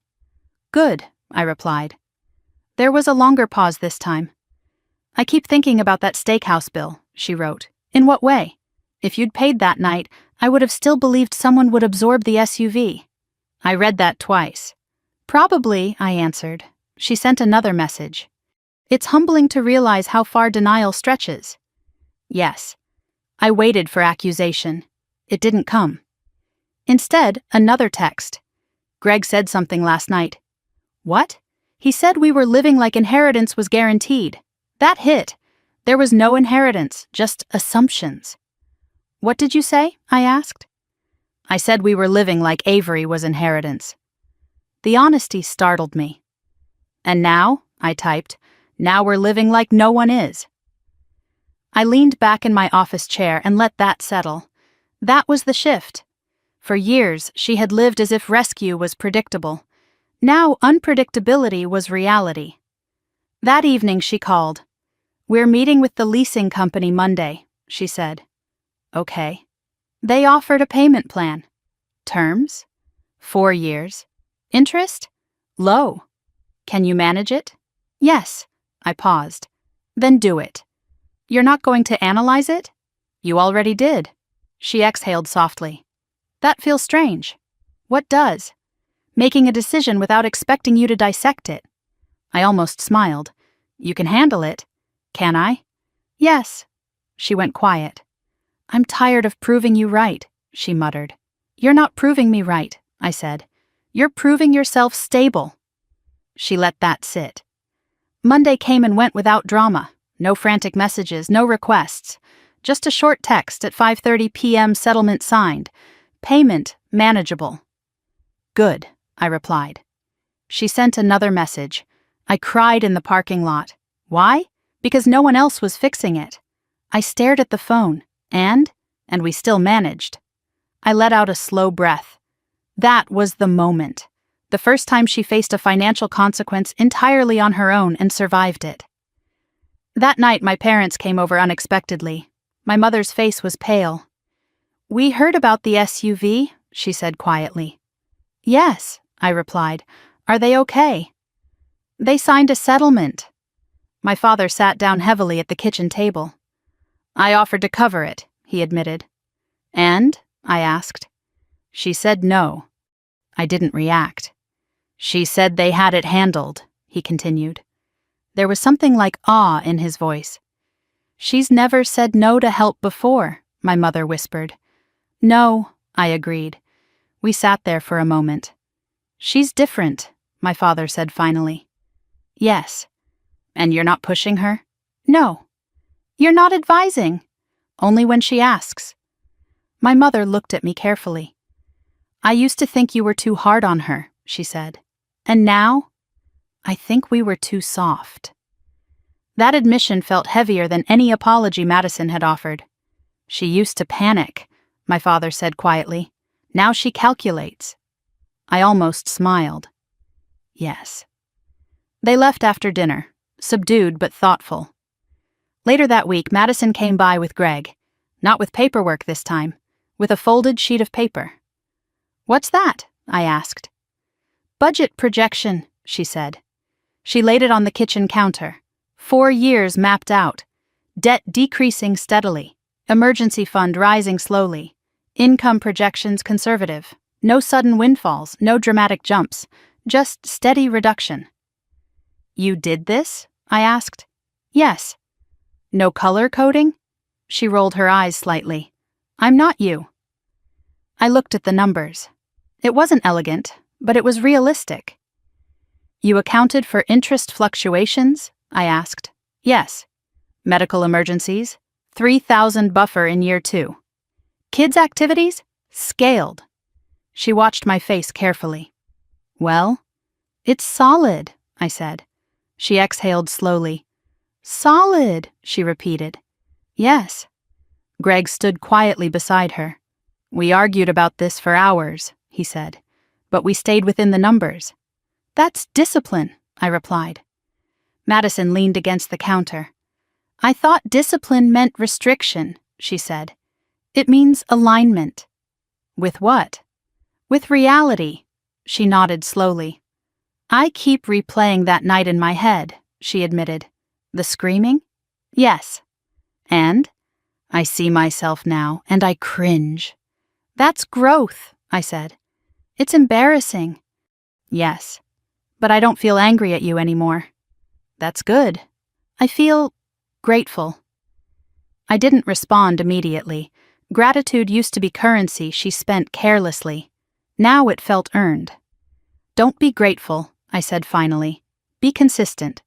Good, I replied. There was a longer pause this time. I keep thinking about that steakhouse bill, she wrote. In what way? If you'd paid that night, I would have still believed someone would absorb the SUV. I read that twice. Probably, I answered. She sent another message. It's humbling to realize how far denial stretches. Yes. I waited for accusation. It didn't come. Instead, another text. Greg said something last night. What? He said we were living like inheritance was guaranteed. That hit. There was no inheritance, just assumptions. What did you say? I asked. I said we were living like Avery was inheritance. The honesty startled me. And now, I typed, now we're living like no one is. I leaned back in my office chair and let that settle. That was the shift. For years, she had lived as if rescue was predictable. Now, unpredictability was reality. That evening, she called. We're meeting with the leasing company Monday, she said. Okay. They offered a payment plan. Terms? 4 years. Interest? Low. Can you manage it? Yes. I paused. Then do it. You're not going to analyze it? You already did. She exhaled softly. That feels strange. What does? Making a decision without expecting you to dissect it. I almost smiled. You can handle it. Can I? Yes. She went quiet. I'm tired of proving you right, she muttered. You're not proving me right, I said. You're proving yourself stable. She let that sit. Monday came and went without drama. No frantic messages, no requests. Just a short text at 5:30 p.m. settlement signed. Payment manageable. Good, I replied. She sent another message. I cried in the parking lot. Why? Because no one else was fixing it. I stared at the phone, and we still managed. I let out a slow breath. That was the moment. The first time she faced a financial consequence entirely on her own and survived it. That night, my parents came over unexpectedly. My mother's face was pale. We heard about the SUV, she said quietly. Yes, I replied. Are they okay? They signed a settlement. My father sat down heavily at the kitchen table. I offered to cover it, he admitted. And? I asked. She said no. I didn't react. She said they had it handled, he continued. There was something like awe in his voice. She's never said no to help before, my mother whispered. No, I agreed. We sat there for a moment. She's different, my father said finally. Yes. And you're not pushing her? No. You're not advising. Only when she asks. My mother looked at me carefully. I used to think you were too hard on her, she said. And now? I think we were too soft. That admission felt heavier than any apology Madison had offered. She used to panic, my father said quietly. Now she calculates. I almost smiled. Yes. They left after dinner, subdued but thoughtful. Later that week, Madison came by with Greg. Not with paperwork this time, with a folded sheet of paper. What's that? I asked. Budget projection, she said. She laid it on the kitchen counter. 4 years mapped out. Debt decreasing steadily. Emergency fund rising slowly. Income projections conservative. No sudden windfalls, no dramatic jumps. Just steady reduction. You did this? I asked. Yes. No color coding? She rolled her eyes slightly. I'm not you. I looked at the numbers. It wasn't elegant, but it was realistic. You accounted for interest fluctuations? I asked. Yes. Medical emergencies? 3,000 buffer in year 2. Kids' activities? Scaled. She watched my face carefully. Well, it's solid, I said. She exhaled slowly. Solid, she repeated. Yes. Greg stood quietly beside her. We argued about this for hours, he said, but we stayed within the numbers. That's discipline, I replied. Madison leaned against the counter. I thought discipline meant restriction, she said. It means alignment. With what? With reality, She nodded slowly. I keep replaying that night in my head, she admitted. The screaming? Yes. And? I see myself now, and I cringe. That's growth, I said. It's embarrassing. Yes. But I don't feel angry at you anymore. That's good. I feel grateful. I didn't respond immediately. Gratitude used to be currency she spent carelessly. Now it felt earned. Don't be grateful, I said finally. Be consistent.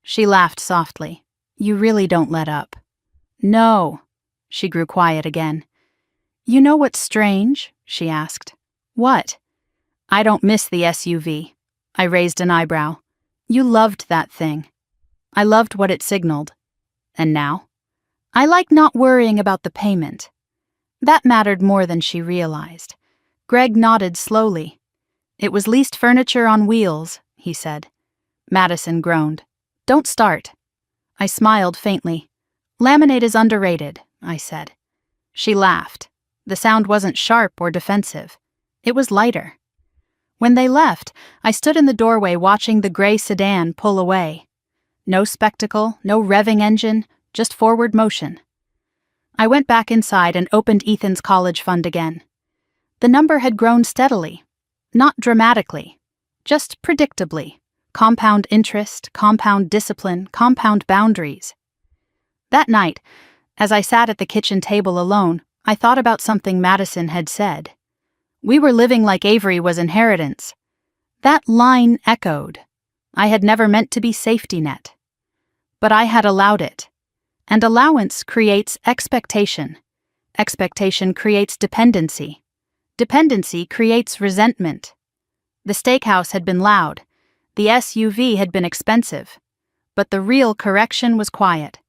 She laughed softly. You really don't let up. No. She grew quiet again. You know what's strange? She asked. What? I don't miss the SUV. I raised an eyebrow. You loved that thing. I loved what it signaled. And now? I like not worrying about the payment. That mattered more than she realized. Greg nodded slowly. It was leased furniture on wheels, he said. Madison groaned. Don't start. I smiled faintly. Laminate is underrated, I said. She laughed. The sound wasn't sharp or defensive. It was lighter. When they left, I stood in the doorway watching the gray sedan pull away. No spectacle, no revving engine, just forward motion. I went back inside and opened Ethan's college fund again. The number had grown steadily. Not dramatically, just predictably. Compound interest, compound discipline, compound boundaries. That night, as I sat at the kitchen table alone, I thought about something Madison had said. We were living like Avery was inheritance. That line echoed. I had never meant to be safety net. But I had allowed it. And allowance creates expectation. Expectation creates dependency. Dependency creates resentment. The steakhouse had been loud. The SUV had been expensive. But the real correction was quiet.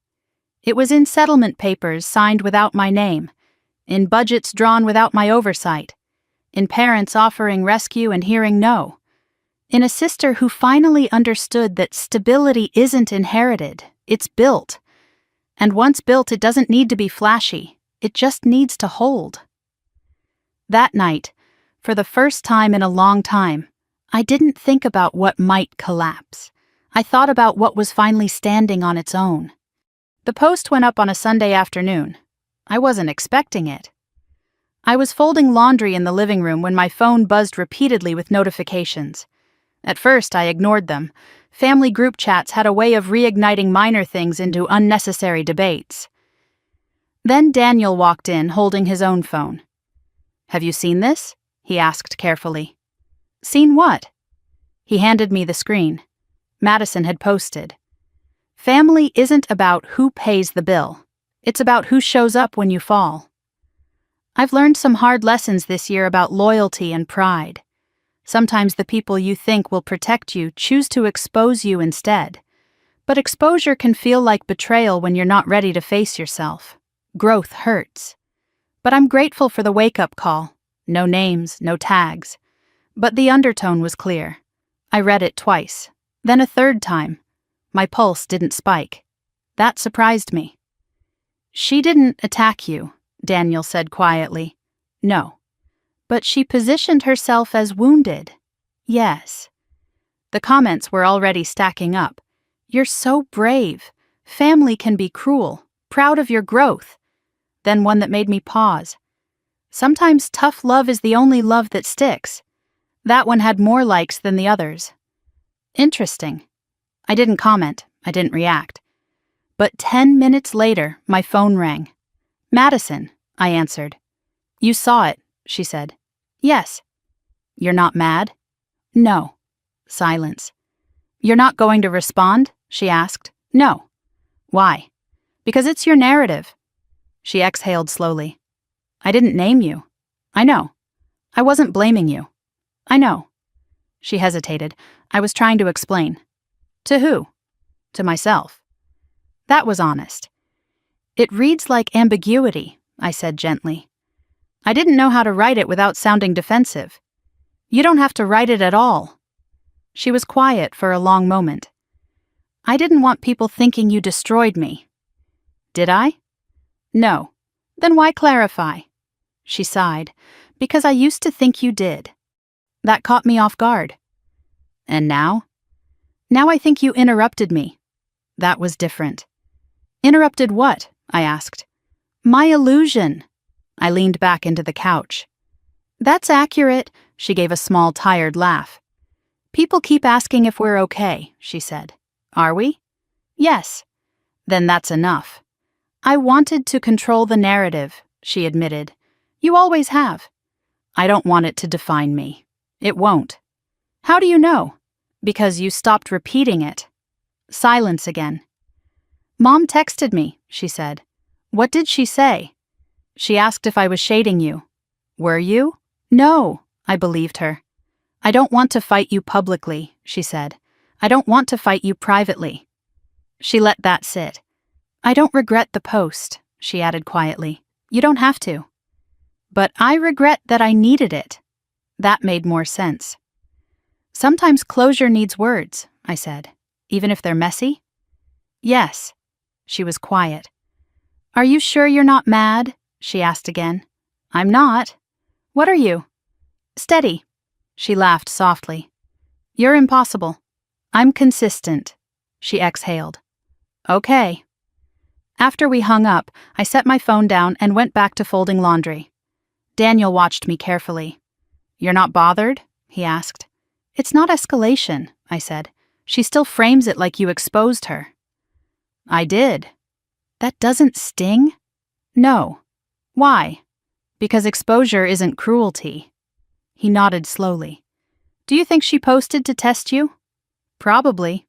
It was in settlement papers signed without my name, in budgets drawn without my oversight, in parents offering rescue and hearing no, in a sister who finally understood that stability isn't inherited, it's built. And once built, it doesn't need to be flashy, it just needs to hold. That night, for the first time in a long time, I didn't think about what might collapse. I thought about what was finally standing on its own. The post went up on a Sunday afternoon. I wasn't expecting it. I was folding laundry in the living room when my phone buzzed repeatedly with notifications. At first, I ignored them. Family group chats had a way of reigniting minor things into unnecessary debates. Then Daniel walked in, holding his own phone. Have you seen this? He asked carefully. Seen what? He handed me the screen. Madison had posted. Family isn't about who pays the bill. It's about who shows up when you fall. I've learned some hard lessons this year about loyalty and pride. Sometimes the people you think will protect you choose to expose you instead. But exposure can feel like betrayal when you're not ready to face yourself. Growth hurts. But I'm grateful for the wake-up call. No names, no tags. But the undertone was clear. I read it twice, then a third time. My pulse didn't spike. That surprised me. She didn't attack you, Daniel said quietly. No. But she positioned herself as wounded. Yes. The comments were already stacking up. You're so brave. Family can be cruel. Proud of your growth. Then one that made me pause. Sometimes tough love is the only love that sticks. That one had more likes than the others. Interesting. I didn't comment. I didn't react. But 10 minutes later, my phone rang. Madison, I answered. You saw it, she said. Yes. You're not mad? No. Silence. You're not going to respond? She asked. No. Why? Because it's your narrative. She exhaled slowly. I didn't name you. I know. I wasn't blaming you. I know. She hesitated. I was trying to explain. To who? To myself. That was honest. It reads like ambiguity, I said gently. I didn't know how to write it without sounding defensive. You don't have to write it at all. She was quiet for a long moment. I didn't want people thinking you destroyed me. Did I? No. Then why clarify? She sighed. Because I used to think you did. That caught me off guard. And now? Now I think you interrupted me. That was different. Interrupted what? I asked. My illusion. I leaned back into the couch. That's accurate, she gave a small, tired laugh. People keep asking if we're okay, she said. Are we? Yes. Then that's enough. I wanted to control the narrative, she admitted. You always have. I don't want it to define me. It won't. How do you know? Because you stopped repeating it. Silence again. Mom texted me, she said. What did she say? She asked if I was shading you. Were you? No, I believed her. I don't want to fight you publicly, she said. I don't want to fight you privately. She let that sit. I don't regret the post, she added quietly. You don't have to. But I regret that I needed it. That made more sense. Sometimes closure needs words, I said, even if they're messy. Yes. She was quiet. Are you sure you're not mad? She asked again. I'm not. What are you? Steady. She laughed softly. You're impossible. I'm consistent. She exhaled. Okay. After we hung up, I set my phone down and went back to folding laundry. Daniel watched me carefully. You're not bothered? He asked. It's not escalation, I said. She still frames it like you exposed her. I did. That doesn't sting? No. Why? Because exposure isn't cruelty. He nodded slowly. Do you think she posted to test you? Probably.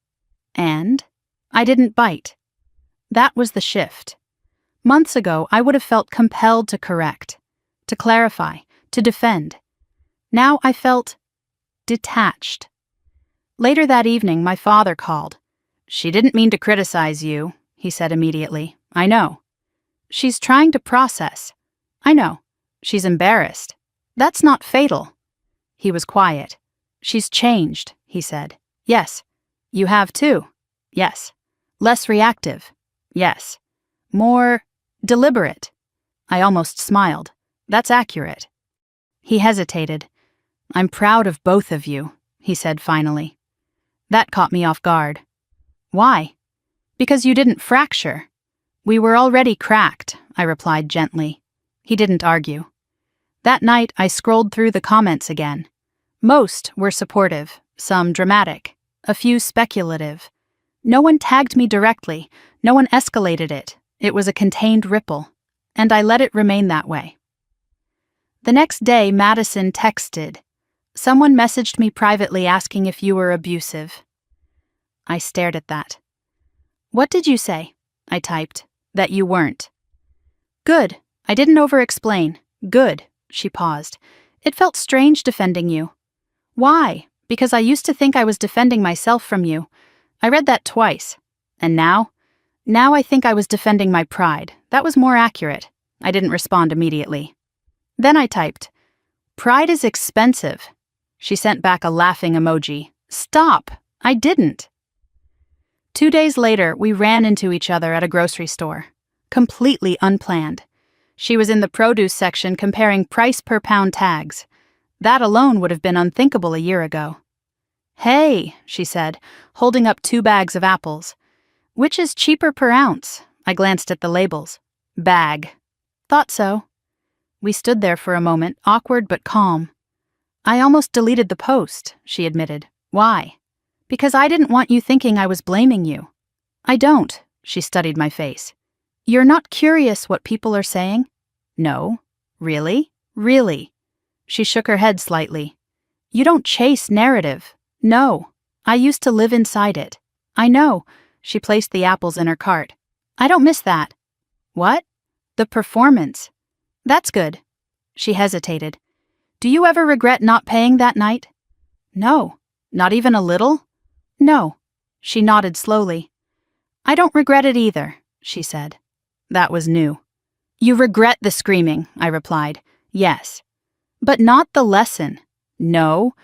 And? I didn't bite. That was the shift. Months ago, I would have felt compelled to correct, to clarify, to defend. Now I felt detached. Later that evening, my father called. She didn't mean to criticize you, he said immediately. I know. She's trying to process. I know. She's embarrassed. That's not fatal. He was quiet. She's changed, he said. Yes. You have too. Yes. Less reactive. Yes. More deliberate. I almost smiled. That's accurate. He hesitated. I'm proud of both of you, he said finally. That caught me off guard. Why? Because you didn't fracture. We were already cracked, I replied gently. He didn't argue. That night, I scrolled through the comments again. Most were supportive, some dramatic, a few speculative. No one tagged me directly, no one escalated it. It was a contained ripple, and I let it remain that way. The next day, Madison texted. Someone messaged me privately asking if you were abusive. I stared at that. What did you say? I typed. That you weren't. Good. I didn't over-explain. Good. She paused. It felt strange defending you. Why? Because I used to think I was defending myself from you. I read that twice. And now? Now I think I was defending my pride. That was more accurate. I didn't respond immediately. Then I typed, Pride is expensive. She sent back a laughing emoji. Stop! I didn't. 2 days later, we ran into each other at a grocery store. Completely unplanned. She was in the produce section comparing price per pound tags. That alone would have been unthinkable a year ago. Hey, she said, holding up 2 bags of apples. Which is cheaper per ounce? I glanced at the labels. Bag. Thought so. We stood there for a moment, awkward but calm. I almost deleted the post, she admitted. Why? Because I didn't want you thinking I was blaming you. I don't, she studied my face. You're not curious what people are saying? No. Really? Really? She shook her head slightly. You don't chase narrative. No. I used to live inside it. I know. She placed the apples in her cart. I don't miss that. What? The performance. That's good. She hesitated. Do you ever regret not paying that night? No. Not even a little? No. She nodded slowly. I don't regret it either, she said. That was new. You regret the screaming, I replied. Yes. But not the lesson. No.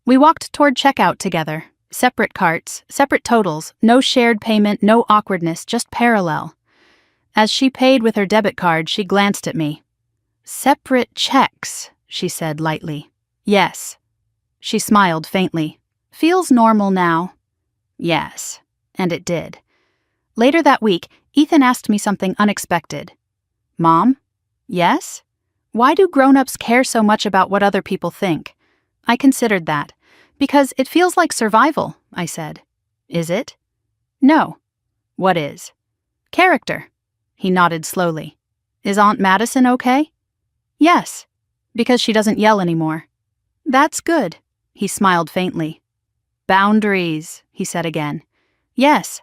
We walked toward checkout together. Separate carts, separate totals, no shared payment, no awkwardness, just parallel. As she paid with her debit card, she glanced at me. Separate checks, she said lightly. Yes. She smiled faintly. Feels normal now. Yes, and it did. Later that week, Ethan asked me something unexpected. Mom? Yes? Why do grown-ups care so much about what other people think? I considered that. Because it feels like survival, I said. Is it? No. What is? Character. He nodded slowly. Is Aunt Madison okay? Yes. Because she doesn't yell anymore. That's good. He smiled faintly. Boundaries, he said again. Yes.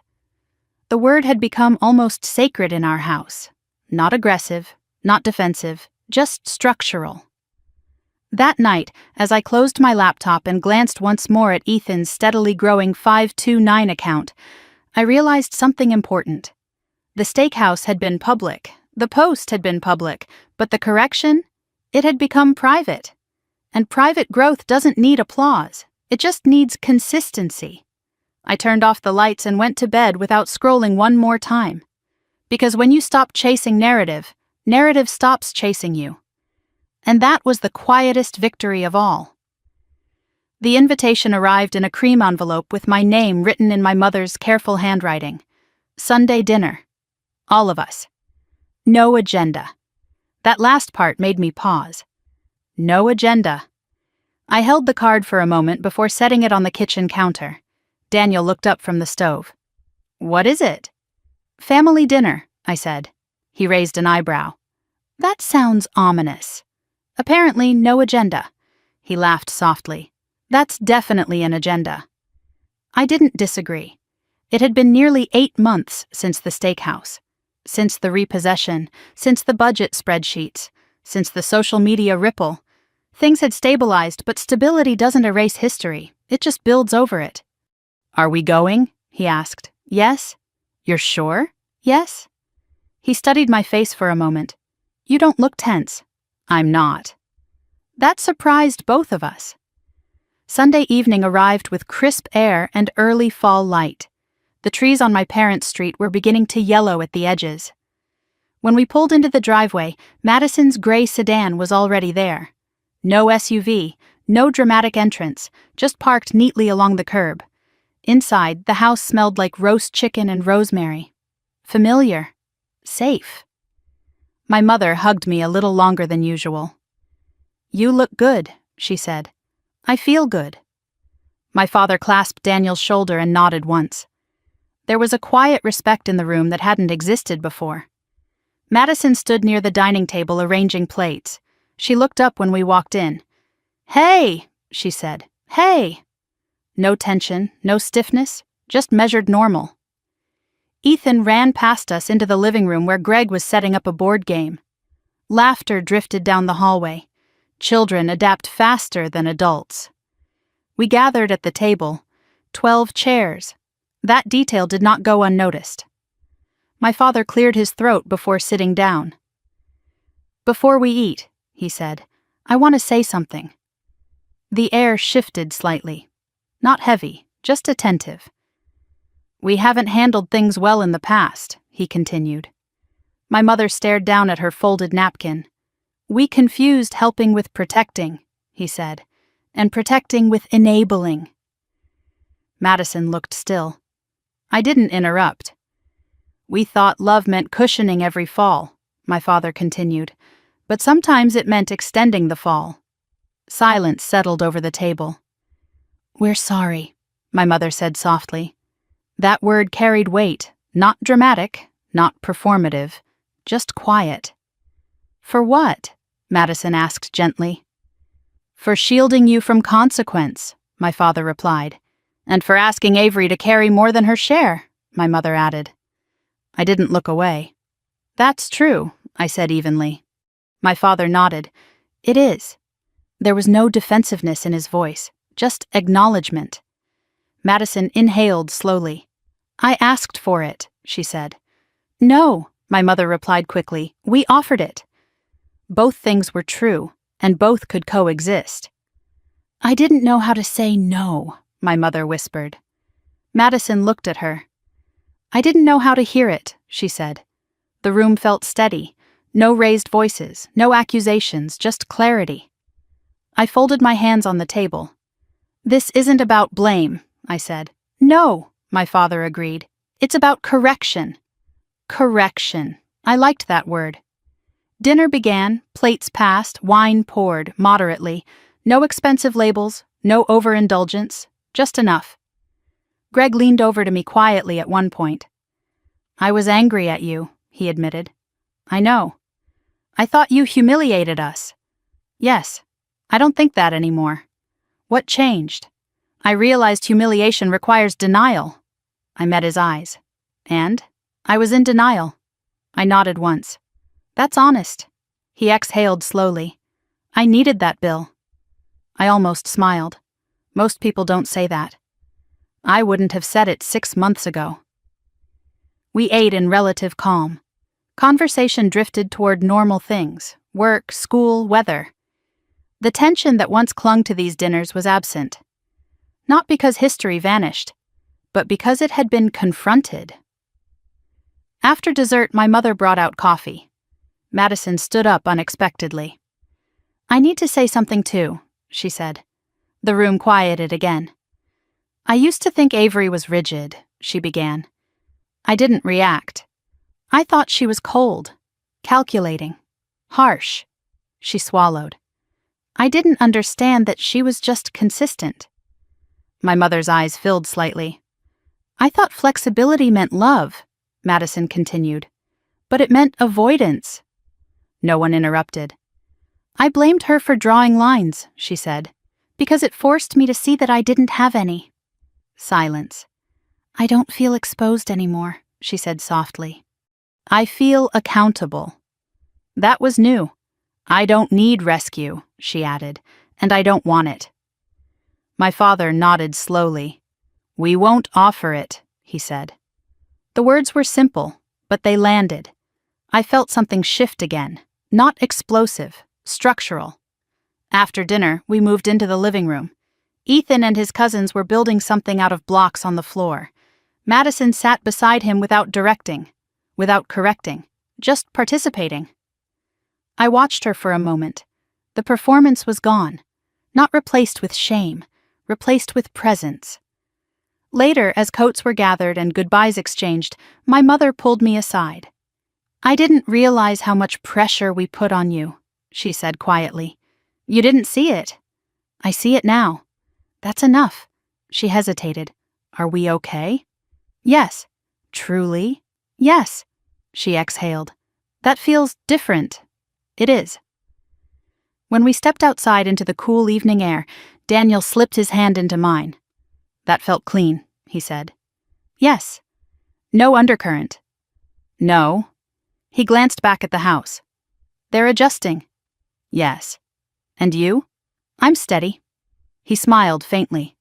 The word had become almost sacred in our house. Not aggressive, not defensive, just structural. That night, as I closed my laptop and glanced once more at Ethan's steadily growing 529 account, I realized something important. The steakhouse had been public, the post had been public, but the correction? It had become private. And private growth doesn't need applause, it just needs consistency. I turned off the lights and went to bed without scrolling one more time. Because when you stop chasing narrative, narrative stops chasing you. And that was the quietest victory of all. The invitation arrived in a cream envelope with my name written in my mother's careful handwriting. Sunday dinner. All of us. No agenda. That last part made me pause. No agenda. I held the card for a moment before setting it on the kitchen counter. Daniel looked up from the stove. What is it? Family dinner, I said. He raised an eyebrow. That sounds ominous. Apparently no agenda. He laughed softly. That's definitely an agenda. I didn't disagree. It had been nearly 8 months since the steakhouse. Since the repossession, since the budget spreadsheets, since the social media ripple. Things had stabilized, but stability doesn't erase history. It just builds over it. Are we going? He asked. Yes? You're sure? Yes? He studied my face for a moment. You don't look tense. I'm not. That surprised both of us. Sunday evening arrived with crisp air and early fall light. The trees on my parents' street were beginning to yellow at the edges. When we pulled into the driveway, Madison's gray sedan was already there. No SUV, no dramatic entrance, just parked neatly along the curb. Inside, the house smelled like roast chicken and rosemary. Familiar. Safe. My mother hugged me a little longer than usual. You look good, she said. I feel good. My father clasped Daniel's shoulder and nodded once. There was a quiet respect in the room that hadn't existed before. Madison stood near the dining table arranging plates. She looked up when we walked in. Hey, she said. Hey. No tension, no stiffness, just measured normal. Ethan ran past us into the living room where Greg was setting up a board game. Laughter drifted down the hallway. Children adapt faster than adults. We gathered at the table. 12 chairs. That detail did not go unnoticed. My father cleared his throat before sitting down. Before we eat, he said, I want to say something. The air shifted slightly. Not heavy, just attentive. We haven't handled things well in the past, he continued. My mother stared down at her folded napkin. We confused helping with protecting, he said, and protecting with enabling. Madison looked still. I didn't interrupt. We thought love meant cushioning every fall, my father continued, but sometimes it meant extending the fall. Silence settled over the table. We're sorry, my mother said softly. That word carried weight, not dramatic, not performative, just quiet. For what? Madison asked gently. For shielding you from consequence, my father replied, and for asking Avery to carry more than her share, my mother added. I didn't look away. That's true, I said evenly. My father nodded. It is. There was no defensiveness in his voice, just acknowledgement. Madison inhaled slowly. I asked for it, she said. No, my mother replied quickly. We offered it. Both things were true, and both could coexist. I didn't know how to say no, my mother whispered. Madison looked at her. I didn't know how to hear it, she said. The room felt steady. No raised voices, no accusations, just clarity. I folded my hands on the table. This isn't about blame, I said. No, my father agreed. It's about correction. Correction. I liked that word. Dinner began, plates passed, wine poured, moderately. No expensive labels, no overindulgence, just enough. Greg leaned over to me quietly at one point. I was angry at you, he admitted. I know. I thought you humiliated us. Yes, I don't think that anymore. What changed? I realized humiliation requires denial. I met his eyes. And? I was in denial. I nodded once. That's honest. He exhaled slowly. I needed that, Bill. I almost smiled. Most people don't say that. I wouldn't have said it 6 months ago. We ate in relative calm. Conversation drifted toward normal things: work, school, weather. The tension that once clung to these dinners was absent. Not because history vanished, but because it had been confronted. After dessert, my mother brought out coffee. Madison stood up unexpectedly. I need to say something too, she said. The room quieted again. I used to think Avery was rigid, she began. I didn't react. I thought she was cold, calculating, harsh. She swallowed. I didn't understand that she was just consistent. My mother's eyes filled slightly. I thought flexibility meant love, Madison continued, but it meant avoidance. No one interrupted. I blamed her for drawing lines, she said, because it forced me to see that I didn't have any. Silence. I don't feel exposed anymore, she said softly. I feel accountable. That was new. I don't need rescue, she added, and I don't want it. My father nodded slowly. We won't offer it, he said. The words were simple, but they landed. I felt something shift again, not explosive, structural. After dinner, we moved into the living room. Ethan and his cousins were building something out of blocks on the floor. Madison sat beside him without directing, without correcting, just participating. I watched her for a moment. The performance was gone, not replaced with shame, replaced with presence. Later, as coats were gathered and goodbyes exchanged, my mother pulled me aside. I didn't realize how much pressure we put on you, she said quietly. You didn't see it. I see it now. That's enough. She hesitated. Are we okay? Yes. Truly? Yes. She exhaled. That feels different. It is. When we stepped outside into the cool evening air, Daniel slipped his hand into mine. That felt clean, he said. Yes. No undercurrent. No. He glanced back at the house. They're adjusting. Yes. And you? I'm steady. He smiled faintly.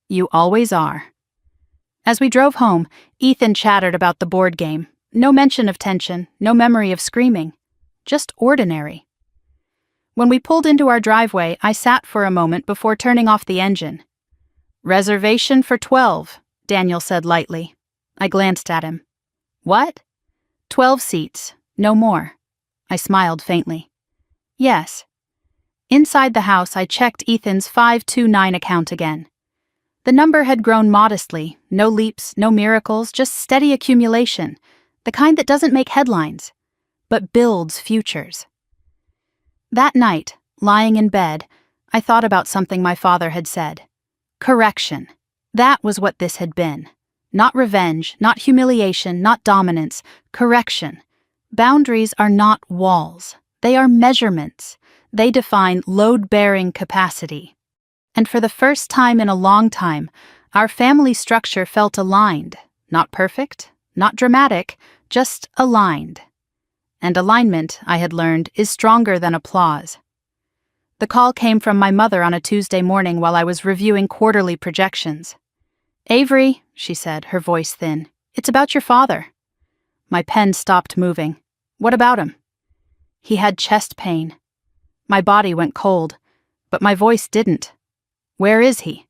You always are. As we drove home, Ethan chattered about the board game. No mention of tension, no memory of screaming. Just ordinary. When we pulled into our driveway, I sat for a moment before turning off the engine. Reservation for 12, Daniel said lightly. I glanced at him. What? 12 seats, no more. I smiled faintly. Yes. Inside the house, I checked Ethan's 529 account again. The number had grown modestly, no leaps, no miracles, just steady accumulation, the kind that doesn't make headlines, but builds futures. That night, lying in bed, I thought about something my father had said. Correction. That was what this had been. Not revenge, not humiliation, not dominance. Correction. Boundaries are not walls. They are measurements. They define load-bearing capacity. And for the first time in a long time, our family structure felt aligned. Not perfect, not dramatic, just aligned. And alignment, I had learned, is stronger than applause. The call came from my mother on a Tuesday morning while I was reviewing quarterly projections. Avery, she said, her voice thin, it's about your father. My pen stopped moving. What about him? He had chest pain. My body went cold, but my voice didn't. Where is he?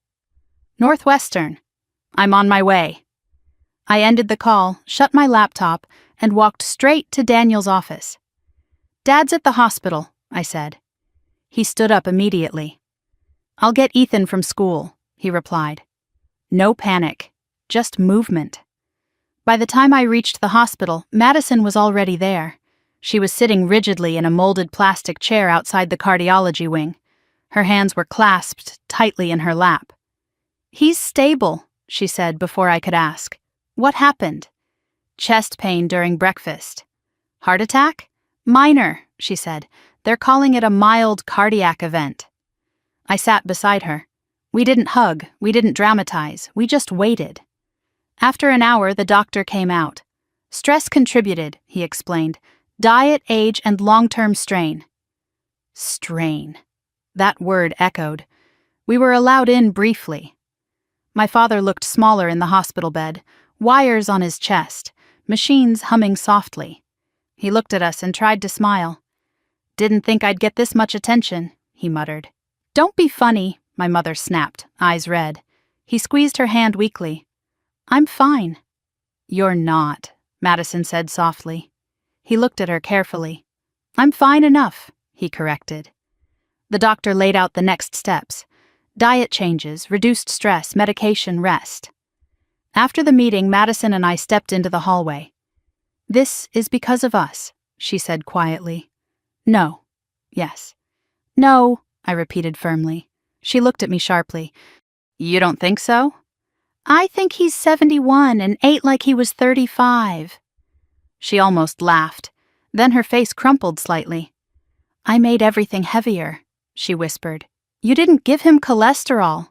Northwestern. I'm on my way. I ended the call, shut my laptop, and walked straight to Daniel's office. Dad's at the hospital, I said. He stood up immediately. I'll get Ethan from school, he replied. No panic, just movement. By the time I reached the hospital, Madison was already there. She was sitting rigidly in a molded plastic chair outside the cardiology wing. Her hands were clasped tightly in her lap. He's stable, she said before I could ask. What happened? Chest pain during breakfast. Heart attack? Minor, she said. They're calling it a mild cardiac event. I sat beside her. We didn't hug, we didn't dramatize, we just waited. After an hour, the doctor came out. Stress contributed, he explained. Diet, age, and long-term strain. Strain. That word echoed. We were allowed in briefly. My father looked smaller in the hospital bed, wires on his chest, machines humming softly. He looked at us and tried to smile. Didn't think I'd get this much attention, he muttered. Don't be funny, my mother snapped, eyes red. He squeezed her hand weakly. I'm fine. You're not, Madison said softly. He looked at her carefully. I'm fine enough, he corrected. The doctor laid out the next steps. Diet changes, reduced stress, medication, rest. After the meeting, Madison and I stepped into the hallway. This is because of us, she said quietly. No. Yes. No, I repeated firmly. She looked at me sharply. You don't think so? I think he's 71 and ate like he was 35. She almost laughed. Then her face crumpled slightly. I made everything heavier, she whispered. You didn't give him cholesterol.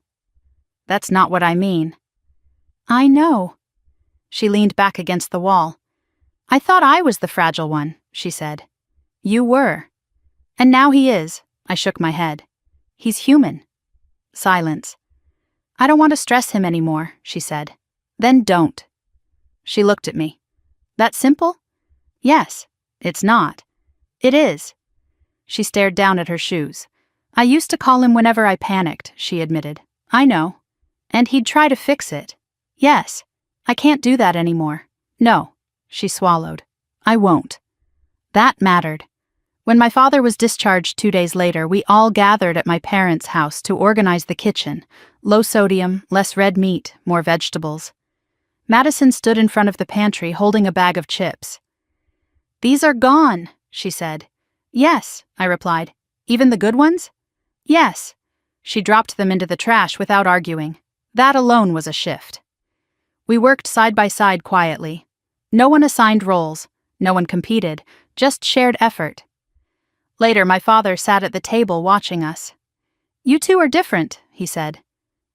That's not what I mean. I know. She leaned back against the wall. I thought I was the fragile one, she said. You were. And now he is, I shook my head. He's human. Silence. I don't want to stress him anymore, she said. Then don't. She looked at me. That simple? Yes. It's not. It is. She stared down at her shoes. I used to call him whenever I panicked, she admitted. I know. And he'd try to fix it. Yes. I can't do that anymore. No. She swallowed. I won't. That mattered. When my father was discharged 2 days later, we all gathered at my parents' house to organize the kitchen. Low sodium, less red meat, more vegetables. Madison stood in front of the pantry holding a bag of chips. These are gone, she said. Yes, I replied. Even the good ones? Yes. She dropped them into the trash without arguing. That alone was a shift. We worked side by side quietly. No one assigned roles. No one competed. Just shared effort. Later, my father sat at the table watching us. You two are different, he said.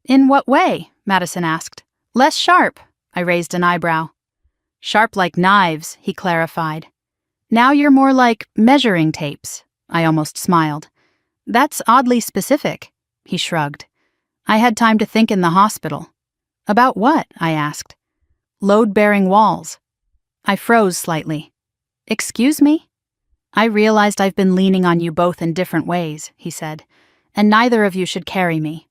In what way? Madison asked. Less sharp. I raised an eyebrow. Sharp like knives, he clarified. Now you're more like measuring tapes. I almost smiled. That's oddly specific, he shrugged. I had time to think in the hospital. About what? I asked. Load-bearing walls. I froze slightly. Excuse me? I realized I've been leaning on you both in different ways, he said, and neither of you should carry me.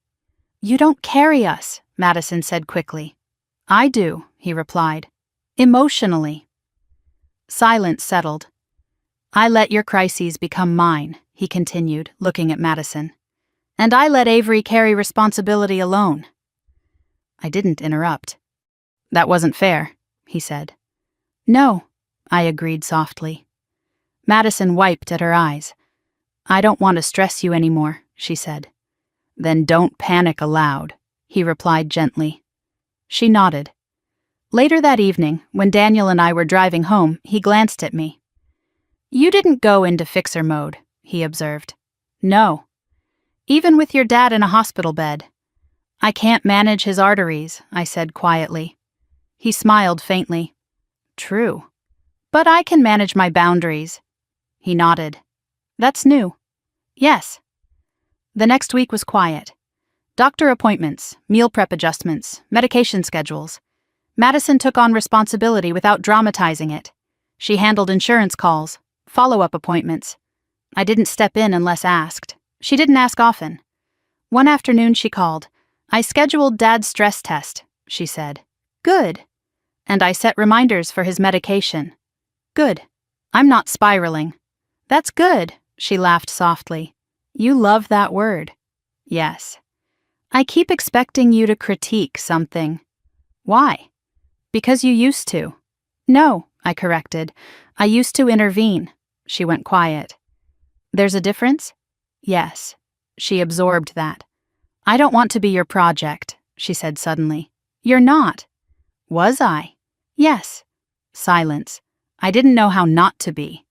You don't carry us, Madison said quickly. I do, he replied. Emotionally. Silence settled. I let your crises become mine, he continued, looking at Madison. And I let Avery carry responsibility alone. I didn't interrupt. That wasn't fair, he said. No, I agreed softly. Madison wiped at her eyes. I don't want to stress you anymore, she said. Then don't panic aloud, he replied gently. She nodded. Later that evening, when Daniel and I were driving home, he glanced at me. You didn't go into fixer mode, he observed. No. Even with your dad in a hospital bed. I can't manage his arteries, I said quietly. He smiled faintly. True. But I can manage my boundaries. He nodded. That's new. Yes. The next week was quiet. Doctor appointments, meal prep adjustments, medication schedules. Madison took on responsibility without dramatizing it. She handled insurance calls, follow-up appointments. I didn't step in unless asked. She didn't ask often. One afternoon she called. I scheduled Dad's stress test, she said. Good. And I set reminders for his medication. Good. I'm not spiraling. That's good, she laughed softly. You love that word. Yes. I keep expecting you to critique something. Why? Because you used to. No, I corrected. I used to intervene. She went quiet. There's a difference? Yes. She absorbed that. I don't want to be your project, she said suddenly. You're not. Was I? Yes. Silence. I didn't know how not to be.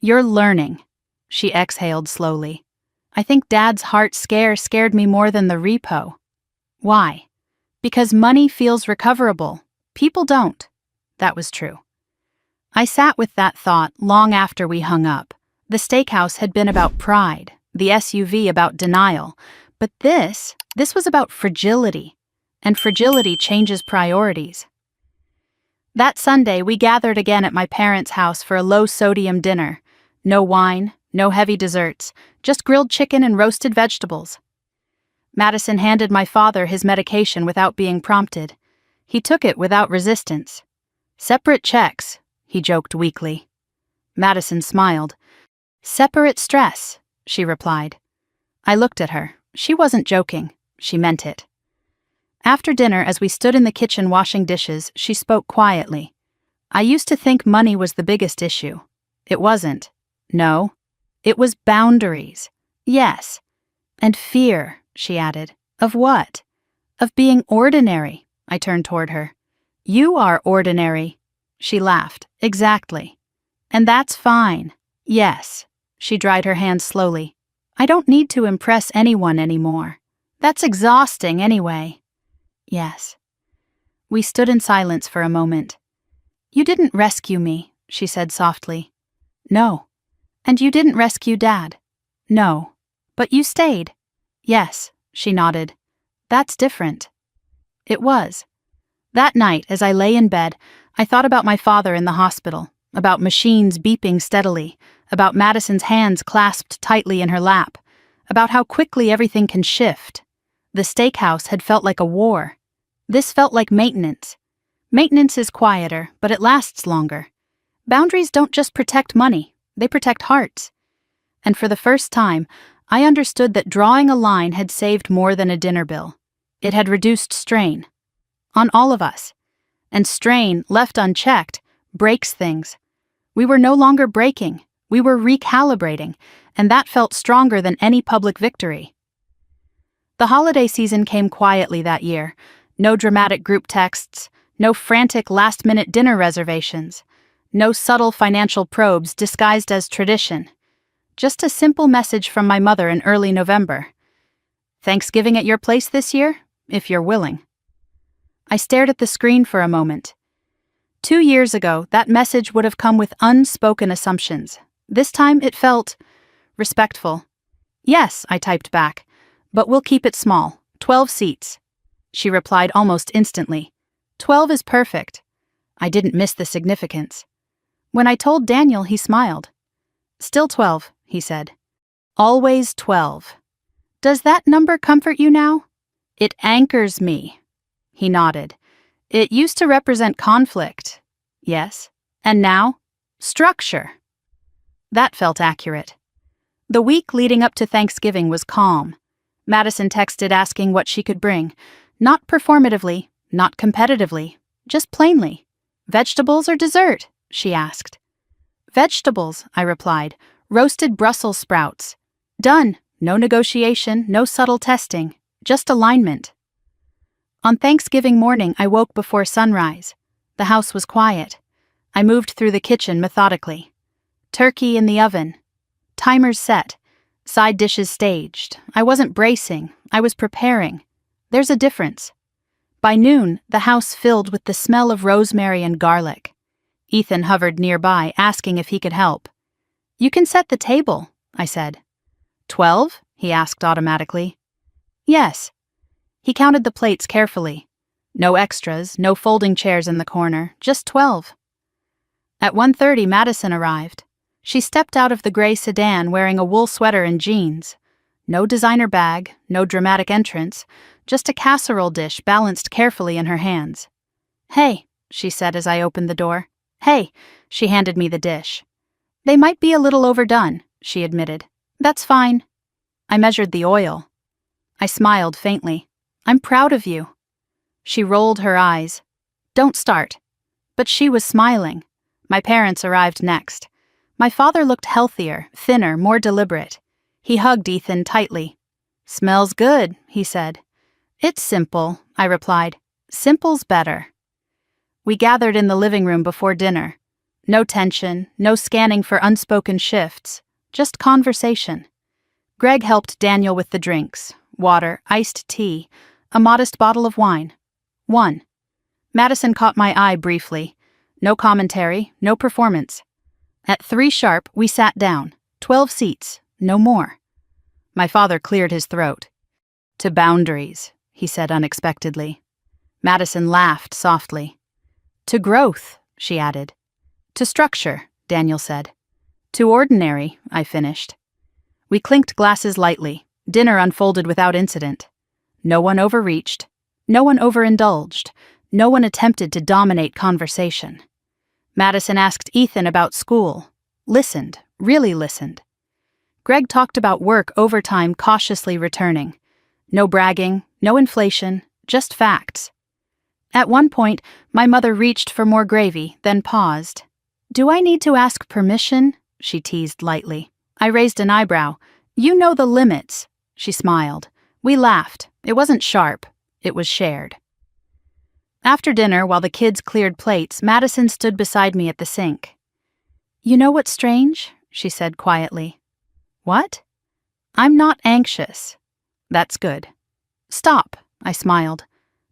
You're learning. She exhaled slowly. I think Dad's heart scare scared me more than the repo. Why? Because money feels recoverable. People don't. That was true. I sat with that thought long after we hung up. The steakhouse had been about pride, the SUV about denial, but this was about fragility, and fragility changes priorities. That Sunday, we gathered again at my parents' house for a low-sodium dinner. No wine, no heavy desserts, just grilled chicken and roasted vegetables. Madison handed my father his medication without being prompted. He took it without resistance. Separate checks, he joked weakly. Madison smiled. Separate stress, she replied. I looked at her. She wasn't joking. She meant it. After dinner, as we stood in the kitchen washing dishes, she spoke quietly. I used to think money was the biggest issue. It wasn't. No. It was boundaries. Yes. And fear, she added. Of what? Of being ordinary. I turned toward her. You are ordinary. She laughed. Exactly. And that's fine. Yes. She dried her hands slowly. I don't need to impress anyone anymore. That's exhausting anyway. Yes. We stood in silence for a moment. You didn't rescue me, she said softly. No. And you didn't rescue Dad. No. But you stayed. Yes, she nodded. That's different. It was. That night, as I lay in bed, I thought about my father in the hospital, about machines beeping steadily, about Madison's hands clasped tightly in her lap, about how quickly everything can shift. The steakhouse had felt like a war. This felt like maintenance. Maintenance is quieter, but it lasts longer. Boundaries don't just protect money, they protect hearts. And for the first time, I understood that drawing a line had saved more than a dinner bill. It had reduced strain. On all of us. And strain, left unchecked, breaks things. We were no longer breaking, we were recalibrating, and that felt stronger than any public victory. The holiday season came quietly that year. No dramatic group texts, no frantic last-minute dinner reservations, no subtle financial probes disguised as tradition. Just a simple message from my mother in early November. Thanksgiving at your place this year, if you're willing. I stared at the screen for a moment. 2 years ago, that message would have come with unspoken assumptions. This time it felt respectful. Yes, I typed back, but we'll keep it small, 12 seats. She replied almost instantly. 12 is perfect. I didn't miss the significance. When I told Daniel, he smiled. Still 12, he said. Always 12. Does that number comfort you now? It anchors me. He nodded. It used to represent conflict. Yes. And now? Structure. That felt accurate. The week leading up to Thanksgiving was calm. Madison texted asking what she could bring. Not performatively, not competitively, just plainly. Vegetables or dessert? She asked. Vegetables, I replied. Roasted Brussels sprouts. Done. No negotiation, no subtle testing. Just alignment. On Thanksgiving morning, I woke before sunrise. The house was quiet. I moved through the kitchen methodically. Turkey in the oven. Timers set. Side dishes staged. I wasn't bracing. I was preparing. There's a difference. By noon, the house filled with the smell of rosemary and garlic. Ethan hovered nearby, asking if he could help. You can set the table, I said. 12? He asked automatically. Yes. He counted the plates carefully. No extras, no folding chairs in the corner, just 12. At 1:30, Madison arrived. She stepped out of the gray sedan wearing a wool sweater and jeans. No designer bag, no dramatic entrance, just a casserole dish balanced carefully in her hands. Hey, she said as I opened the door. Hey, she handed me the dish. They might be a little overdone, she admitted. That's fine. I measured the oil. I smiled faintly. I'm proud of you." She rolled her eyes. "Don't start." But she was smiling. My parents arrived next. My father looked healthier, thinner, more deliberate. He hugged Ethan tightly. "Smells good," he said. "It's simple," I replied. "Simple's better." We gathered in the living room before dinner. No tension, no scanning for unspoken shifts, just conversation. Greg helped Daniel with the drinks: water, iced tea, a modest bottle of wine. One. Madison caught my eye briefly. No commentary, no performance. At 3 sharp, we sat down. 12 seats, no more. My father cleared his throat. "To boundaries," he said unexpectedly. Madison laughed softly. "To growth," she added. "To structure," Daniel said. "To ordinary," I finished. We clinked glasses lightly. Dinner unfolded without incident. No one overreached. No one overindulged. No one attempted to dominate conversation. Madison asked Ethan about school. Listened, really listened. Greg talked about work overtime cautiously returning. No bragging, no inflation, just facts. At one point, my mother reached for more gravy, then paused. "Do I need to ask permission?" she teased lightly. I raised an eyebrow. "You know the limits." She smiled. We laughed. It wasn't sharp. It was shared. After dinner, while the kids cleared plates, Madison stood beside me at the sink. "You know what's strange?" she said quietly. "What?" "I'm not anxious." "That's good." "Stop," I smiled.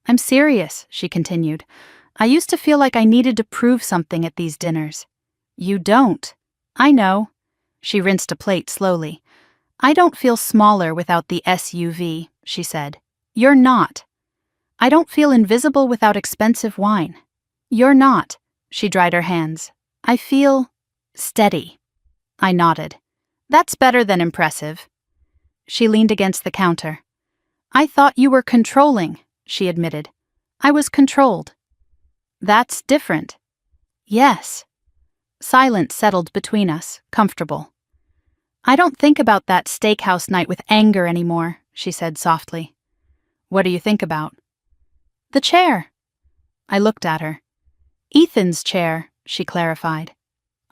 "I'm serious," she continued. "I used to feel like I needed to prove something at these dinners." "You don't." "I know." She rinsed a plate slowly. "I don't feel smaller without the SUV," she said. "You're not." "I don't feel invisible without expensive wine." "You're not." She dried her hands. "I feel steady." I nodded. "That's better than impressive." She leaned against the counter. "I thought you were controlling," she admitted. "I was controlled." "That's different." "Yes." Silence settled between us, comfortable. "I don't think about that steakhouse night with anger anymore," she said softly. "What do you think about?" "The chair." I looked at her. "Ethan's chair," she clarified.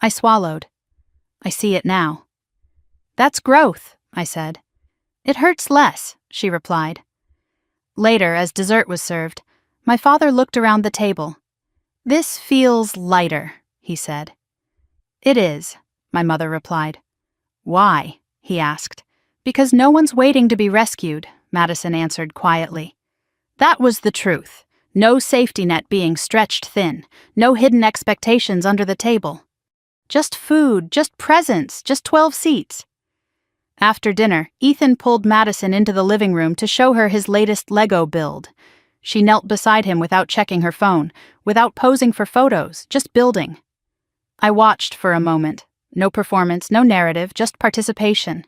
I swallowed. "I see it now." "That's growth," I said. "It hurts less," she replied. Later, as dessert was served, my father looked around the table. "This feels lighter," he said. "It is," my mother replied. "Why?" he asked. "Because no one's waiting to be rescued," Madison answered quietly. That was the truth. No safety net being stretched thin, no hidden expectations under the table. Just food, just presents, just 12 seats. After dinner, Ethan pulled Madison into the living room to show her his latest Lego build. She knelt beside him without checking her phone, without posing for photos, just building. I watched for a moment. No performance, no narrative, just participation.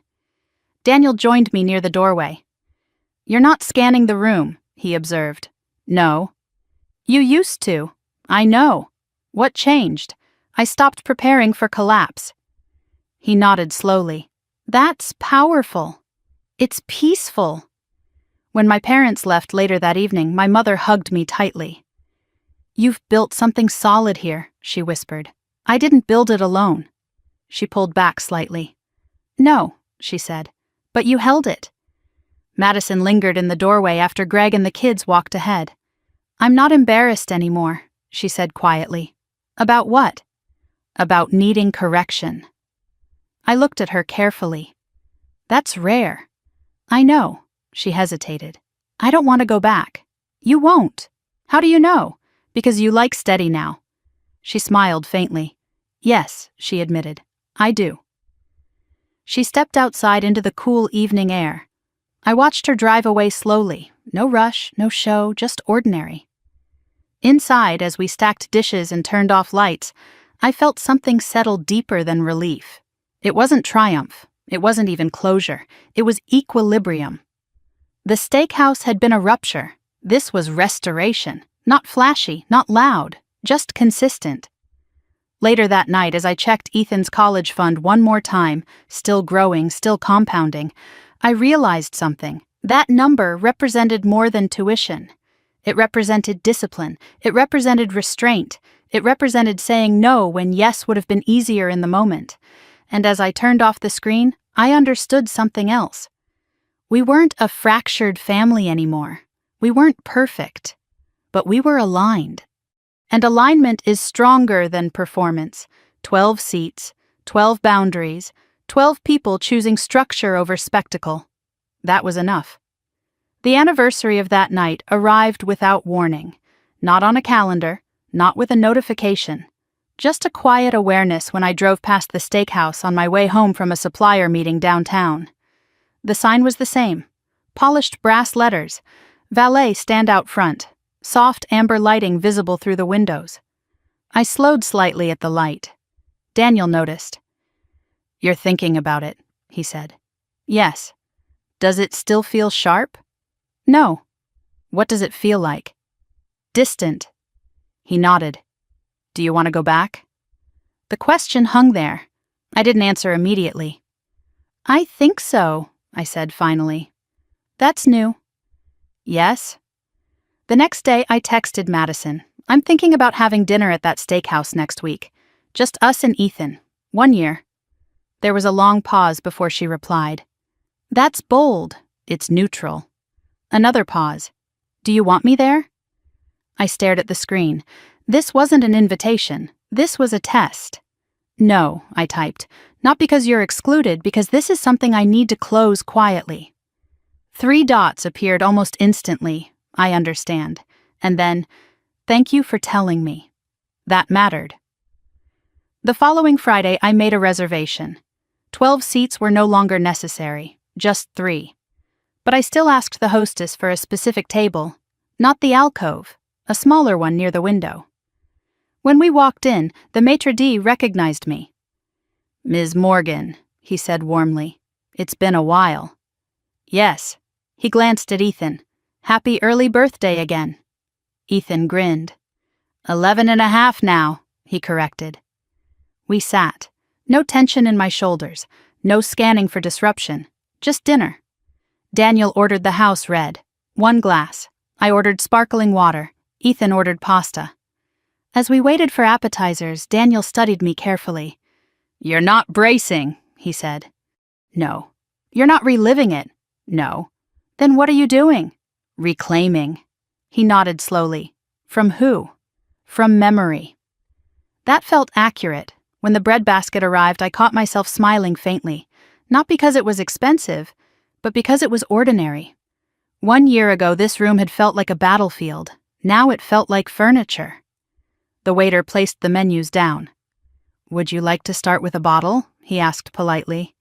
Daniel joined me near the doorway. "You're not scanning the room," he observed. "No." "You used to." "I know." "What changed?" "I stopped preparing for collapse." He nodded slowly. "That's powerful. It's peaceful." When my parents left later that evening, my mother hugged me tightly. "You've built something solid here," she whispered. "I didn't build it alone." She pulled back slightly. "No," she said, "but you held it." Madison lingered in the doorway after Greg and the kids walked ahead. "I'm not embarrassed anymore," she said quietly. "About what?" "About needing correction." I looked at her carefully. "That's rare." "I know," she hesitated. "I don't want to go back." "You won't." "How do you know?" "Because you like steady now." She smiled faintly. "Yes," she admitted. "I do." She stepped outside into the cool evening air. I watched her drive away slowly. No rush, no show, just ordinary. Inside, as we stacked dishes and turned off lights, I felt something settle deeper than relief. It wasn't triumph. It wasn't even closure. It was equilibrium. The steakhouse had been a rupture. This was restoration. Not flashy, not loud, just consistent. Later that night, as I checked Ethan's college fund one more time, still growing, still compounding, I realized something. That number represented more than tuition. It represented discipline. It represented restraint. It represented saying no when yes would have been easier in the moment. And as I turned off the screen, I understood something else. We weren't a fractured family anymore. We weren't perfect. But we were aligned. And alignment is stronger than performance. 12 seats, 12 boundaries, 12 people choosing structure over spectacle. That was enough. The anniversary of that night arrived without warning. Not on a calendar, not with a notification. Just a quiet awareness when I drove past the steakhouse on my way home from a supplier meeting downtown. The sign was the same. Polished brass letters. Valet stand out front. Soft amber lighting visible through the windows. I slowed slightly at the light. Daniel noticed. "You're thinking about it," he said. "Yes." "Does it still feel sharp?" "No." "What does it feel like?" "Distant." He nodded. "Do you want to go back?" The question hung there. I didn't answer immediately. "I think so," I said finally. "That's new." "Yes?" The next day I texted Madison. "I'm thinking about having dinner at that steakhouse next week. Just us and Ethan. 1 year." There was a long pause before she replied. "That's bold. It's neutral." Another pause. "Do you want me there?" I stared at the screen. This wasn't an invitation. This was a test. "No," I typed. "Not because you're excluded, because this is something I need to close quietly." 3 dots appeared almost instantly. "I understand." And then, "Thank you for telling me." That mattered. The following Friday, I made a reservation. 12 seats were no longer necessary, just 3. But I still asked the hostess for a specific table, not the alcove, a smaller one near the window. When we walked in, the maitre d' recognized me. "Ms. Morgan," he said warmly. "It's been a while." "Yes." He glanced at Ethan. "Happy early birthday again." Ethan grinned. 11.5 now, he corrected. We sat. No tension in my shoulders, no scanning for disruption, just dinner. Daniel ordered the house red. 1 glass. I ordered sparkling water. Ethan ordered pasta. As we waited for appetizers, Daniel studied me carefully. "You're not bracing," he said. "No." "You're not reliving it." "No." "Then what are you doing?" "Reclaiming." He nodded slowly. "From who?" "From memory." That felt accurate. When the breadbasket arrived, I caught myself smiling faintly, not because it was expensive, but because it was ordinary. 1 year ago, this room had felt like a battlefield. Now it felt like furniture. The waiter placed the menus down. "Would you like to start with a bottle?" he asked politely.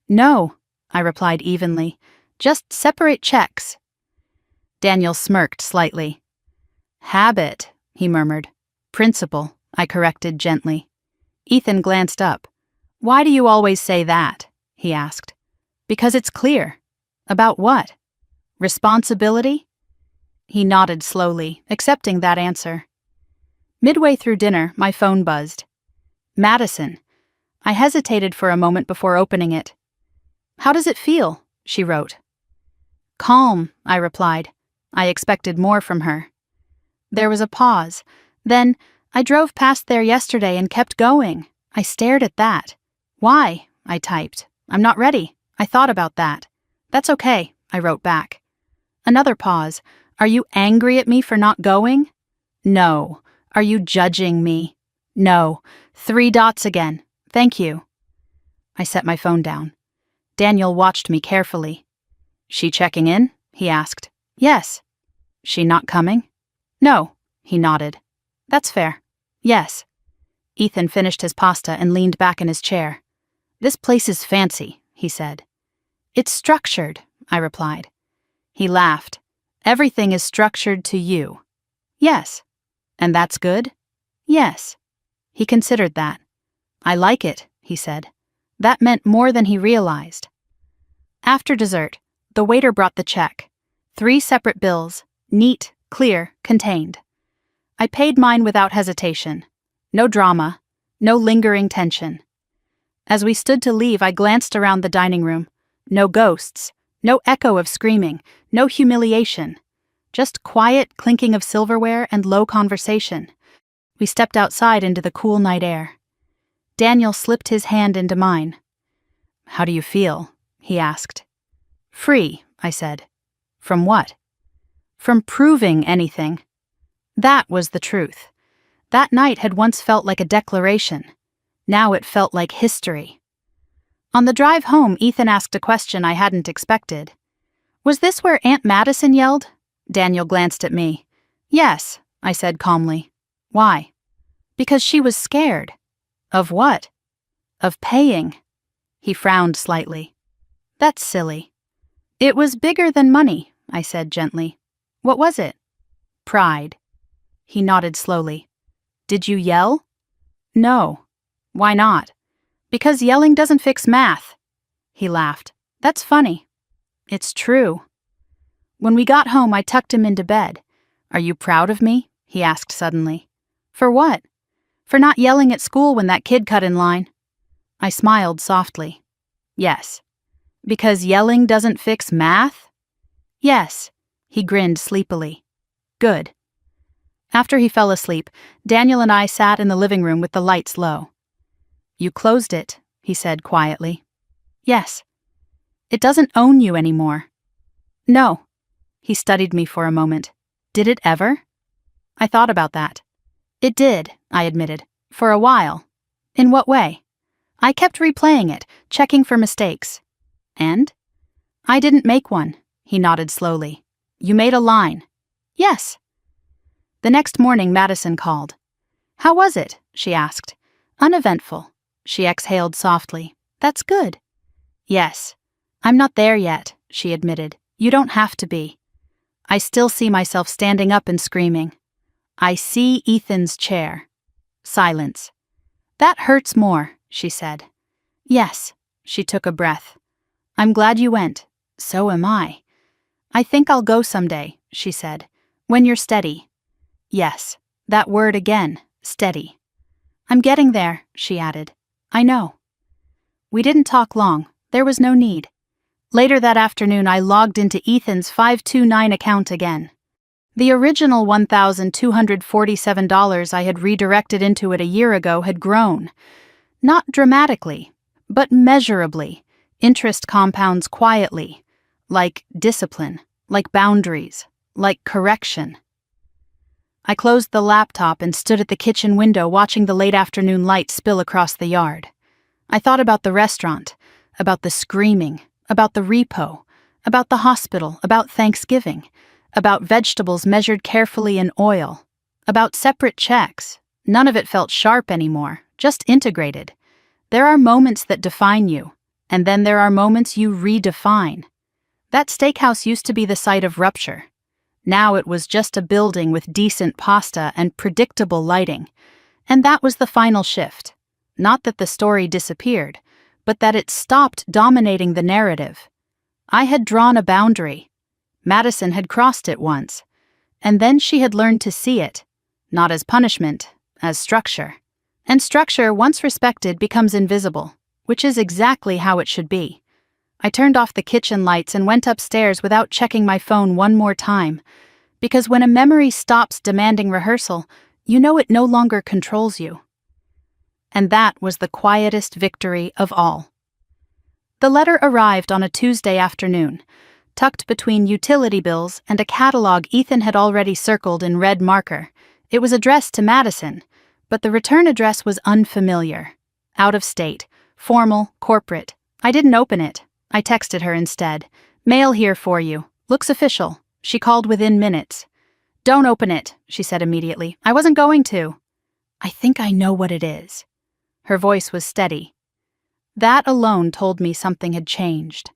"No," I replied evenly. "Just separate checks." Daniel smirked slightly. "Habit," he murmured. "Principle," I corrected gently. Ethan glanced up. "Why do you always say that?" he asked. "Because it's clear." "About what?" "Responsibility?" He nodded slowly, accepting that answer. Midway through dinner, my phone buzzed. Madison. I hesitated for a moment before opening it. "How does it feel?" she wrote. "Calm," I replied. I expected more from her. There was a pause. Then, "I drove past there yesterday and kept going." I stared at that. "Why?" I typed. "I'm not ready. I thought about that." "That's okay," I wrote back. Another pause. "Are you angry at me for not going?" "No." "Are you judging me?" "No." 3 dots again. "Thank you." I set my phone down. Daniel watched me carefully. "She checking in?" he asked. "Yes." "She not coming?" "No." He nodded. "That's fair." "Yes." Ethan finished his pasta and leaned back in his chair. "This place is fancy," he said. "It's structured," I replied. He laughed. "Everything is structured to you." "Yes." "And that's good?" "Yes." He considered that. "I like it," he said. That meant more than he realized. After dessert, the waiter brought the check. 3 separate bills, neat, clear, contained. I paid mine without hesitation. No drama, no lingering tension. As we stood to leave, I glanced around the dining room. No ghosts, No echo of screaming, no humiliation. Just quiet clinking of silverware and low conversation. We stepped outside into the cool night air. Daniel slipped his hand into mine. "How do you feel?" he asked. "Free," I said. "From what?" "From proving anything." That was the truth. That night had once felt like a declaration. Now it felt like history. On the drive home, Ethan asked a question I hadn't expected. "Was this where Aunt Madison yelled?" Daniel glanced at me. "Yes," I said calmly. "Why?" "Because she was scared." "Of what?" "Of paying." He frowned slightly. "That's silly." "It was bigger than money," I said gently. "What was it?" "Pride." He nodded slowly. "Did you yell?" "No." "Why not?" "Because yelling doesn't fix math." He laughed. "That's funny." "It's true." When we got home, I tucked him into bed. "Are you proud of me?" he asked suddenly. "For what?" "For not yelling at school when that kid cut in line." I smiled softly. "Yes." "Because yelling doesn't fix math?" "Yes." He grinned sleepily. "Good." After he fell asleep, Daniel and I sat in the living room with the lights low. "You closed it," he said quietly. "Yes." "It doesn't own you anymore." "No." He studied me for a moment. "Did it ever?" I thought about that. "It did," I admitted. "For a while." "In what way?" "I kept replaying it, checking for mistakes." "And?" "I didn't make one." He nodded slowly. "You made a line." "Yes." The next morning, Madison called. "How was it?" she asked. "Uneventful." She exhaled softly. "That's good." "Yes." "I'm not there yet," she admitted. "You don't have to be." I still see myself standing up and screaming. "I see Ethan's chair." Silence. "That hurts more," she said. "Yes." She took a breath. "I'm glad you went." "So am I." "I think I'll go someday," she said. "When you're steady." Yes. That word again. Steady. "I'm getting there," she added. "I know." We didn't talk long. There was no need. Later that afternoon, I logged into Ethan's 529 account again. The original $1,247 I had redirected into it a year ago had grown. Not dramatically, but measurably. Interest compounds quietly. Like discipline, like boundaries, like correction. I closed the laptop and stood at the kitchen window watching the late afternoon light spill across the yard. I thought about the restaurant, about the screaming, about the repo, about the hospital, about Thanksgiving, about vegetables measured carefully in oil, about separate checks. None of it felt sharp anymore, just integrated. There are moments that define you, and then there are moments you redefine. That steakhouse used to be the site of rupture. Now it was just a building with decent pasta and predictable lighting. And that was the final shift. Not that the story disappeared, but that it stopped dominating the narrative. I had drawn a boundary. Madison had crossed it once. And then she had learned to see it, not as punishment, as structure. And structure, once respected, becomes invisible, which is exactly how it should be. I turned off the kitchen lights and went upstairs without checking my phone one more time, because when a memory stops demanding rehearsal, you know it no longer controls you. And that was the quietest victory of all. The letter arrived on a Tuesday afternoon, tucked between utility bills and a catalog Ethan had already circled in red marker. It was addressed to Madison, but the return address was unfamiliar. Out of state, formal, corporate. I didn't open it. I texted her instead. "Mail here for you. Looks official." She called within minutes. "Don't open it," she said immediately. "I wasn't going to." "I think I know what it is." Her voice was steady. That alone told me something had changed.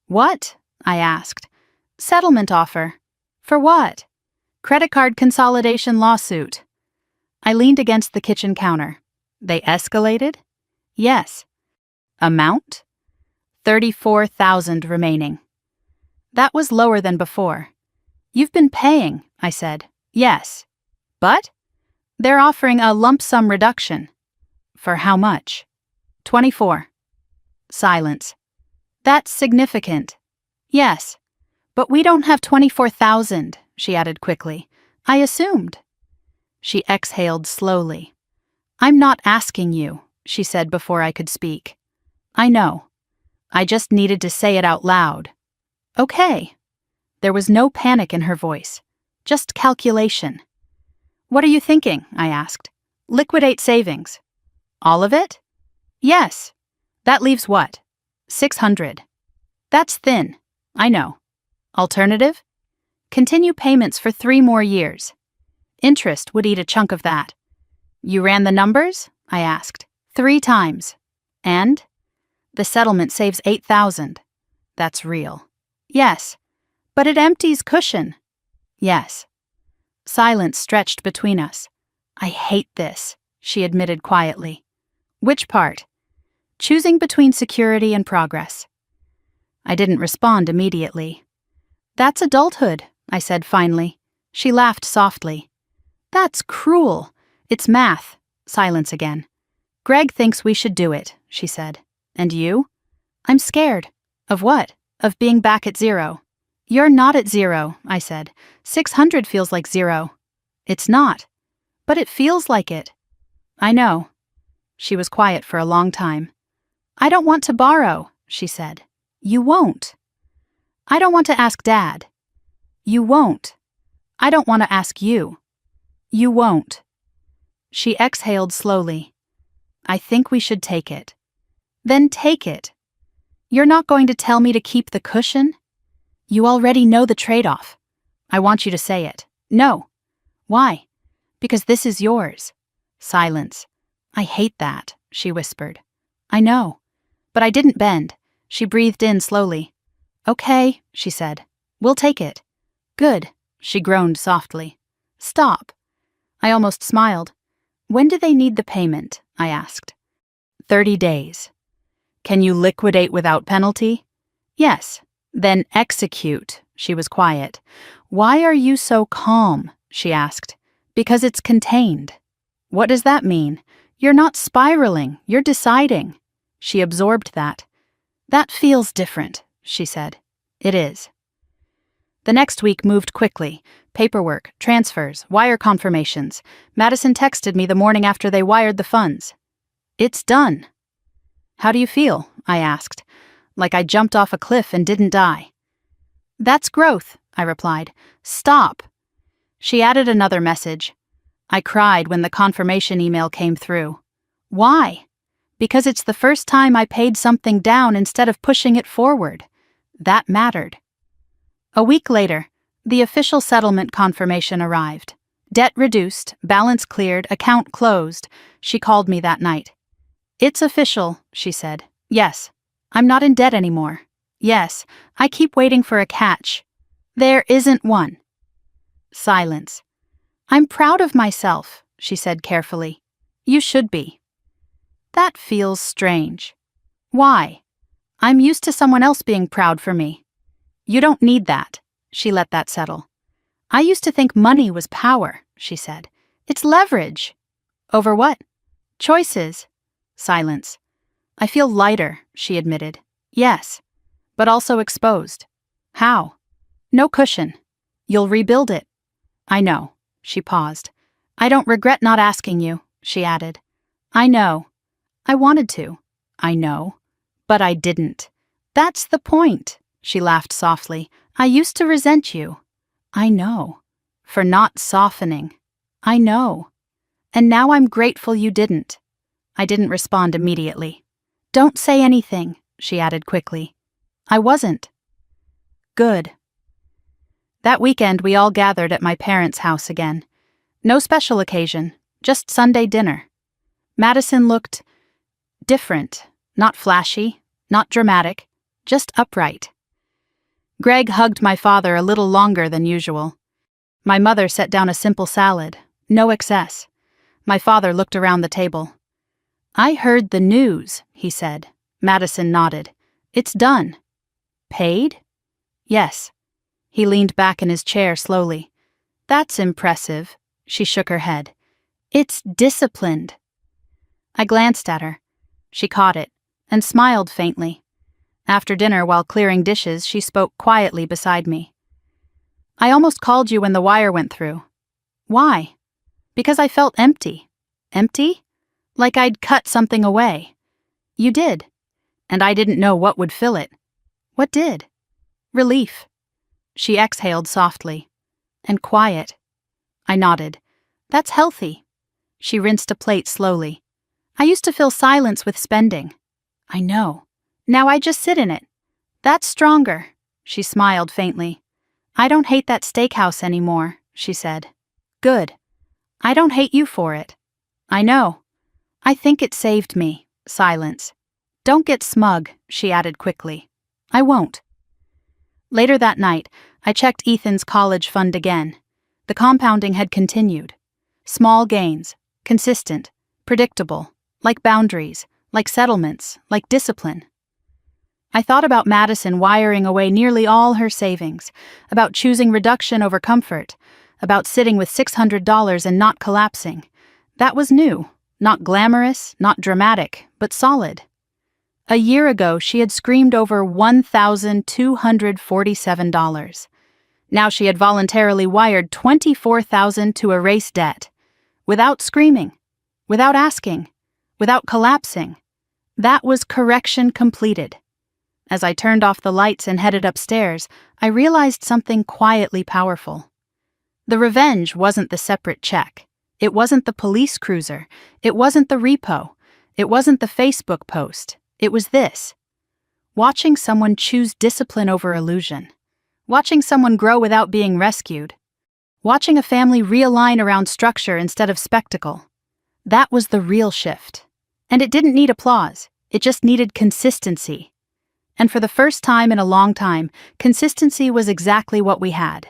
"What?" I asked. "Settlement offer." "For what?" "Credit card consolidation lawsuit." I leaned against the kitchen counter. "They escalated?" "Yes." "Amount?" $34,000 remaining. That was lower than before. "You've been paying," I said. "Yes." "But?" "They're offering a lump sum reduction." "For how much?" 24. Silence. "That's significant." Yes. But we don't have 24,000, she added quickly. I assumed. She exhaled slowly. I'm not asking you, she said before I could speak. I know. I just needed to say it out loud. Okay. There was no panic in her voice, just calculation. What are you thinking? I asked. Liquidate savings. All of it? Yes. That leaves what? 600. That's thin. I know. Alternative? Continue payments for 3 more years. Interest would eat a chunk of that. You ran the numbers? I asked. 3 times. And? The settlement saves 8,000. That's real. Yes. But it empties cushion. Yes. Silence stretched between us. I hate this, she admitted quietly. Which part? Choosing between security and progress. I didn't respond immediately. That's adulthood, I said finally. She laughed softly. That's cruel. It's math. Silence again. Greg thinks we should do it, she said. And you? I'm scared. Of what? Of being back at 0. You're not at 0, I said. 600 feels like 0. It's not. But it feels like it. I know. She was quiet for a long time. I don't want to borrow, she said. You won't. I don't want to ask Dad. You won't. I don't want to ask you. You won't. She exhaled slowly. I think we should take it. Then take it. You're not going to tell me to keep the cushion? You already know the trade-off. I want you to say it. No. Why? Because this is yours. Silence. I hate that, she whispered. I know. But I didn't bend. She breathed in slowly. Okay, she said. We'll take it. Good, she groaned softly. Stop. I almost smiled. When do they need the payment? I asked. 30 days. Can you liquidate without penalty? Yes. Then execute. She was quiet. Why are you so calm? She asked. Because it's contained. What does that mean? You're not spiraling, you're deciding. She absorbed that. That feels different, she said. It is. The next week moved quickly. Paperwork, transfers, wire confirmations. Madison texted me the morning after they wired the funds. It's done. How do you feel? I asked. Like I jumped off a cliff and didn't die. That's growth, I replied. Stop. She added another message. I cried when the confirmation email came through. Why? Because it's the first time I paid something down instead of pushing it forward. That mattered. A week later, the official settlement confirmation arrived. Debt reduced, balance cleared, account closed. She called me that night. It's official, she said. Yes. I'm not in debt anymore. Yes. I keep waiting for a catch. There isn't one. Silence. I'm proud of myself, she said carefully. You should be. That feels strange. Why? I'm used to someone else being proud for me. You don't need that. She let that settle. I used to think money was power, she said. It's leverage. Over what? Choices. Silence. I feel lighter, she admitted. Yes, but also exposed. How? No cushion. You'll rebuild it. I know. She paused. I don't regret not asking you, she added. I know. I wanted to. I know. But I didn't. That's the point, she laughed softly. I used to resent you. I know. For not softening. I know. And now I'm grateful you didn't. I didn't respond immediately. Don't say anything, she added quickly. I wasn't. Good. That weekend we all gathered at my parents' house again. No special occasion, just Sunday dinner. Madison looked different, not flashy, not dramatic, just upright. Greg hugged my father a little longer than usual. My mother set down a simple salad, no excess. My father looked around the table. I heard the news, he said. Madison nodded. It's done. Paid? Yes. He leaned back in his chair slowly. That's impressive. She shook her head. It's disciplined. I glanced at her. She caught it and smiled faintly. After dinner, while clearing dishes, she spoke quietly beside me. "I almost called you when the wire went through." "Why?" "Because I felt empty." "Empty?" "Like I'd cut something away." "You did." "And I didn't know what would fill it." "What did?" "Relief." She exhaled softly. "And quiet." I nodded. "That's healthy." She rinsed a plate slowly. "I used to fill silence with spending." "I know. Now I just sit in it." "That's stronger." She smiled faintly. "I don't hate that steakhouse anymore," she said. "Good. I don't hate you for it." "I know. I think it saved me." Silence. "Don't get smug," she added quickly. "I won't." Later that night, I checked Ethan's college fund again. The compounding had continued. Small gains, consistent, predictable, like boundaries, like settlements, like discipline. I thought about Madison wiring away nearly all her savings, about choosing reduction over comfort, about sitting with $600 and not collapsing. That was new, not glamorous, not dramatic, but solid. A year ago, she had screamed over $1,247. Now she had voluntarily wired $24,000 to erase debt. Without screaming, without asking, without collapsing. That was correction completed. As I turned off the lights and headed upstairs, I realized something quietly powerful. The revenge wasn't the separate check. It wasn't the police cruiser. It wasn't the repo. It wasn't the Facebook post. It was this. Watching someone choose discipline over illusion. Watching someone grow without being rescued. Watching a family realign around structure instead of spectacle. That was the real shift. And it didn't need applause. It just needed consistency. And for the first time in a long time, consistency was exactly what we had.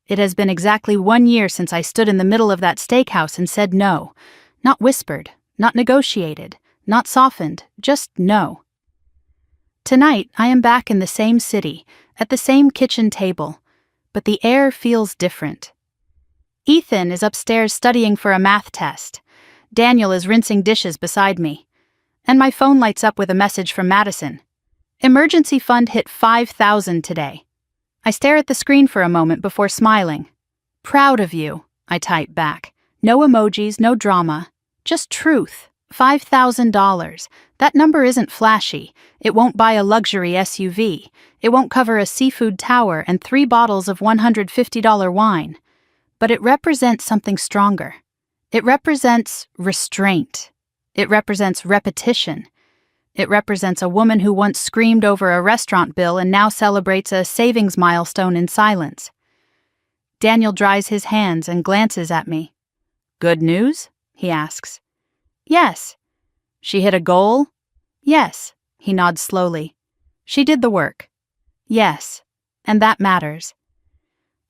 It has been exactly 1 year since I stood in the middle of that steakhouse and said no. Not whispered, not negotiated, not softened, just no. Tonight, I am back in the same city, at the same kitchen table, but the air feels different. Ethan is upstairs studying for a math test. Daniel is rinsing dishes beside me. And my phone lights up with a message from Madison. Emergency fund hit $5,000 today. I stare at the screen for a moment before smiling. "Proud of you," I type back. No emojis, no drama. Just truth. $5,000. That number isn't flashy. It won't buy a luxury SUV. It won't cover a seafood tower and 3 bottles of $150 wine. But it represents something stronger. It represents restraint. It represents repetition. It represents a woman who once screamed over a restaurant bill and now celebrates a savings milestone in silence. Daniel dries his hands and glances at me. "Good news?" he asks. "Yes." "She hit a goal?" "Yes." He nods slowly. "She did the work." "Yes. And that matters."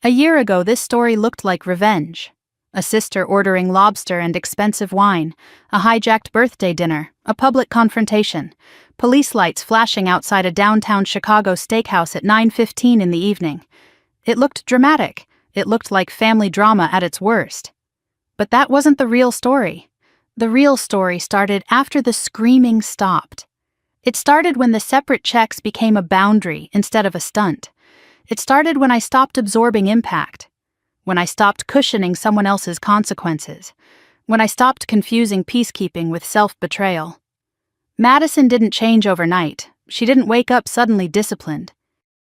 A year ago, this story looked like revenge. A sister ordering lobster and expensive wine, a hijacked birthday dinner, a public confrontation, police lights flashing outside a downtown Chicago steakhouse at 9:15 in the evening. It looked dramatic. It looked like family drama at its worst. But that wasn't the real story. The real story started after the screaming stopped. It started when the separate checks became a boundary instead of a stunt. It started when I stopped absorbing impact. When I stopped cushioning someone else's consequences. When I stopped confusing peacekeeping with self-betrayal. Madison didn't change overnight. She didn't wake up suddenly disciplined.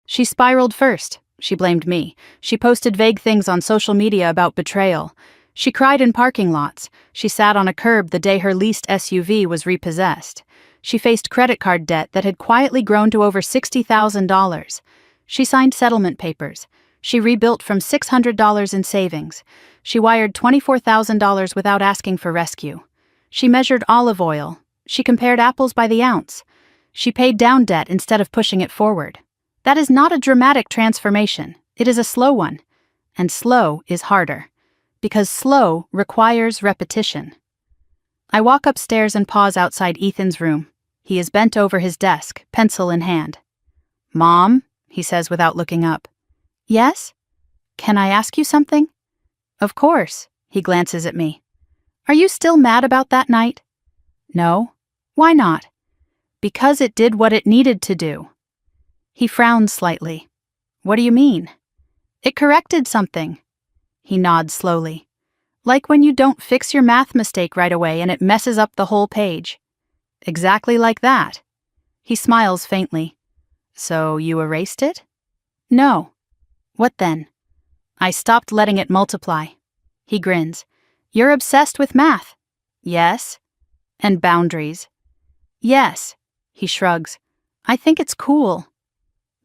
She spiraled first. She blamed me. She posted vague things on social media about betrayal. She cried in parking lots. She sat on a curb the day her leased SUV was repossessed. She faced credit card debt that had quietly grown to over $60,000. She signed settlement papers. She rebuilt from $600 in savings. She wired $24,000 without asking for rescue. She measured olive oil. She compared apples by the ounce. She paid down debt instead of pushing it forward. That is not a dramatic transformation. It is a slow one. And slow is harder. Because slow requires repetition. I walk upstairs and pause outside Ethan's room. He is bent over his desk, pencil in hand. "Mom," he says without looking up. "Yes? Can I ask you something?" "Of course." He glances at me. "Are you still mad about that night?" "No." "Why not?" "Because it did what it needed to do." He frowned slightly. What do you mean? It corrected something. He nods slowly. Like when you don't fix your math mistake right away and it messes up the whole page. Exactly like that. He smiles faintly. So you erased it? No. What then? I stopped letting it multiply. He grins. You're obsessed with math. Yes. And boundaries. Yes. He shrugs. I think it's cool.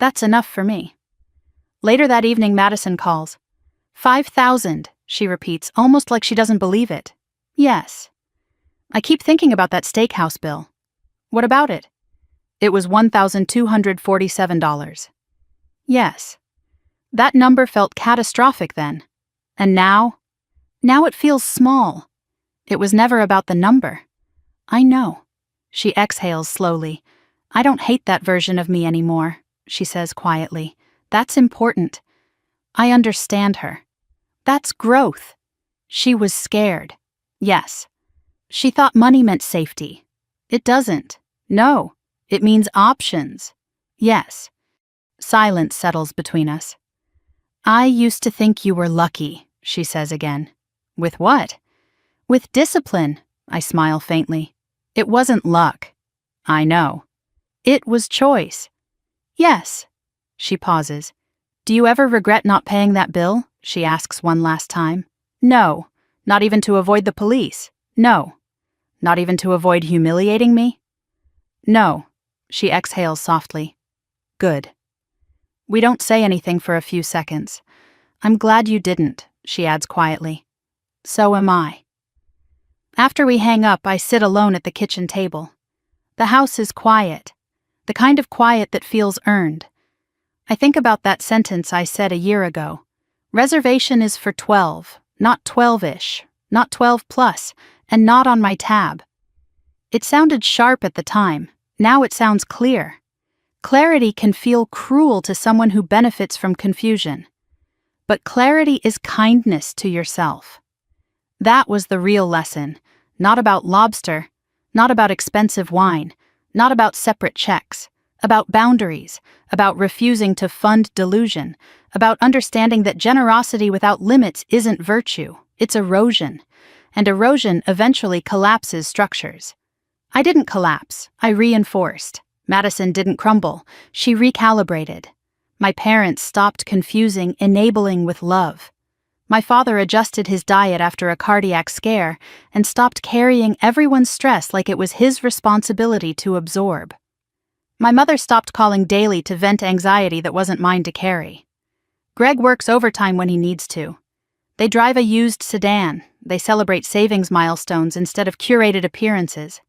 That's enough for me. Later that evening, Madison calls. 5,000, she repeats, almost like she doesn't believe it. Yes. I keep thinking about that steakhouse bill. What about it? It was $1,247. Yes. That number felt catastrophic then. And now? Now it feels small. It was never about the number. I know. She exhales slowly. I don't hate that version of me anymore, she says quietly. That's important. I understand her. That's growth. She was scared. Yes. She thought money meant safety. It doesn't. No. It means options. Yes. Silence settles between us. I used to think you were lucky, she says again. With what? With discipline, I smile faintly. It wasn't luck. I know. It was choice. Yes. She pauses. Do you ever regret not paying that bill? She asks one last time. No. Not even to avoid the police. No. Not even to avoid humiliating me? No. She exhales softly. Good. We don't say anything for a few seconds. I'm glad you didn't, she adds quietly. So am I. After we hang up, I sit alone at the kitchen table. The house is quiet. The kind of quiet that feels earned. I think about that sentence I said a year ago. Reservation is for 12, not 12-ish, not 12 plus, and not on my tab. It sounded sharp at the time. Now it sounds clear. Clarity can feel cruel to someone who benefits from confusion. But clarity is kindness to yourself. That was the real lesson. Not about Lobster, not about expensive wine, not about separate checks, about boundaries, about refusing to fund delusion, about understanding that generosity without limits isn't virtue, it's erosion, and erosion eventually collapses structures. I didn't collapse, I reinforced. Madison didn't crumble, she recalibrated. My parents stopped confusing enabling with love. My father adjusted his diet after a cardiac scare and stopped carrying everyone's stress like it was his responsibility to absorb. My mother stopped calling daily to vent anxiety that wasn't mine to carry. Greg works overtime when he needs to. They drive a used sedan, they celebrate savings milestones instead of curated appearances.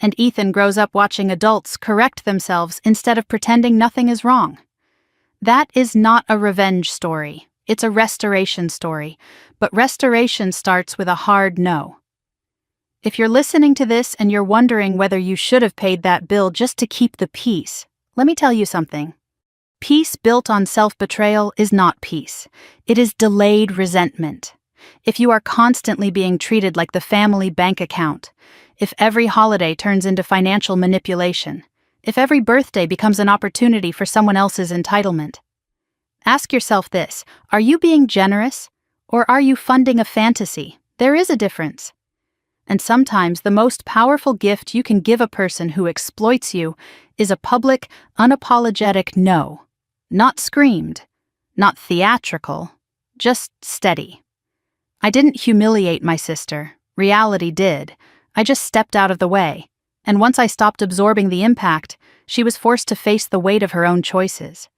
And Ethan grows up watching adults correct themselves instead of pretending nothing is wrong. That is not a revenge story. It's a restoration story, but restoration starts with a hard no. If you're listening to this and you're wondering whether you should have paid that bill just to keep the peace, let me tell you something. Peace built on self-betrayal is not peace. It is delayed resentment. If you are constantly being treated like the family bank account, if every holiday turns into financial manipulation, if every birthday becomes an opportunity for someone else's entitlement, ask yourself this, are you being generous or are you funding a fantasy? There is a difference. And sometimes the most powerful gift you can give a person who exploits you is a public, unapologetic no. Not screamed, not theatrical, just steady. I didn't humiliate my sister. Reality did. I just stepped out of the way. And once I stopped absorbing the impact, she was forced to face the weight of her own choices.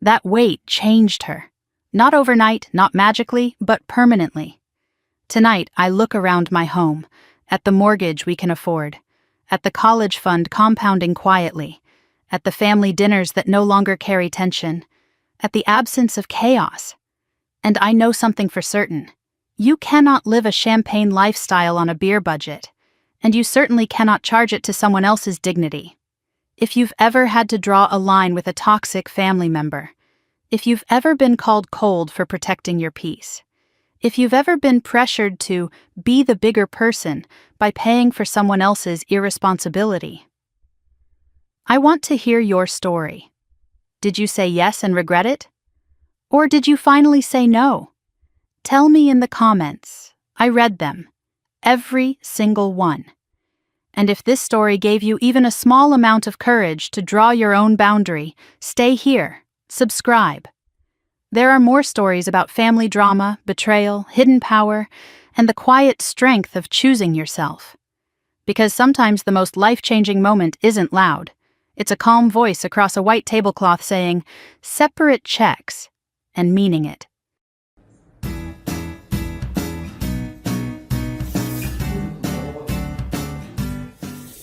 That weight changed her. Not overnight, not magically, but permanently. Tonight, I look around my home, at the mortgage we can afford, at the college fund compounding quietly, at the family dinners that no longer carry tension, at the absence of chaos. And I know something for certain. You cannot live a champagne lifestyle on a beer budget, and you certainly cannot charge it to someone else's dignity. If you've ever had to draw a line with a toxic family member, if you've ever been called cold for protecting your peace, if you've ever been pressured to be the bigger person by paying for someone else's irresponsibility, I want to hear your story. Did you say yes and regret it? Or did you finally say no? Tell me in the comments. I read them. Every single one. And if this story gave you even a small amount of courage to draw your own boundary, stay here. Subscribe. There are more stories about family drama, betrayal, hidden power, and the quiet strength of choosing yourself. Because sometimes the most life-changing moment isn't loud. It's a calm voice across a white tablecloth saying, "Separate checks," and meaning it.